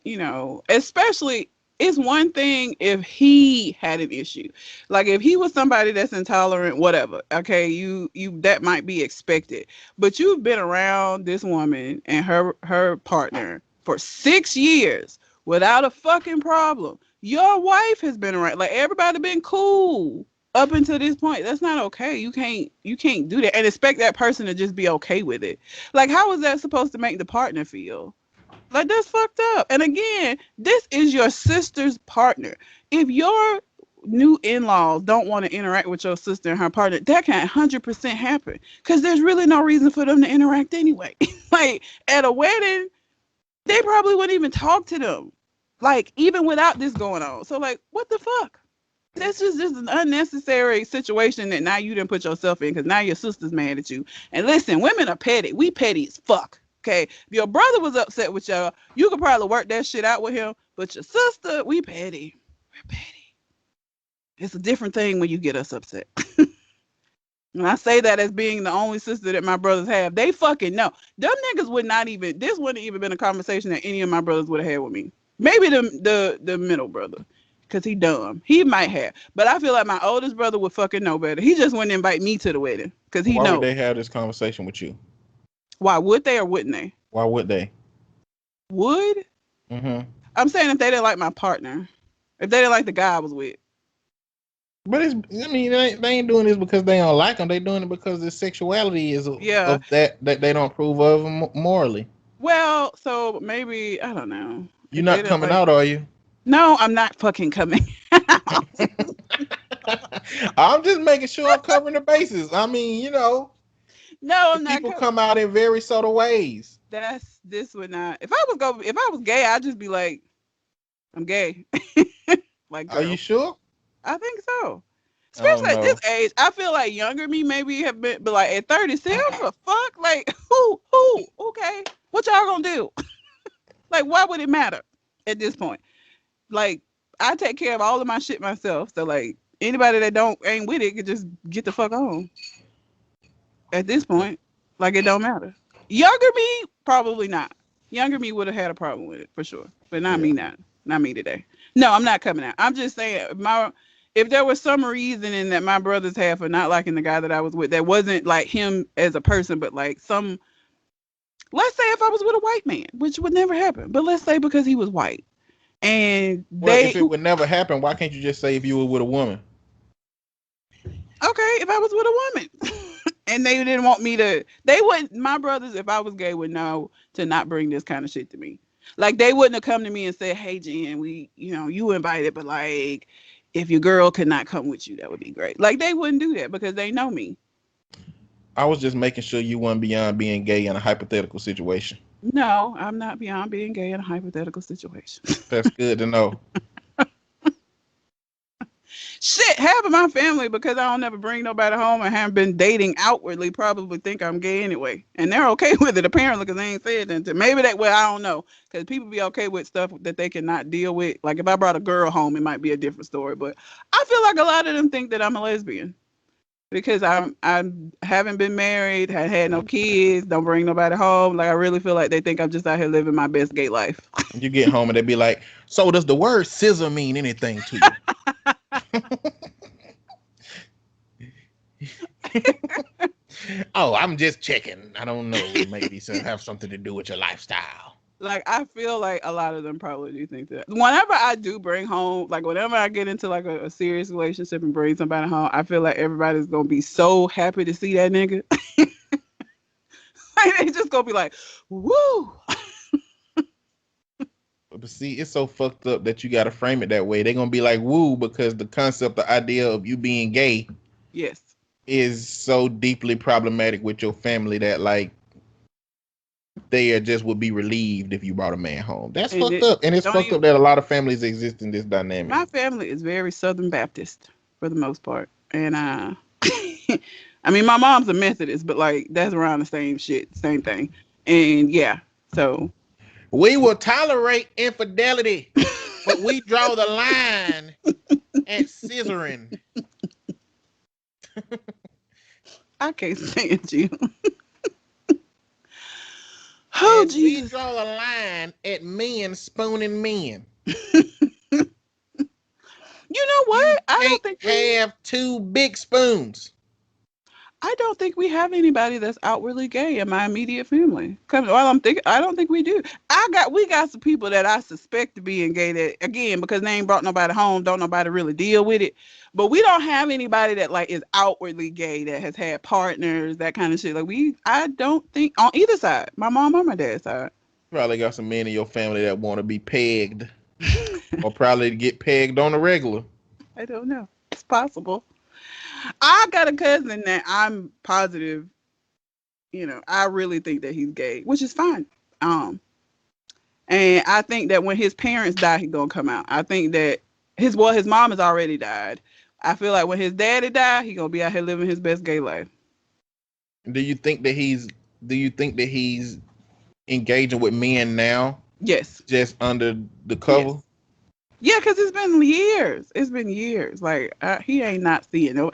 especially, it's one thing if he had an issue. Like, if he was somebody that's intolerant, whatever, okay, you that might be expected. But you've been around this woman and her partner for 6 years without a fucking problem. Your wife has been around. Like, everybody been cool up until this point. That's not okay. You can't do that and expect that person to just be okay with it. Like, how is that supposed to make the partner feel? Like, that's fucked up. And again, this is your sister's partner. If your new in-laws don't want to interact with your sister and her partner, that can 100% happen, because there's really no reason for them to interact anyway. Like, at a wedding, they probably wouldn't even talk to them, like, even without this going on. So, like, what the fuck? That's just an unnecessary situation that now you didn't put yourself in, because now your sister's mad at you. And listen, women are petty. We petty as fuck. Okay, if your brother was upset with y'all, you could probably work that shit out with him. But your sister, we petty. We're petty. It's a different thing when you get us upset. And I say that as being the only sister that my brothers have. They fucking know. Them niggas would not even, this wouldn't even been a conversation that any of my brothers would have had with me. Maybe the middle brother, because he dumb. He might have. But I feel like my oldest brother would fucking know better. He just wouldn't invite me to the wedding, because he knows. Why would they have this conversation with you? Why would they or wouldn't they? Why would they? Would? Mm-hmm. I'm saying if they didn't like my partner. If they didn't like the guy I was with. But they ain't doing this because they don't like him. They doing it because the sexuality is of that they don't approve of morally. Well, so maybe, I don't know. You're not coming out, are you? No, I'm not fucking coming out. I'm just making sure I'm covering the bases. I mean, No, I'm not. People come out in very subtle ways. This would not. If I was gay, I'd just be like, I'm gay. Like, girl. Are you sure? I think so. Especially at this age, I feel like younger me maybe have been, but like at 37, the fuck, like who? Okay, what y'all gonna do? Like, why would it matter at this point? Like, I take care of all of my shit myself, so like anybody that ain't with it could just get the fuck on. At this point, like, it don't matter. Younger me, probably not. Younger me would have had a problem with it for sure, but not me. Not not me today. No, I'm not coming out. I'm just saying if there was some reasoning that my brothers had for not liking the guy that I was with, that wasn't like him as a person, but like let's say if I was with a white man, which would never happen, but let's say because he was white. And if it would never happen, why can't you just say if you were with a woman? Okay, if I was with a woman and they didn't want me to, my brothers, if I was gay, would know to not bring this kind of shit to me. Like, they wouldn't have come to me and said, hey, Jen, you invited, but like, if your girl could not come with you, that would be great. Like, they wouldn't do that because they know me. I was just making sure you weren't beyond being gay in a hypothetical situation. No, I'm not beyond being gay in a hypothetical situation. That's good to know. Shit, half of my family, because I don't never bring nobody home and haven't been dating outwardly, probably think I'm gay anyway. And they're okay with it, apparently, because they ain't said anything. Maybe I don't know. Because people be okay with stuff that they cannot deal with. Like, if I brought a girl home, it might be a different story. But I feel like a lot of them think that I'm a lesbian. Because I haven't been married, I had no kids, don't bring nobody home. Like, I really feel like they think I'm just out here living my best gay life. You get home and they be like, so does the word scissor mean anything to you? Oh, I'm just checking. I don't know. Maybe have something to do with your lifestyle. Like, I feel like a lot of them probably do think that. Whenever I do bring home, like, whenever I get into, like, a serious relationship and bring somebody home, I feel like everybody's going to be so happy to see that nigga. Like, they just going to be like, woo! But see, it's so fucked up that you got to frame it that way. They're going to be like, woo, because the concept, the idea of you being gay yes, is so deeply problematic with your family that, like, they just would be relieved if you brought a man home. That's fucked up. And it's fucked up that a lot of families exist in this dynamic. My family is very Southern Baptist for the most part. And I mean, my mom's a Methodist, but like, that's around the same shit, same thing. And yeah, so. We will tolerate infidelity, but we draw the line at scissoring. I can't stand you. Oh, Jesus. We draw a line at men spooning men. You know what? I don't think we have two big spoons. I don't think we have anybody that's outwardly gay in my immediate family. I don't think we do. We got some people that I suspect to being gay that, again, because they ain't brought nobody home, don't nobody really deal with it. But we don't have anybody that like is outwardly gay that has had partners, that kind of shit. Like I don't think on either side, my mom or my dad's side. Probably got some men in your family that want to be pegged, or probably get pegged on a regular. I don't know. It's possible. I got a cousin that I'm positive, I really think that he's gay, which is fine. And I think that when his parents die, he's gonna come out. I think that his mom has already died. I feel like when his daddy died, he's gonna be out here living his best gay life. Do you think that he's engaging with men now? Yes. Just under the cover? Yes. Yeah, because it's been years. It's been years. Like, he ain't not seeing no.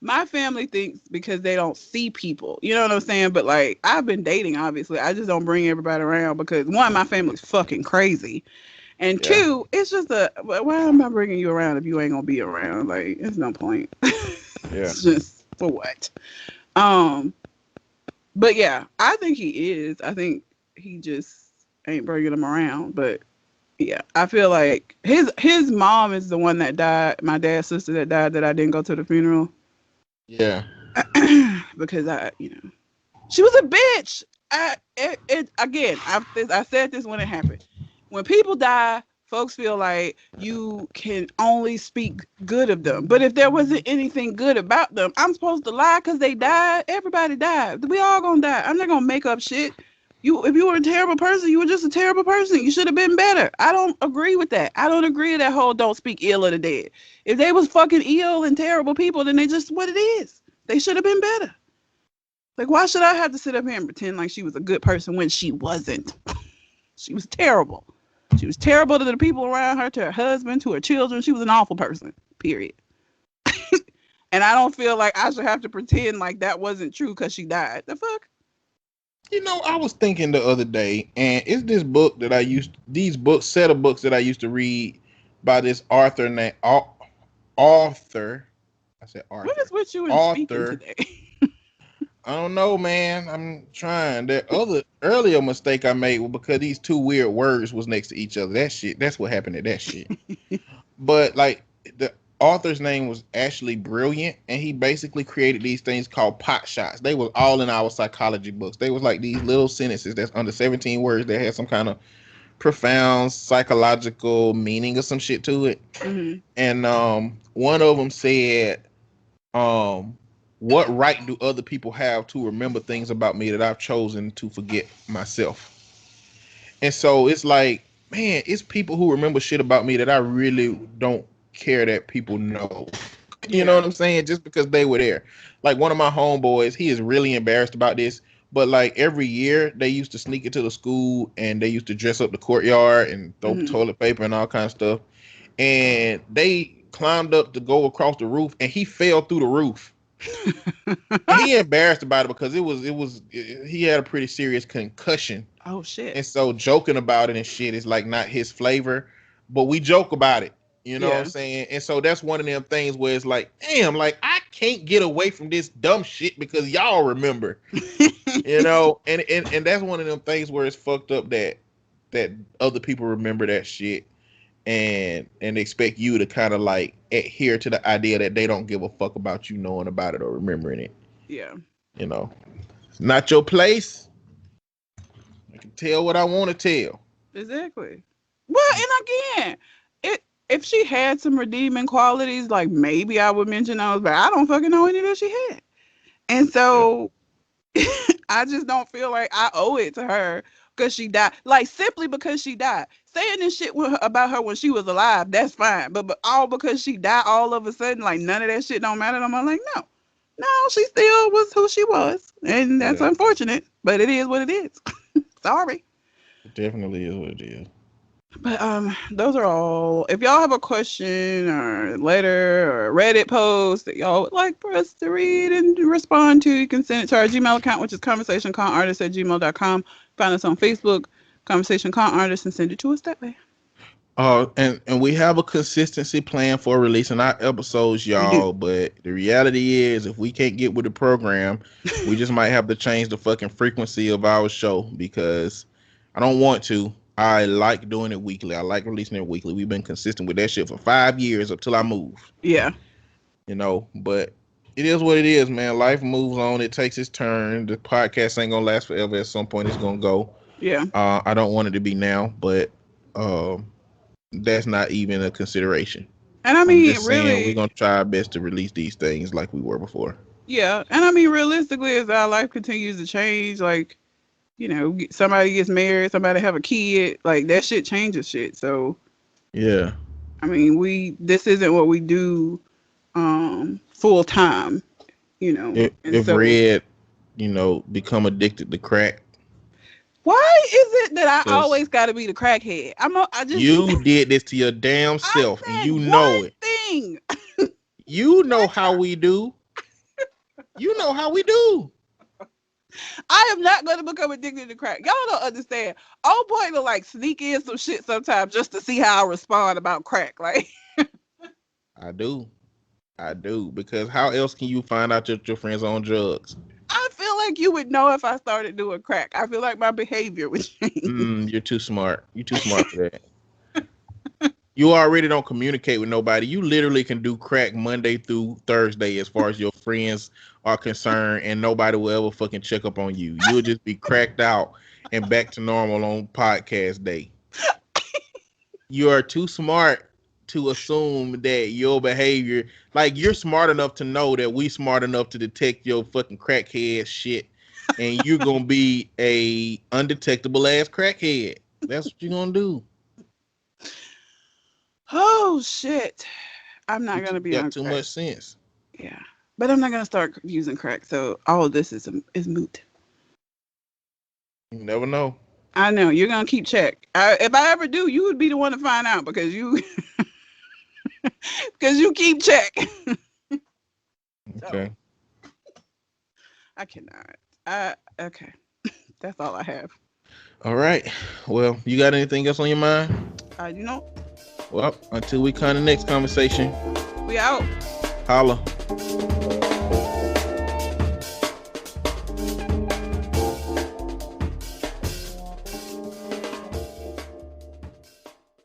My family thinks because they don't see people. You know what I'm saying? But, like, I've been dating, obviously. I just don't bring everybody around because, one, my family's fucking crazy. And two, it's just why am I bringing you around if you ain't going to be around? Like, it's no point. Yeah. It's just, for what? But, yeah, I think he is. I think he just ain't bringing them around, but. Yeah, I feel like his mom is the one that died. My dad's sister that died that I didn't go to the funeral. Yeah. Because she was a bitch. I said this when it happened. When people die, folks feel like you can only speak good of them. But if there wasn't anything good about them, I'm supposed to lie because they died? Everybody died. We all gonna die. I'm not gonna make up shit. If you were a terrible person, you were just a terrible person. You should have been better. I don't agree with that. I don't agree with that whole don't speak ill of the dead. If they was fucking ill and terrible people, then they just what it is. They should have been better. Like, why should I have to sit up here and pretend like she was a good person when she wasn't? She was terrible. She was terrible to the people around her, to her husband, to her children. She was an awful person, period. And I don't feel like I should have to pretend like that wasn't true because she died. The fuck? I was thinking the other day, and it's this book that set of books that I used to read by this author. I said What Arthur. is with you and speaking Author. today? I don't know, man. I'm trying. That other earlier mistake I made was because these two weird words was next to each other. That's what happened to that shit. But like the author's name was actually brilliant, and he basically created these things called pot shots. They was all in our psychology books. They was like these little sentences that's under 17 words that had some kind of profound psychological meaning or some shit to it. Mm-hmm. And one of them said, what right do other people have to remember things about me that I've chosen to forget myself? And so it's like, man, it's people who remember shit about me that I really don't care that people know. You know Yeah. what I'm saying? Just because they were there. Like one of my homeboys, he is really embarrassed about this. But like every year, they used to sneak into the school and they used to dress up the courtyard and throw Mm-hmm. toilet paper and all kinds of stuff. And they climbed up to go across the roof, and he fell through the roof. And he embarrassed about it because he had a pretty serious concussion. Oh shit. And so joking about it and shit is like not his flavor, but we joke about it. You know what I'm saying? And so that's one of them things where it's like, damn, like I can't get away from this dumb shit because y'all remember. And that's one of them things where it's fucked up that other people remember that shit and expect you to kind of like adhere to the idea that they don't give a fuck about you knowing about it or remembering it. Yeah. It's not your place. I can tell what I want to tell. Exactly. Well, and again, if she had some redeeming qualities, like maybe I would mention those, but I don't fucking know any that she had. And so I just don't feel like I owe it to her because she died. Like simply because she died. Saying this shit about her when she was alive, that's fine. But all because she died all of a sudden, like none of that shit don't matter. I'm like, no. No, she still was who she was. And that's unfortunate. But it is what it is. Sorry. It definitely is what it is. But those are all. If y'all have a question or letter or Reddit post that y'all would like for us to read and respond to, you can send it to our Gmail account, which is conversationconartist@gmail.com. Find us on Facebook, Conversation Con Artist, and send it to us that way. And we have a consistency plan for releasing our episodes, y'all. But the reality is, if we can't get with the program, we just might have to change the fucking frequency of our show because I don't want to. I like doing it weekly. I like releasing it weekly. We've been consistent with that shit for 5 years until I moved. Yeah. But it is what it is, man. Life moves on. It takes its turn. The podcast ain't gonna last forever. At some point, it's gonna go. Yeah. I don't want it to be now, but that's not even a consideration. And I mean, really, we're gonna try our best to release these things like we were before. Yeah, and I mean, realistically, as our life continues to change, like, somebody gets married, somebody have a kid, like that shit changes shit. So yeah, I mean, this isn't what we do full time, If Red, become addicted to crack. Why is it that I always got to be the crackhead? You did this to your damn self, and you know it. Thing. You know how we do. You know how we do. I am not going to become addicted to crack. Y'all don't understand. Old boy to like sneak in some shit sometimes just to see how I respond about crack. Like, I do, because how else can you find out that your friends are on drugs? I feel like you would know if I started doing crack. I feel like my behavior would change. You're too smart. You're too smart for that. You already don't communicate with nobody. You literally can do crack Monday through Thursday as far as your friends are concerned, and nobody will ever fucking check up on you. You'll just be cracked out and back to normal on podcast day. You are too smart to assume that your behavior, like you're smart enough to know that we smart enough to detect your fucking crackhead shit, and you're gonna be a undetectable ass crackhead. That's what you're gonna do. Oh shit! I'm not gonna be on too crack. Much sense. Yeah, but I'm not gonna start using crack. So all of this is moot. You never know. I know you're gonna keep check. If I ever do, you would be the one to find out because you keep check. Okay. I cannot. Okay. That's all I have. All right. Well, you got anything else on your mind? You know. Well, until we come to the next conversation. We out. Holla.